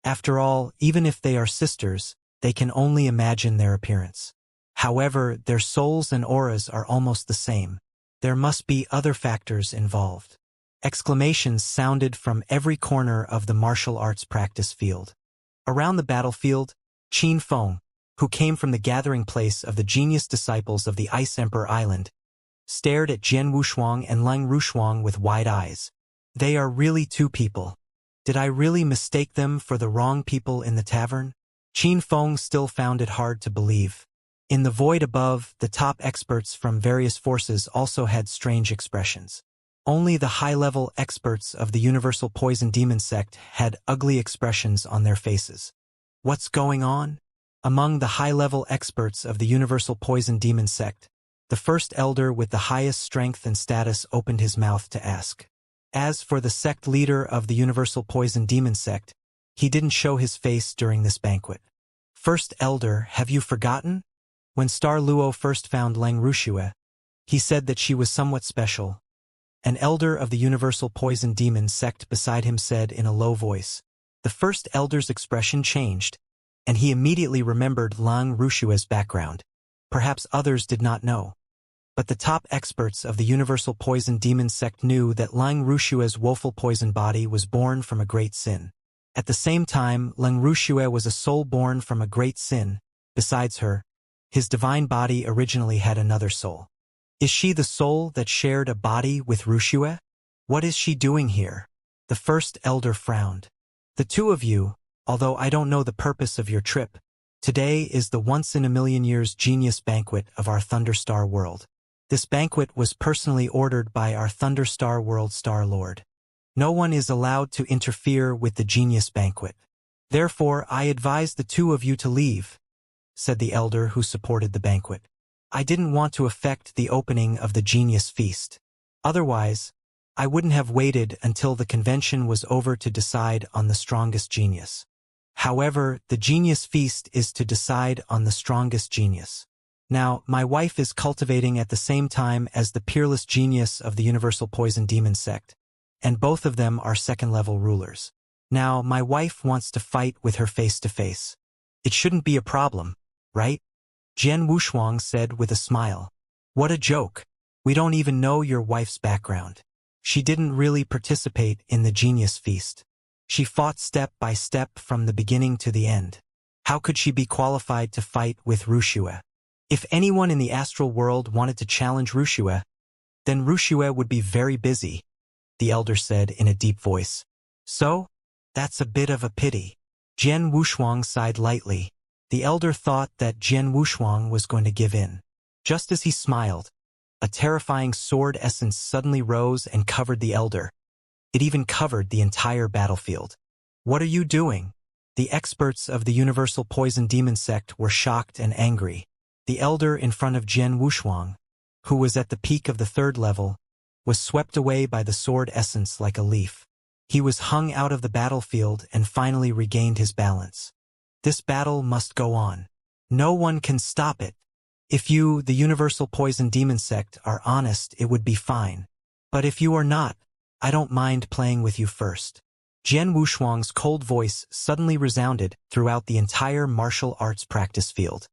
After all, even if they are sisters, they can only imagine their appearance. However, their souls and auras are almost the same. There must be other factors involved. Exclamations sounded from every corner of the martial arts practice field. Around the battlefield, Qin Feng, who came from the gathering place of the genius disciples of the Ice Emperor Island, stared at Jian Wushuang and Leng Ruxuang with wide eyes. They are really two people. Did I really mistake them for the wrong people in the tavern? Qin Feng still found it hard to believe. In the void above, the top experts from various forces also had strange expressions. Only the high-level experts of the Universal Poison Demon Sect had ugly expressions on their faces. What's going on? Among the high-level experts of the Universal Poison Demon Sect, the first elder with the highest strength and status opened his mouth to ask. As for the sect leader of the Universal Poison Demon Sect, he didn't show his face during this banquet. First elder, have you forgotten? When Star Luo first found Leng Ruxue, he said that she was somewhat special. An elder of the Universal Poison Demon Sect beside him said in a low voice. The first elder's expression changed, and he immediately remembered Leng Ruxue's background. Perhaps others did not know. But the top experts of the Universal Poison Demon Sect knew that Leng Ruxue's woeful poison body was born from a great sin. At the same time, Leng Ruxue was a soul born from a great sin. Besides her, his divine body originally had another soul. Is she the soul that shared a body with Ruxue? What is she doing here? The first elder frowned. The two of you, although I don't know the purpose of your trip, today is the once-in-a-million-years genius banquet of our Thunderstar world. This banquet was personally ordered by our Thunderstar World Star Lord. No one is allowed to interfere with the genius banquet. Therefore, I advise the two of you to leave, said the elder who supported the banquet. I didn't want to affect the opening of the genius feast. Otherwise, I wouldn't have waited until the convention was over to decide on the strongest genius. However, the genius feast is to decide on the strongest genius. Now, my wife is cultivating at the same time as the peerless genius of the Universal Poison Demon Sect, and both of them are second-level rulers. Now, my wife wants to fight with her face-to-face. It shouldn't be a problem, right? Jian Wushuang said with a smile. What a joke. We don't even know your wife's background. She didn't really participate in the genius feast. She fought step by step from the beginning to the end. How could she be qualified to fight with Ruxue? If anyone in the astral world wanted to challenge Ruxue, then Ruxue would be very busy, the elder said in a deep voice. So, that's a bit of a pity. Jian Wushuang sighed lightly. The elder thought that Jian Wushuang was going to give in. Just as he smiled, a terrifying sword essence suddenly rose and covered the elder. It even covered the entire battlefield. What are you doing? The experts of the Universal Poison Demon Sect were shocked and angry. The elder in front of Jian Wushuang, who was at the peak of the third level, was swept away by the sword essence like a leaf. He was hung out of the battlefield and finally regained his balance. This battle must go on. No one can stop it. If you, the universal poison demon sect, are honest, it would be fine. But if you are not, I don't mind playing with you first. Jian Wushuang's cold voice suddenly resounded throughout the entire martial arts practice field.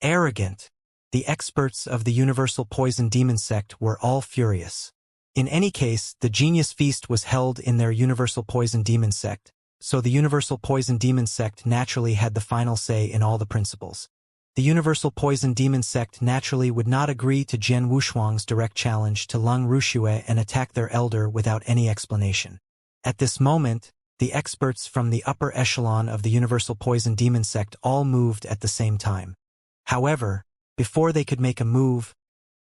Arrogant! The experts of the universal poison demon sect were all furious. In any case, the genius feast was held in their universal poison demon sect, so the universal poison demon sect naturally had the final say in all the principles. The universal poison demon sect naturally would not agree to Jian Wushuang's direct challenge to Lung Ruxue and attack their elder without any explanation. At this moment, the experts from the upper echelon of the universal poison demon sect all moved at the same time. However, before they could make a move,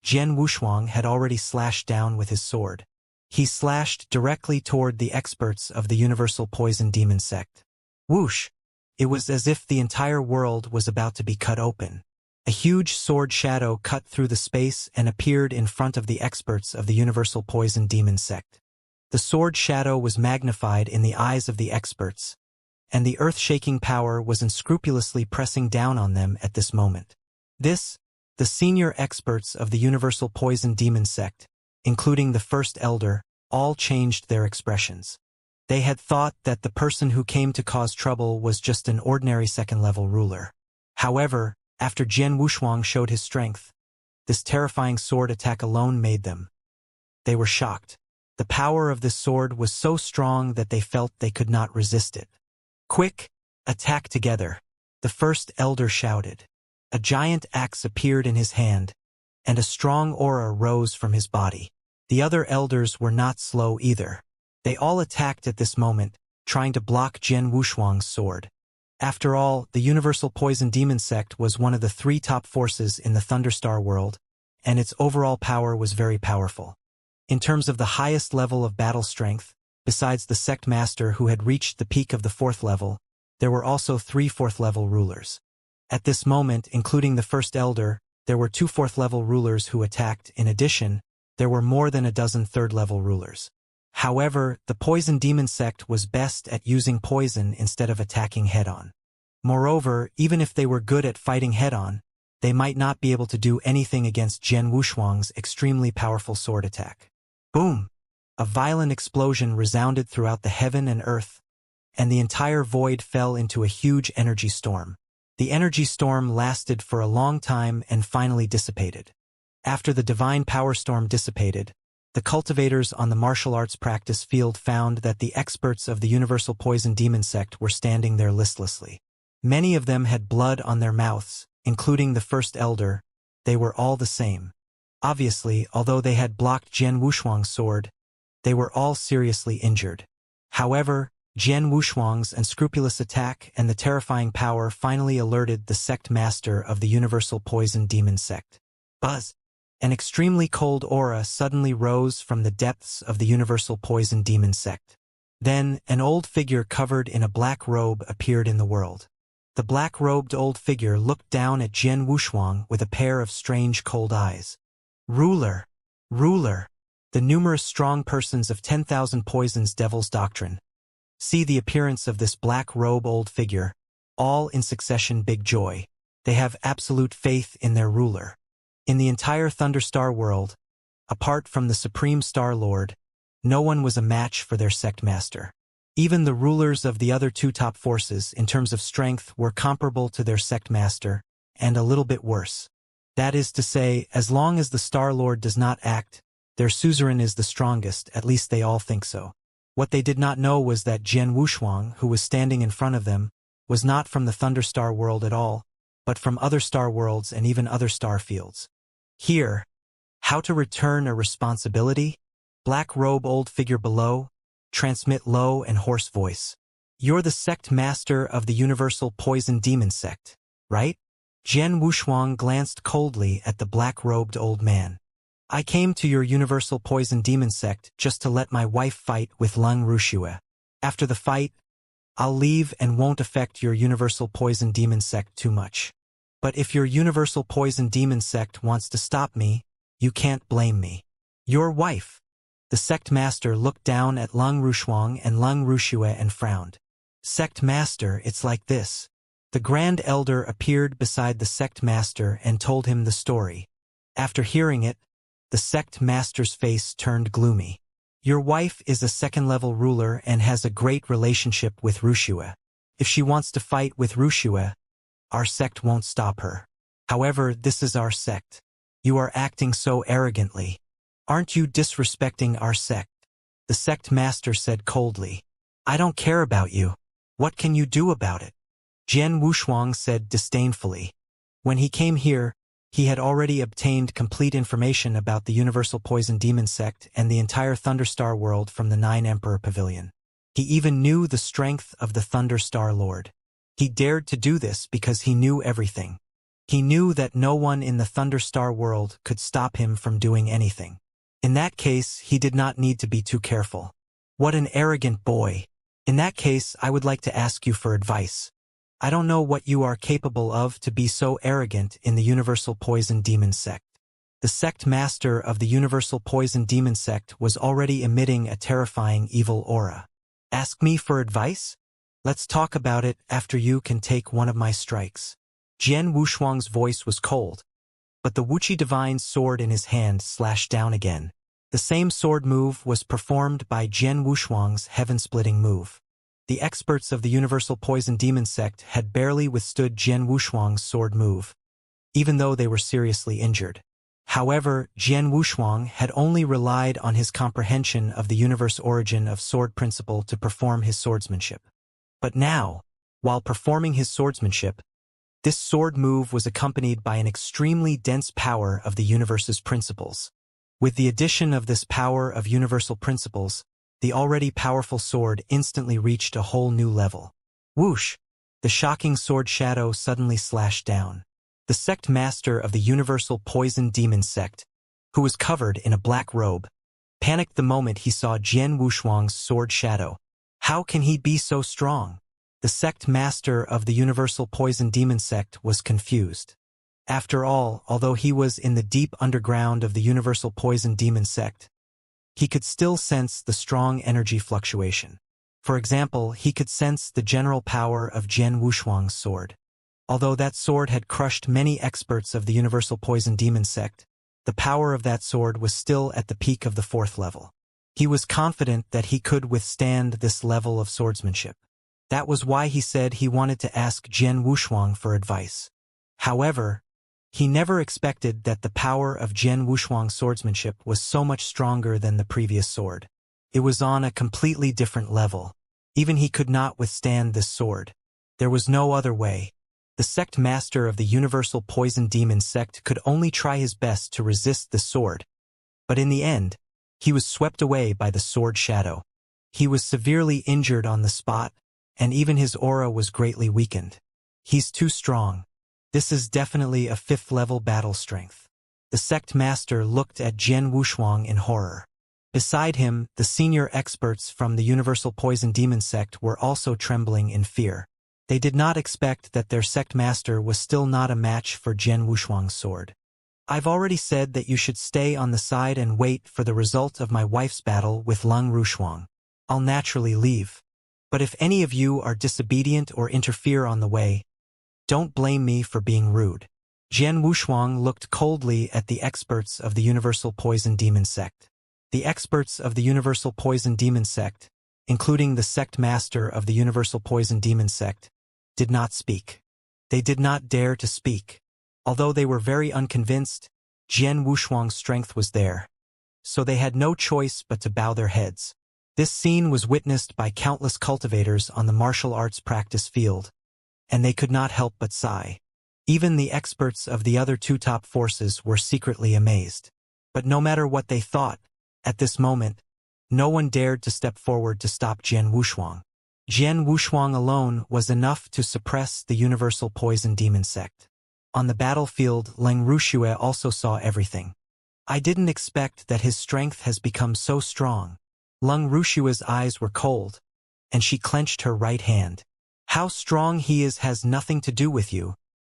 Jian Wushuang had already slashed down with his sword. He slashed directly toward the experts of the universal poison demon sect. Whoosh! It was as if the entire world was about to be cut open. A huge sword shadow cut through the space and appeared in front of the experts of the universal poison demon sect. The sword shadow was magnified in the eyes of the experts, and the earth-shaking power was unscrupulously pressing down on them at this moment. This, the senior experts of the universal poison demon sect, including the first elder, all changed their expressions. They had thought that the person who came to cause trouble was just an ordinary second-level ruler. However, after Jian Wushuang showed his strength, this terrifying sword attack alone made them. They were shocked. The power of this sword was so strong that they felt they could not resist it. Quick! Attack together! The first elder shouted. A giant axe appeared in his hand, and a strong aura rose from his body. The other elders were not slow either. They all attacked at this moment, trying to block Jian Wushuang's sword. After all, the universal poison demon sect was one of the 3 top forces in the Thunderstar world, and its overall power was very powerful. In terms of the highest level of battle strength, besides the sect master who had reached the peak of the 4th level, there were also 3 4th-level rulers. At this moment, including the first elder, there were 2 4th-level rulers who attacked. In addition, there were more than a dozen 3rd-level rulers. However, the poison demon sect was best at using poison instead of attacking head-on. Moreover, even if they were good at fighting head-on, they might not be able to do anything against Jian Wushuang's extremely powerful sword attack. Boom! A violent explosion resounded throughout the heaven and earth, and the entire void fell into a huge energy storm. The energy storm lasted for a long time and finally dissipated. After the divine power storm dissipated, the cultivators on the martial arts practice field found that the experts of the universal poison demon sect were standing there listlessly. Many of them had blood on their mouths, including the first elder. They were all the same. Obviously, although they had blocked Jian Wushuang's sword, they were all seriously injured. However, Jian Wushuang's unscrupulous attack and the terrifying power finally alerted the sect master of the universal poison demon sect. Buzz! An extremely cold aura suddenly rose from the depths of the universal poison demon sect. Then, an old figure covered in a black robe appeared in the world. The black-robed old figure looked down at Jian Wushuang with a pair of strange cold eyes. Ruler! Ruler! The numerous strong persons of 10,000 poisons devil's doctrine. See the appearance of this black-robe old figure, all in succession big joy. They have absolute faith in their ruler. In the entire Thunderstar world, apart from the Supreme Star Lord, no one was a match for their sect master. Even the rulers of the other 2 top forces in terms of strength were comparable to their sect master, and a little bit worse. That is to say, as long as the Star Lord does not act, their suzerain is the strongest, at least they all think so. What they did not know was that Jian Wushuang, who was standing in front of them, was not from the Thunderstar world at all, but from other star worlds and even other star fields. Here, how to return a responsibility? Black robe old figure below, transmit low and hoarse voice. You're the sect master of the universal poison demon sect, right? Jian Wushuang glanced coldly at the black-robed old man. I came to your universal poison demon sect just to let my wife fight with Lung Ruxue. After the fight, I'll leave and won't affect your universal poison demon sect too much. But if your universal poison demon sect wants to stop me, you can't blame me. Your wife. The sect master looked down at Lung Ruxuang and Lung Ruxue and frowned. Sect master, it's like this. The Grand Elder appeared beside the sect master and told him the story. After hearing it, the sect master's face turned gloomy. Your wife is a second-level ruler and has a great relationship with Wuxia. If she wants to fight with Wuxia, our sect won't stop her. However, this is our sect. You are acting so arrogantly. Aren't you disrespecting our sect? The sect master said coldly. I don't care about you. What can you do about it? Jian Wushuang said disdainfully. When he came here, he had already obtained complete information about the Universal Poison Demon sect and the entire Thunderstar world from the Nine Emperor Pavilion. He even knew the strength of the Thunderstar Lord. He dared to do this because he knew everything. He knew that no one in the Thunderstar world could stop him from doing anything. In that case, he did not need to be too careful. What an arrogant boy. In that case, I would like to ask you for advice. I don't know what you are capable of to be so arrogant in the Universal Poison Demon sect. The sect master of the Universal Poison Demon sect was already emitting a terrifying evil aura. Ask me for advice? Let's talk about it after you can take one of my strikes. Jian Wushuang's voice was cold, but the Wuxia Divine's sword in his hand slashed down again. The same sword move was performed by Jian Wushuang's heaven-splitting move. The experts of the Universal Poison Demon sect had barely withstood Jian Wushuang's sword move, even though they were seriously injured. However, Jian Wushuang had only relied on his comprehension of the universe origin of sword principle to perform his swordsmanship. But now, while performing his swordsmanship, this sword move was accompanied by an extremely dense power of the universe's principles. With the addition of this power of universal principles, the already powerful sword instantly reached a whole new level. Whoosh! The shocking sword shadow suddenly slashed down. The sect master of the Universal Poison Demon sect, who was covered in a black robe, panicked the moment he saw Jian Wushuang's sword shadow. How can he be so strong? The sect master of the Universal Poison Demon sect was confused. After all, although he was in the deep underground of the Universal Poison Demon sect, he could still sense the strong energy fluctuation. For example, he could sense the general power of Jian Wushuang's sword. Although that sword had crushed many experts of the Universal Poison Demon sect, the power of that sword was still at the peak of the 4th level. He was confident that he could withstand this level of swordsmanship. That was why he said he wanted to ask Jian Wushuang for advice. However, he never expected that the power of Jian Wushuang's swordsmanship was so much stronger than the previous sword. It was on a completely different level. Even he could not withstand this sword. There was no other way. The sect master of the Universal Poison Demon sect could only try his best to resist the sword. But in the end, he was swept away by the sword shadow. He was severely injured on the spot, and even his aura was greatly weakened. He's too strong. This is definitely a 5th-level battle strength. The sect master looked at Jian Wushuang in horror. Beside him, the senior experts from the Universal Poison Demon sect were also trembling in fear. They did not expect that their sect master was still not a match for Jian Wushuang's sword. I've already said that you should stay on the side and wait for the result of my wife's battle with Lung Wushuang. I'll naturally leave. But if any of you are disobedient or interfere on the way, don't blame me for being rude. Jian Wushuang looked coldly at the experts of the Universal Poison Demon sect. The experts of the Universal Poison Demon sect, including the sect master of the Universal Poison Demon sect, did not speak. They did not dare to speak. Although they were very unconvinced, Jian Wushuang's strength was there. So they had no choice but to bow their heads. This scene was witnessed by countless cultivators on the martial arts practice field, and they could not help but sigh. Even the experts of the other 2 top forces were secretly amazed. But no matter what they thought, at this moment, no one dared to step forward to stop Jian Wushuang. Jian Wushuang alone was enough to suppress the Universal Poison Demon sect. On the battlefield, Leng Wuxia also saw everything. I didn't expect that his strength has become so strong. Leng Wuxia's eyes were cold, and she clenched her right hand. How strong he is has nothing to do with you,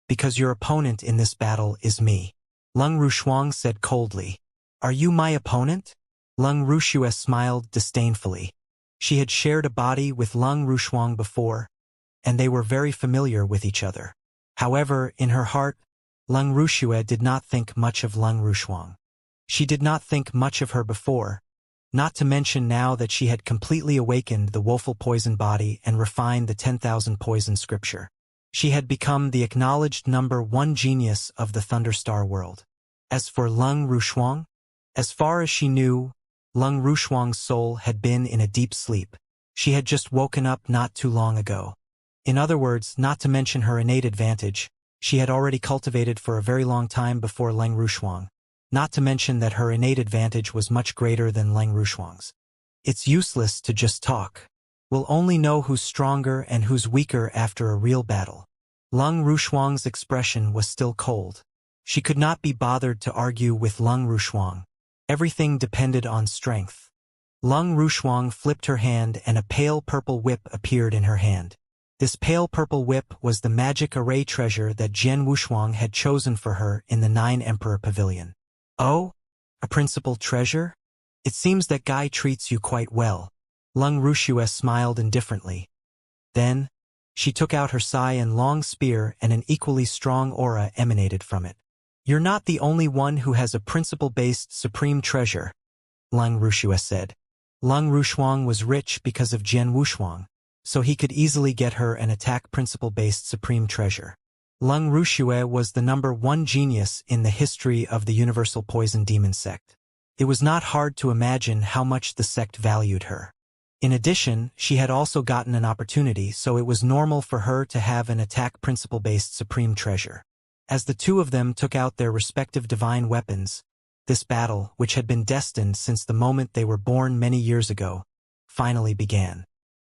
because your opponent in this battle is me. Leng Wushuang said coldly. Are you my opponent? Leng Wuxia smiled disdainfully. She had shared a body with Leng Wushuang before, and they were very familiar with each other. However, in her heart, Leng Ruxue did not think much of Leng Rushuang. She did not think much of her before, not to mention now that she had completely awakened the woeful poison body and refined the 10,000 poison scripture. She had become the acknowledged #1 genius of the Thunderstar world. As for Leng Rushuang, as far as she knew, Leng Rushuang's soul had been in a deep sleep. She had just woken up not too long ago. In other words, not to mention her innate advantage, she had already cultivated for a very long time before Leng Rushuang. Not to mention that her innate advantage was much greater than Leng Rushuang's. It's useless to just talk. We'll only know who's stronger and who's weaker after a real battle. Leng Rushuang's expression was still cold. She could not be bothered to argue with Leng Rushuang. Everything depended on strength. Leng Rushuang flipped her hand and a pale purple whip appeared in her hand. This pale purple whip was the magic array treasure that Jian Wushuang had chosen for her in the 9 Emperor Pavilion. Oh? A principal treasure? It seems that guy treats you quite well. Leng Ruxue smiled indifferently. Then, she took out her sai and long spear and an equally strong aura emanated from it. You're not the only one who has a principle-based supreme treasure, Leng Ruxue said. Leng Rushuang was rich because of Jian Wushuang, so he could easily get her an attack principle-based supreme treasure. Leng Ruxue was the #1 genius in the history of the Universal Poison Demon sect. It was not hard to imagine how much the sect valued her. In addition, she had also gotten an opportunity, so it was normal for her to have an attack principle-based supreme treasure. As the two of them took out their respective divine weapons, this battle, which had been destined since the moment they were born many years ago, finally began.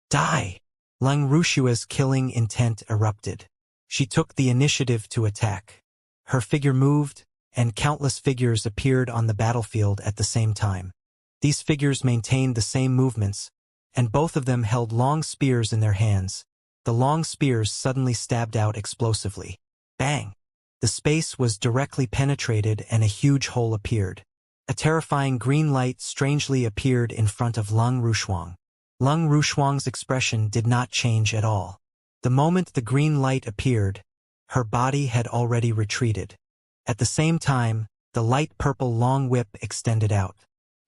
Die! Leng Rushue's killing intent erupted. She took the initiative to attack. Her figure moved, and countless figures appeared on the battlefield at the same time. These figures maintained the same movements, and both of them held long spears in their hands. The long spears suddenly stabbed out explosively. Bang! The space was directly penetrated and a huge hole appeared. A terrifying green light strangely appeared in front of Leng Rushuang. Leng Rushuang's expression did not change at all. The moment the green light appeared, her body had already retreated. At the same time, the light purple long whip extended out.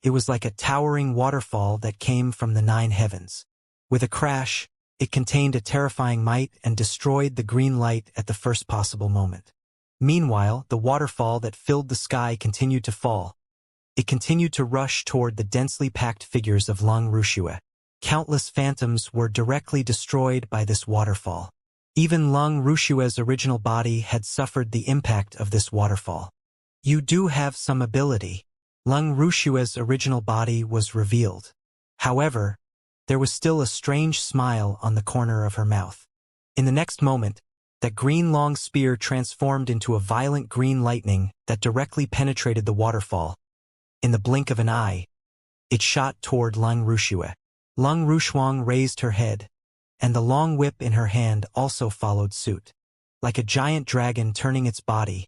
It was like a towering waterfall that came from the 9 heavens. With a crash, it contained a terrifying might and destroyed the green light at the first possible moment. Meanwhile, the waterfall that filled the sky continued to fall. It continued to rush toward the densely packed figures of Leng Ruxue. Countless phantoms were directly destroyed by this waterfall. Even Leng Rushue's original body had suffered the impact of this waterfall. You do have some ability. Leng Rushue's original body was revealed. However, there was still a strange smile on the corner of her mouth. In the next moment, that green long spear transformed into a violent green lightning that directly penetrated the waterfall. In the blink of an eye, it shot toward Leng Ruxue. Leng Rushuang raised her head, and the long whip in her hand also followed suit. Like a giant dragon turning its body,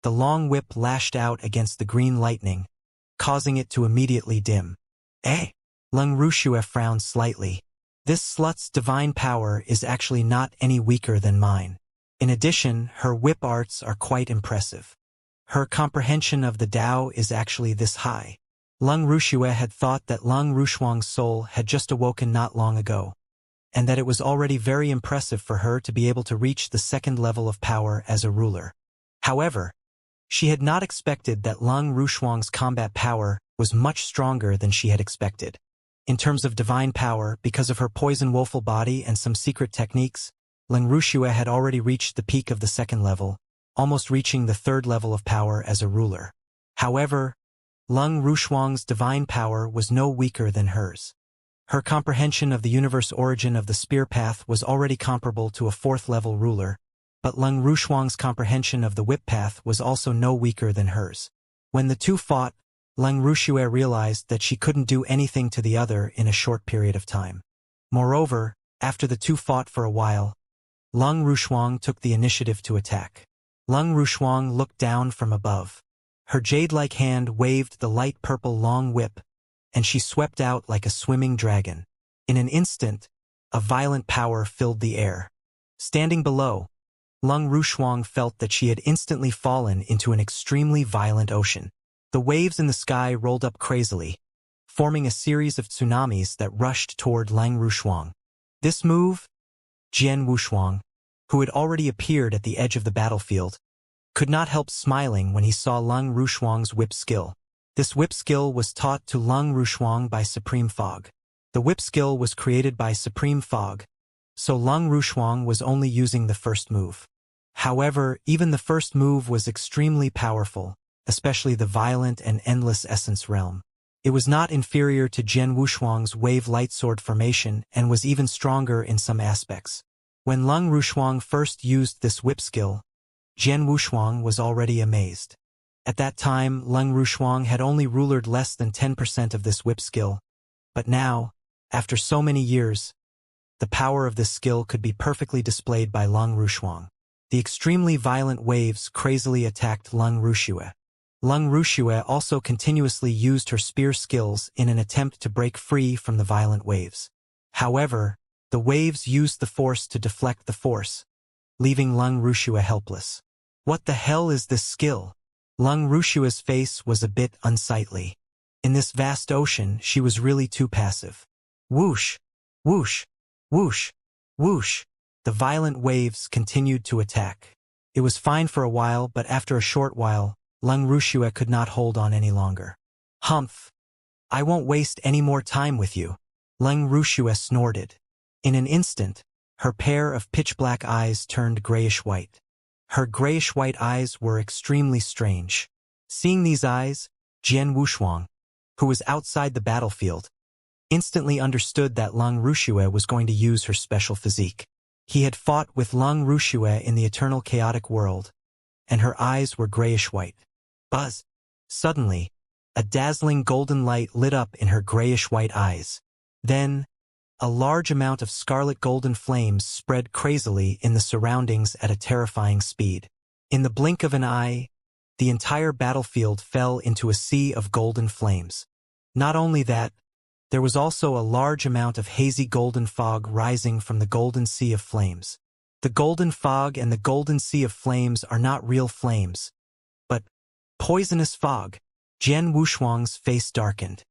the long whip lashed out against the green lightning, causing it to immediately dim. Eh? Leng Ruxue frowned slightly. This slut's divine power is actually not any weaker than mine. In addition, her whip arts are quite impressive. Her comprehension of the Tao is actually this high. Leng Ruxue had thought that Leng Rushuang's soul had just awoken not long ago, and that it was already very impressive for her to be able to reach the 2nd level of power as a ruler. However, she had not expected that Leng Rushuang's combat power was much stronger than she had expected. In terms of divine power, because of her poison woeful body and some secret techniques, Leng Ruxue had already reached the peak of the 2nd level, almost reaching the 3rd level of power as a ruler. However, Leng Rushuang's divine power was no weaker than hers. Her comprehension of the universe origin of the spear path was already comparable to a 4th-level ruler, but Leng Rushuang's comprehension of the whip path was also no weaker than hers. When the two fought, Leng Ruxue realized that she couldn't do anything to the other in a short period of time. Moreover, after the two fought for a while, Leng Rushuang took the initiative to attack. Leng Rushuang looked down from above. Her jade-like hand waved the light purple long whip, and she swept out like a swimming dragon. In an instant, a violent power filled the air. Standing below, Lung Rushuang felt that she had instantly fallen into an extremely violent ocean. The waves in the sky rolled up crazily, forming a series of tsunamis that rushed toward Lung Rushuang. This move, Jian Wushuang, who had already appeared at the edge of the battlefield, could not help smiling when he saw Lung Rushuang's whip skill. This whip skill was taught to Lung Rushuang by Supreme Fog. The whip skill was created by Supreme Fog, so Lung Rushuang was only using the first move. However, even the first move was extremely powerful, especially the violent and endless essence realm. It was not inferior to Jian Wushuang's wave light sword formation and was even stronger in some aspects. When Lung Rushuang first used this whip skill, Jian Wushuang was already amazed. At that time, Lung Rushuang had only rulered less than 10% of this whip skill, but now, after so many years, the power of this skill could be perfectly displayed by Lung Rushuang. The extremely violent waves crazily attacked Lung Rushuang. Lung Rushuang also continuously used her spear skills in an attempt to break free from the violent waves. However, the waves used the force to deflect the force, leaving Lung Rushuang helpless. What the hell is this skill? Lung Rushuang's face was a bit unsightly. In this vast ocean, she was really too passive. Whoosh! Whoosh! Whoosh! Whoosh! The violent waves continued to attack. It was fine for a while, but after a short while, Lung Rushuang could not hold on any longer. Humph! I won't waste any more time with you. Lung Rushuang snorted. In an instant, her pair of pitch-black eyes turned grayish-white. Her grayish-white eyes were extremely strange. Seeing these eyes, Jian Wushuang, who was outside the battlefield, instantly understood that Lung Rushuang was going to use her special physique. He had fought with Lung Rushuang in the eternal chaotic world, and her eyes were grayish-white. Buzz! Suddenly, a dazzling golden light lit up in her grayish-white eyes. Then, a large amount of scarlet golden flames spread crazily in the surroundings at a terrifying speed. In the blink of an eye, the entire battlefield fell into a sea of golden flames. Not only that, there was also a large amount of hazy golden fog rising from the golden sea of flames. The golden fog and the golden sea of flames are not real flames, but poisonous fog. Jian Wushuang's face darkened.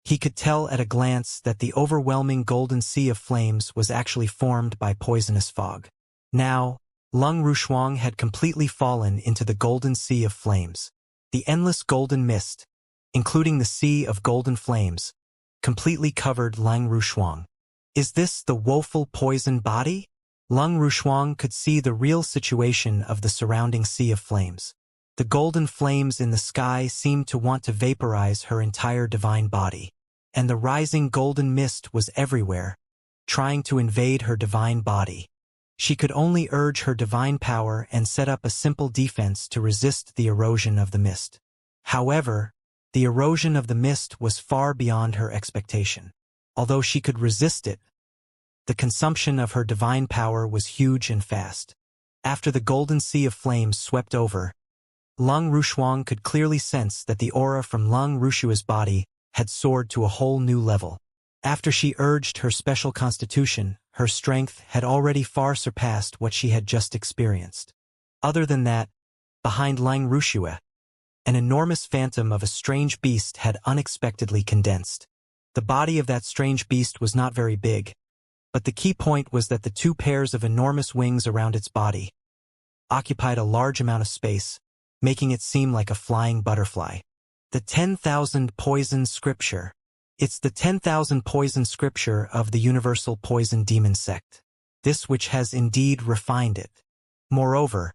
He could tell at a glance that the overwhelming golden sea of flames was actually formed by poisonous fog. Now, Lung Rushuang had completely fallen into the golden sea of flames. The endless golden mist, including the sea of golden flames, completely covered Lung Rushuang. Is this the woeful poison body? Lung Rushuang could see the real situation of the surrounding sea of flames. The golden flames in the sky seemed to want to vaporize her entire divine body, and the rising golden mist was everywhere, trying to invade her divine body. She could only urge her divine power and set up a simple defense to resist the erosion of the mist. However, the erosion of the mist was far beyond her expectation. Although she could resist it, the consumption of her divine power was huge and fast. After the golden sea of flames swept over, Lung Rushuang could clearly sense that the aura from Lung Rushuang's body had soared to a whole new level. After she urged her special constitution, her strength had already far surpassed what she had just experienced. Other than that, behind Lung Rushuang, an enormous phantom of a strange beast had unexpectedly condensed. The body of that strange beast was not very big, but the key point was that the two pairs of enormous wings around its body occupied a large amount of space, making it seem like a flying butterfly. The 10,000 Poison Scripture. It's the 10,000 Poison Scripture of the Universal Poison Demon Sect. This which has indeed refined it. Moreover,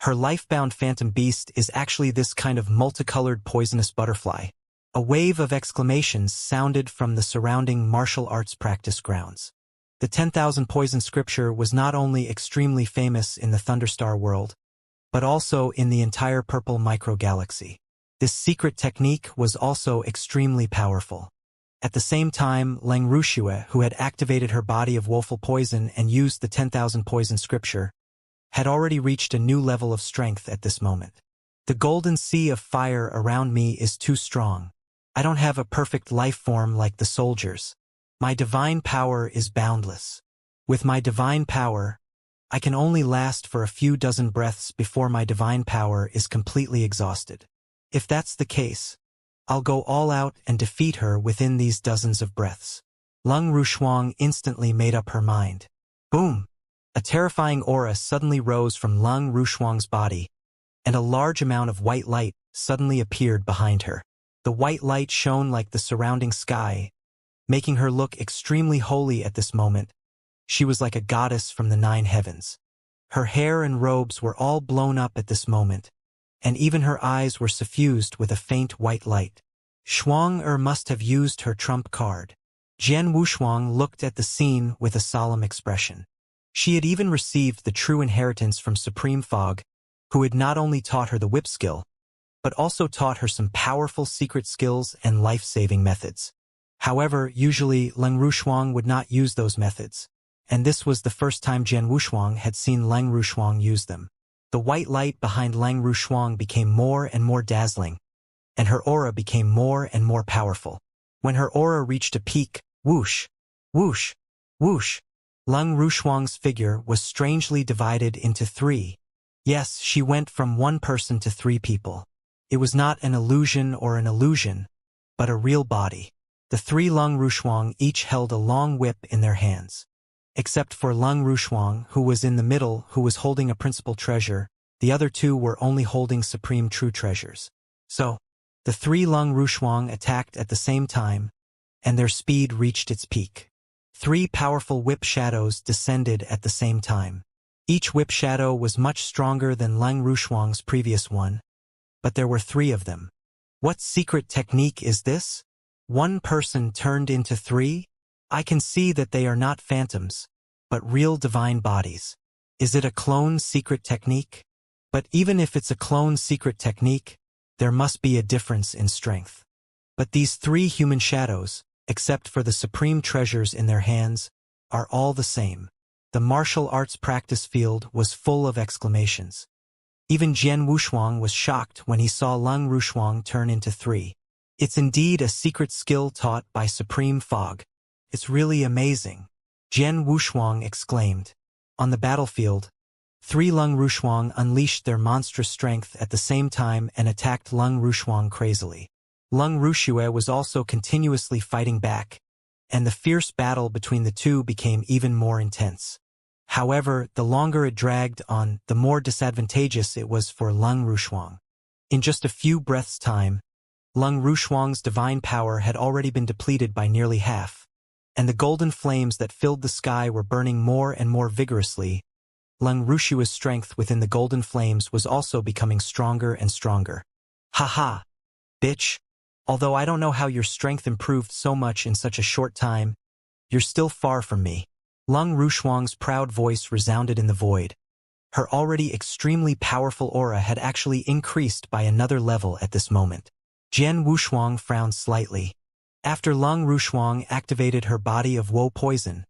her life-bound phantom beast is actually this kind of multicolored poisonous butterfly. A wave of exclamations sounded from the surrounding martial arts practice grounds. The 10,000 Poison Scripture was not only extremely famous in the Thunderstar world, but also in the entire purple microgalaxy. This secret technique was also extremely powerful. At the same time, Lung Rushuang, who had activated her body of woeful poison and used the 10,000 Poison Scripture, had already reached a new level of strength at this moment. The golden sea of fire around me is too strong. I don't have a perfect life form like the soldiers. My divine power is boundless. With my divine power, I can only last for a few dozen breaths before my divine power is completely exhausted. If that's the case, I'll go all out and defeat her within these dozens of breaths. Leng Rushuang instantly made up her mind. Boom! A terrifying aura suddenly rose from Leng Rushuang's body, and a large amount of white light suddenly appeared behind her. The white light shone like the surrounding sky, making her look extremely holy at this moment. She was like a goddess from the 9 heavens. Her hair and robes were all blown up at this moment, and even her eyes were suffused with a faint white light. Shuang must have used her trump card. Jian Wushuang looked at the scene with a solemn expression. She had even received the true inheritance from Supreme Fog, who had not only taught her the whip skill, but also taught her some powerful secret skills and life-saving methods. However, usually Leng Rushuang would not use those methods, and this was the first time Jian Wushuang had seen Leng Rushuang use them. The white light behind Leng Rushuang became more and more dazzling, and her aura became more and more powerful. When her aura reached a peak, whoosh, whoosh, whoosh, Leng Rushuang's figure was strangely divided into 3. Yes, she went from 1 person to 3 people. It was not an illusion or an illusion, but a real body. The 3 Leng Rushuang each held a long whip in their hands. Except for Leng Rushuang, who was in the middle, who was holding a principal treasure, the other 2 were only holding supreme true treasures. So, the 3 Leng Rushuang attacked at the same time, and their speed reached its peak. 3 powerful whip shadows descended at the same time. Each whip shadow was much stronger than Leng Rushuang's previous one, but there were 3 of them. What secret technique is this? 1 person turned into 3? I can see that they are not phantoms, but real divine bodies. Is it a clone secret technique? But even if it's a clone secret technique, there must be a difference in strength. But these 3 human shadows, except for the supreme treasures in their hands, are all the same. The martial arts practice field was full of exclamations. Even Jian Wushuang was shocked when he saw Leng Rushuang turn into 3. It's indeed a secret skill taught by Supreme Fog. It's really amazing, Jian Wushuang exclaimed. On the battlefield, 3 Leng Rushuang unleashed their monstrous strength at the same time and attacked Leng Rushuang crazily. Leng Rushuang was also continuously fighting back, and the fierce battle between the 2 became even more intense. However, the longer it dragged on, the more disadvantageous it was for Leng Rushuang. In just a few breaths' time, Leng Rushuang's divine power had already been depleted by nearly half, and the golden flames that filled the sky were burning more and more vigorously. Leng Rushuang's strength within the golden flames was also becoming stronger and stronger. Ha, bitch! Although I don't know how your strength improved so much in such a short time, you're still far from me. Leng Rushuang's proud voice resounded in the void. Her already extremely powerful aura had actually increased by another level at this moment. Jian Wushuang frowned slightly. After Leng Rushuang activated her body of woe poison,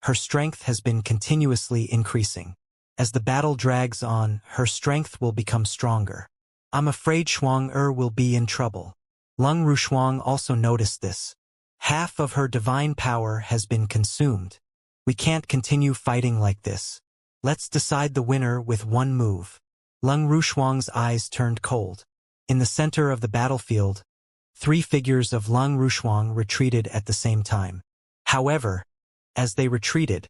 her strength has been continuously increasing. As the battle drags on, her strength will become stronger. I'm afraid Shuang will be in trouble. Leng Rushuang also noticed this. Half of her divine power has been consumed. We can't continue fighting like this. Let's decide the winner with 1 move. Leng Rushuang's eyes turned cold. In the center of the battlefield, 3 figures of Leng Rushuang retreated at the same time. However, as they retreated,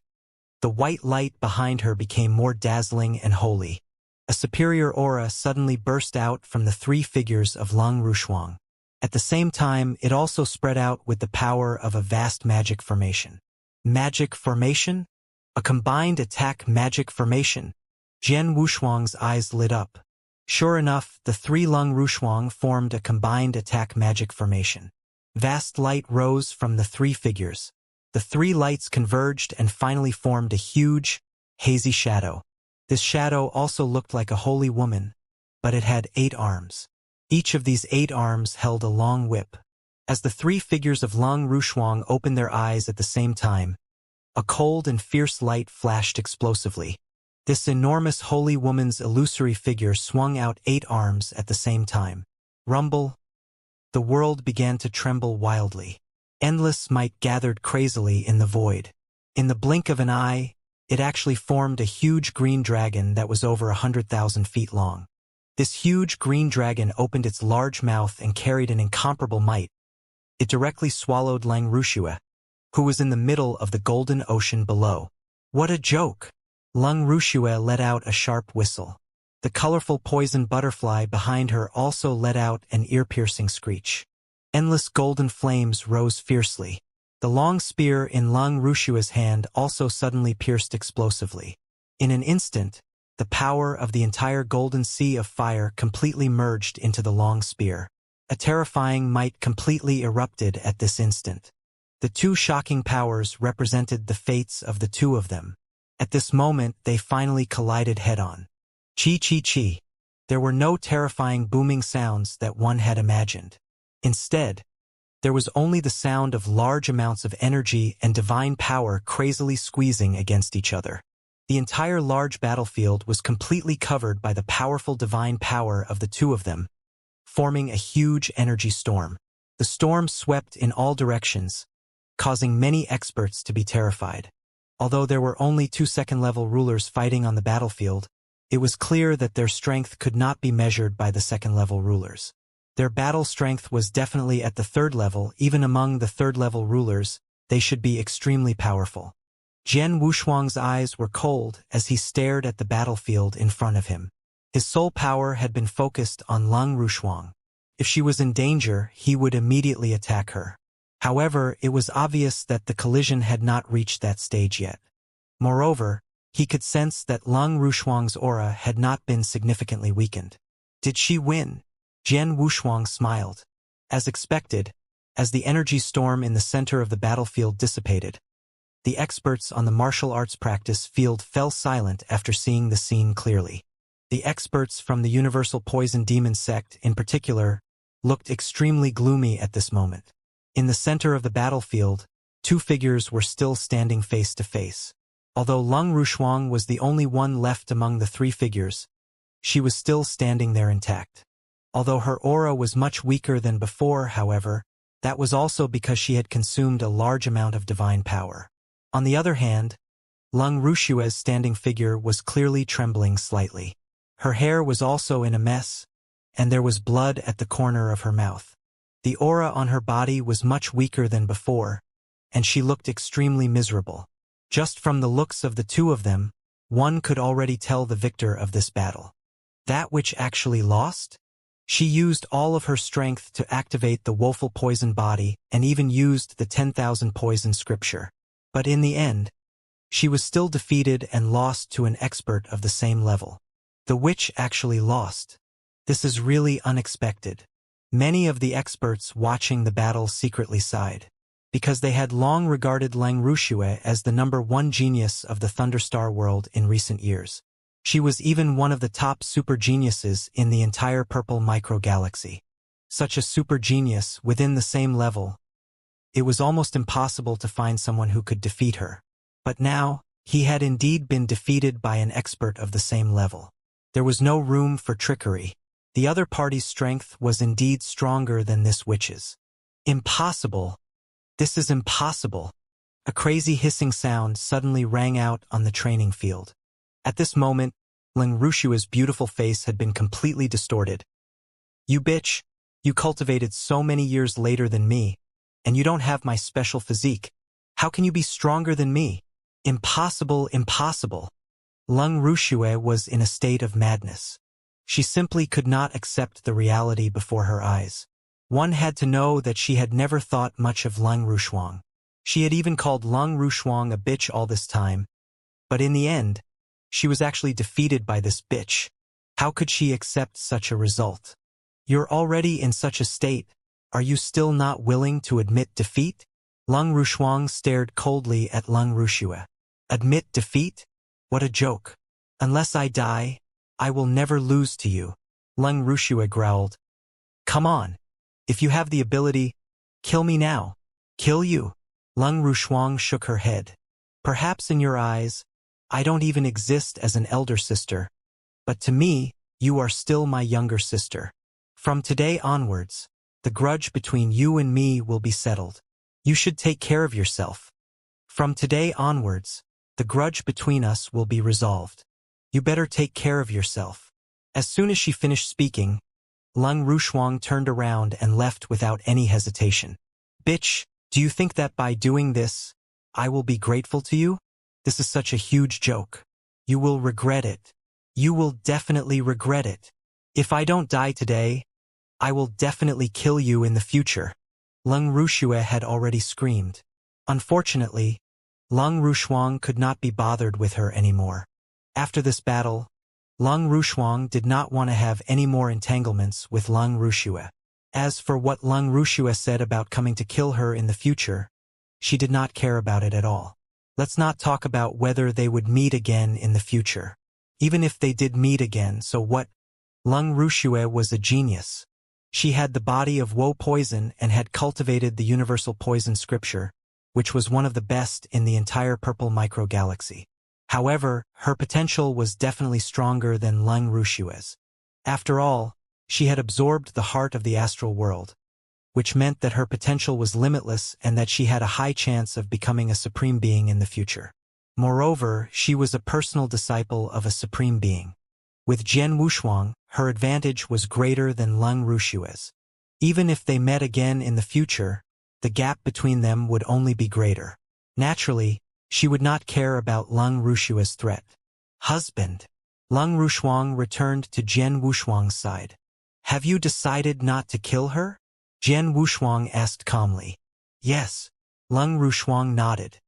the white light behind her became more dazzling and holy. A superior aura suddenly burst out from the 3 figures of Leng Rushuang. At the same time, it also spread out with the power of a vast magic formation. Magic formation? A combined attack magic formation? Jian Wushuang's eyes lit up. Sure enough, the 3 Leng Rushuang formed a combined attack magic formation. Vast light rose from the 3 figures. The 3 lights converged and finally formed a huge, hazy shadow. This shadow also looked like a holy woman, but it had 8 arms. Each of these 8 arms held a long whip. As the 3 figures of Leng Rushuang opened their eyes at the same time, a cold and fierce light flashed explosively. This enormous holy woman's illusory figure swung out 8 arms at the same time. Rumble! The world began to tremble wildly. Endless might gathered crazily in the void. In the blink of an eye, it actually formed a huge green dragon that was over 100,000 feet long. This huge green dragon opened its large mouth and carried an incomparable might. It directly swallowed Lang Rushua, who was in the middle of the golden ocean below. What a joke! Lang Rushua let out a sharp whistle. The colorful poison butterfly behind her also let out an ear-piercing screech. Endless golden flames rose fiercely. The long spear in Lang Rushua's hand also suddenly pierced explosively. In an instant, the power of the entire golden sea of fire completely merged into the long spear. A terrifying might completely erupted at this instant. The two shocking powers represented the fates of the two of them. At this moment, they finally collided head-on. Chi-chi-chi. There were no terrifying booming sounds that one had imagined. Instead, there was only the sound of large amounts of energy and divine power crazily squeezing against each other. The entire large battlefield was completely covered by the powerful divine power of the two of them, forming a huge energy storm. The storm swept in all directions, causing many experts to be terrified. Although there were only two second-level rulers fighting on the battlefield, it was clear that their strength could not be measured by the second-level rulers. Their battle strength was definitely at the third level. Even among the third-level rulers, they should be extremely powerful. Jian Wushuang's eyes were cold as he stared at the battlefield in front of him. His soul power had been focused on Lang Rushuang. If she was in danger, he would immediately attack her. However, it was obvious that the collision had not reached that stage yet. Moreover, he could sense that Lang Rushuang's aura had not been significantly weakened. Did she win? Jian Wushuang smiled. As expected, as the energy storm in the center of the battlefield dissipated, the experts on the martial arts practice field fell silent after seeing the scene clearly. The experts from the Universal Poison Demon sect, in particular, looked extremely gloomy at this moment. In the center of the battlefield, two figures were still standing face to face. Although Lang Rushuang was the only one left among the three figures, she was still standing there intact. Although her aura was much weaker than before, however, that was also because she had consumed a large amount of divine power. On the other hand, Lang Rushua's standing figure was clearly trembling slightly. Her hair was also in a mess, and there was blood at the corner of her mouth. The aura on her body was much weaker than before, and she looked extremely miserable. Just from the looks of the two of them, one could already tell the victor of this battle. That which actually lost? She used all of her strength to activate the woeful poison body and even used the 10,000 poison scripture. But in the end, she was still defeated and lost to an expert of the same level. The witch actually lost. This is really unexpected. Many of the experts watching the battle secretly sighed, because they had long regarded Lang Rushue as the #1 genius of the Thunderstar world in recent years. She was even one of the top super geniuses in the entire purple microgalaxy. Such a super genius within the same level. It was almost impossible to find someone who could defeat her. But now, he had indeed been defeated by an expert of the same level. There was no room for trickery. The other party's strength was indeed stronger than this witch's. Impossible! This is impossible! A crazy hissing sound suddenly rang out on the training field. At this moment, Lang Rushua's beautiful face had been completely distorted. You bitch! You cultivated so many years later than me, and you don't have my special physique. How can you be stronger than me? Impossible, impossible! Lang Rushue was in a state of madness. She simply could not accept the reality before her eyes. One had to know that she had never thought much of Lang Rushuang. She had even called Lang Rushuang a bitch all this time. But in the end, she was actually defeated by this bitch. How could she accept such a result? You're already in such a state. Are you still not willing to admit defeat? Lang Rushuang stared coldly at Lang Rushue. Admit defeat? What a joke. Unless I die, I will never lose to you. Lang Rushue growled. Come on. If you have the ability, kill me now. Kill you. Lang Rushuang shook her head. Perhaps in your eyes, I don't even exist as an elder sister. But to me, you are still my younger sister. From today onwards, the grudge between you and me will be settled. You should take care of yourself. From today onwards, the grudge between us will be resolved. You better take care of yourself." As soon as she finished speaking, Lung Rushuang turned around and left without any hesitation. "Bitch, do you think that by doing this, I will be grateful to you? This is such a huge joke. You will regret it. You will definitely regret it. If I don't die today, I will definitely kill you in the future." Lung Rushue had already screamed. Unfortunately, Lung Rushuang could not be bothered with her anymore. After this battle, Lung Rushuang did not want to have any more entanglements with Lung Rushue. As for what Lung Rushue said about coming to kill her in the future, she did not care about it at all. Let's not talk about whether they would meet again in the future. Even if they did meet again, so what? Lung Rushue was a genius. She had the body of Wo poison and had cultivated the universal poison scripture, which was one of the best in the entire purple microgalaxy. However, her potential was definitely stronger than Lung Rushue's. After all, she had absorbed the heart of the astral world, which meant that her potential was limitless and that she had a high chance of becoming a supreme being in the future. Moreover, she was a personal disciple of a supreme being. With Jian Wushuang, her advantage was greater than Lung Rushue's. Even if they met again in the future, the gap between them would only be greater. Naturally, she would not care about Lung Rushue's threat. "Husband." Lung Rushuang returned to Jian Wushuang's side. "Have you decided not to kill her?" Jian Wushuang asked calmly. "Yes." Lung Rushuang nodded.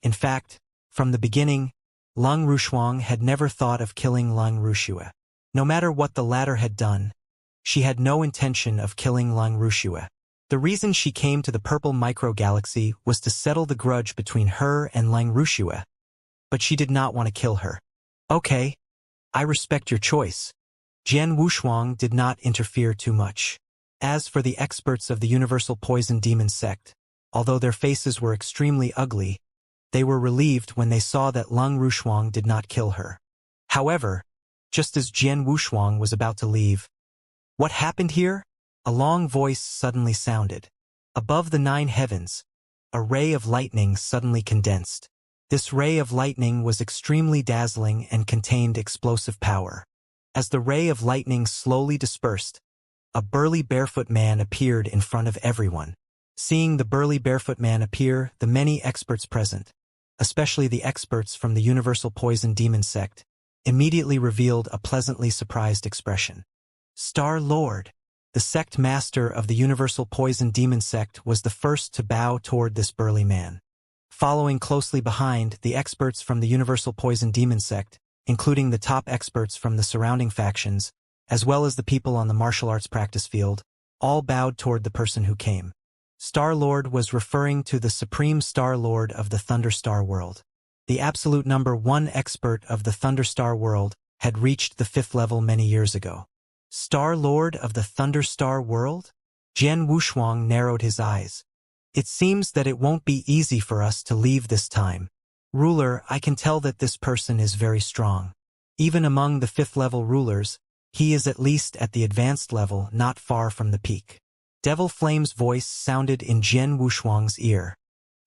In fact, from the beginning, Lung Rushuang had never thought of killing Lung Rushue. No matter what the latter had done, she had no intention of killing Lung Rushue. The reason she came to the purple microgalaxy was to settle the grudge between her and Lung Rushue, but she did not want to kill her. "Okay, I respect your choice." Jian Wushuang did not interfere too much. As for the experts of the Universal Poison Demon sect, although their faces were extremely ugly, they were relieved when they saw that Lung Rushuang did not kill her. However, just as Jian Wushuang was about to leave, "What happened here?" a long voice suddenly sounded. Above the 9 heavens, a ray of lightning suddenly condensed. This ray of lightning was extremely dazzling and contained explosive power. As the ray of lightning slowly dispersed, a burly barefoot man appeared in front of everyone. Seeing the burly barefoot man appear, the many experts present, especially the experts from the Universal Poison Demon sect, immediately revealed a pleasantly surprised expression. Star Lord. The sect master of the Universal Poison Demon sect was the first to bow toward this burly man. Following closely behind, the experts from the Universal Poison Demon sect, including the top experts from the surrounding factions, as well as the people on the martial arts practice field, all bowed toward the person who came. Star-Lord was referring to the Supreme Star-Lord of the Thunderstar world. The absolute number 1 expert of the Thunderstar world had reached the 5th level many years ago. Star-Lord of the Thunderstar world? Jian Wushuang narrowed his eyes. "It seems that it won't be easy for us to leave this time. Ruler, I can tell that this person is very strong. Even among the 5th level rulers, he is at least at the advanced level, not far from the peak." Devil Flame's voice sounded in Jian Wushuang's ear.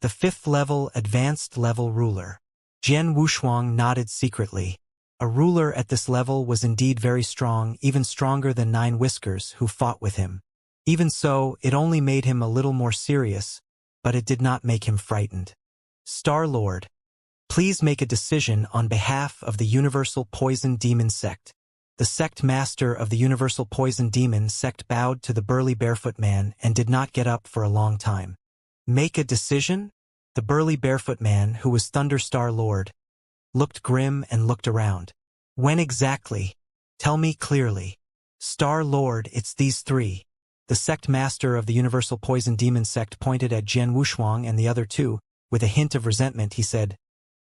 "The 5th level advanced level ruler." Jian Wushuang nodded secretly. A ruler at this level was indeed very strong, even stronger than 9 Whiskers, who fought with him. Even so, it only made him a little more serious, but it did not make him frightened. "Star-Lord, please make a decision on behalf of the Universal Poison Demon sect." The sect master of the Universal Poison Demon sect bowed to the burly barefoot man and did not get up for a long time. "Make a decision?" The burly barefoot man, who was Thunderstar Lord, looked grim and looked around. "When exactly? Tell me clearly." "Star Lord, it's these 3. The sect master of the Universal Poison Demon sect pointed at Jian Wushuang and the other 2. With a hint of resentment, he said,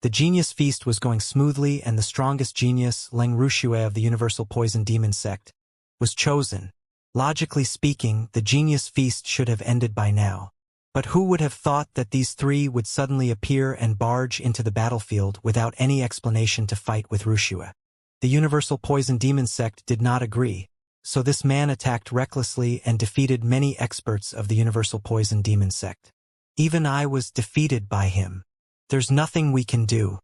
"The genius feast was going smoothly and the strongest genius, Leng Rushue of the Universal Poison Demon sect, was chosen. Logically speaking, the genius feast should have ended by now. But who would have thought that these 3 would suddenly appear and barge into the battlefield without any explanation to fight with Rushue? The Universal Poison Demon sect did not agree, so this man attacked recklessly and defeated many experts of the Universal Poison Demon sect. Even I was defeated by him. There's nothing we can do."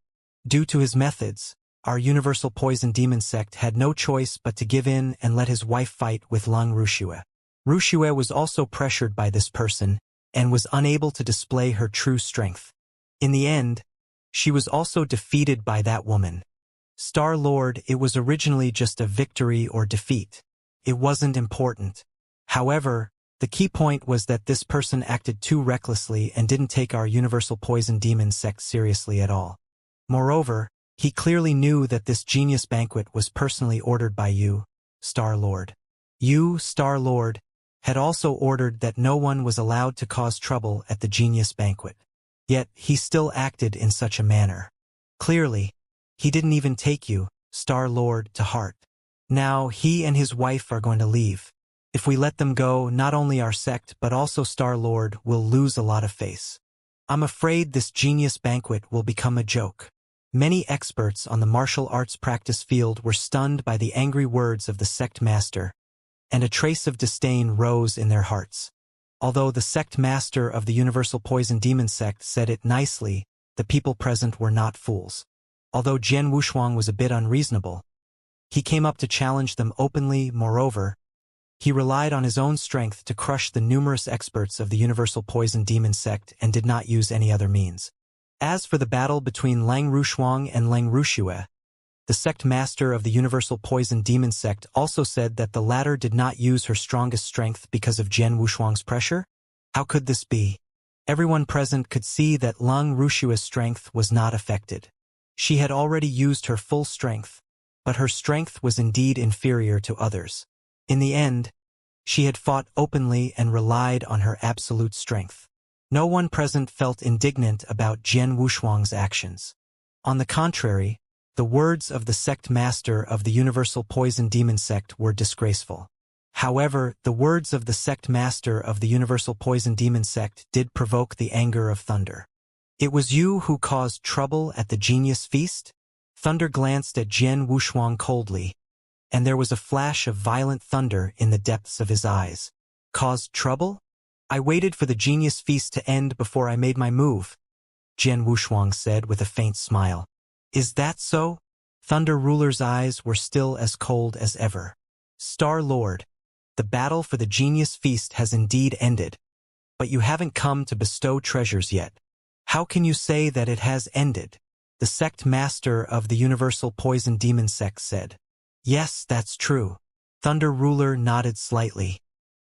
Due to his methods, our universal poison demon sect had no choice but to give in and let his wife fight with Lung Wuxia. Wuxia was also pressured by this person and was unable to display her true strength. In the end, she was also defeated by that woman. Star-Lord, it was originally just a victory or defeat. It wasn't important. However, the key point was that this person acted too recklessly and didn't take our universal poison demon sect seriously at all. Moreover, he clearly knew that this genius banquet was personally ordered by you, Star-Lord. You, Star-Lord, had also ordered that no one was allowed to cause trouble at the genius banquet. Yet, he still acted in such a manner. Clearly, he didn't even take you, Star-Lord, to heart. Now, he and his wife are going to leave. If we let them go, not only our sect but also Star-Lord will lose a lot of face. I'm afraid this genius banquet will become a joke. Many experts on the martial arts practice field were stunned by the angry words of the sect master, and a trace of disdain rose in their hearts. Although the sect master of the Universal Poison Demon sect said it nicely, the people present were not fools. Although Jian Wushuang was a bit unreasonable, he came up to challenge them openly. Moreover, he relied on his own strength to crush the numerous experts of the Universal Poison Demon sect and did not use any other means. As for the battle between Lang Rushuang and Lang Wuxia, the sect master of the Universal Poison Demon sect also said that the latter did not use her strongest strength because of Jian Wushuang's pressure. How could this be? Everyone present could see that Lang Wuxia's strength was not affected. She had already used her full strength, but her strength was indeed inferior to others. In the end, she had fought openly and relied on her absolute strength. No one present felt indignant about Jian Wushuang's actions. On the contrary, the words of the sect master of the Universal Poison Demon sect were disgraceful. However, the words of the sect master of the Universal Poison Demon sect did provoke the anger of Thunder. It was you who caused trouble at the Genius Feast? Thunder glanced at Jian Wushuang coldly, and there was a flash of violent thunder in the depths of his eyes. Caused trouble? I waited for the Genius Feast to end before I made my move, Jian Wushuang said with a faint smile. Is that so? Thunder Ruler's eyes were still as cold as ever. Star-Lord, the battle for the Genius Feast has indeed ended, but you haven't come to bestow treasures yet. How can you say that it has ended? The sect master of the Universal Poison Demon sect said. Yes, that's true. Thunder Ruler nodded slightly.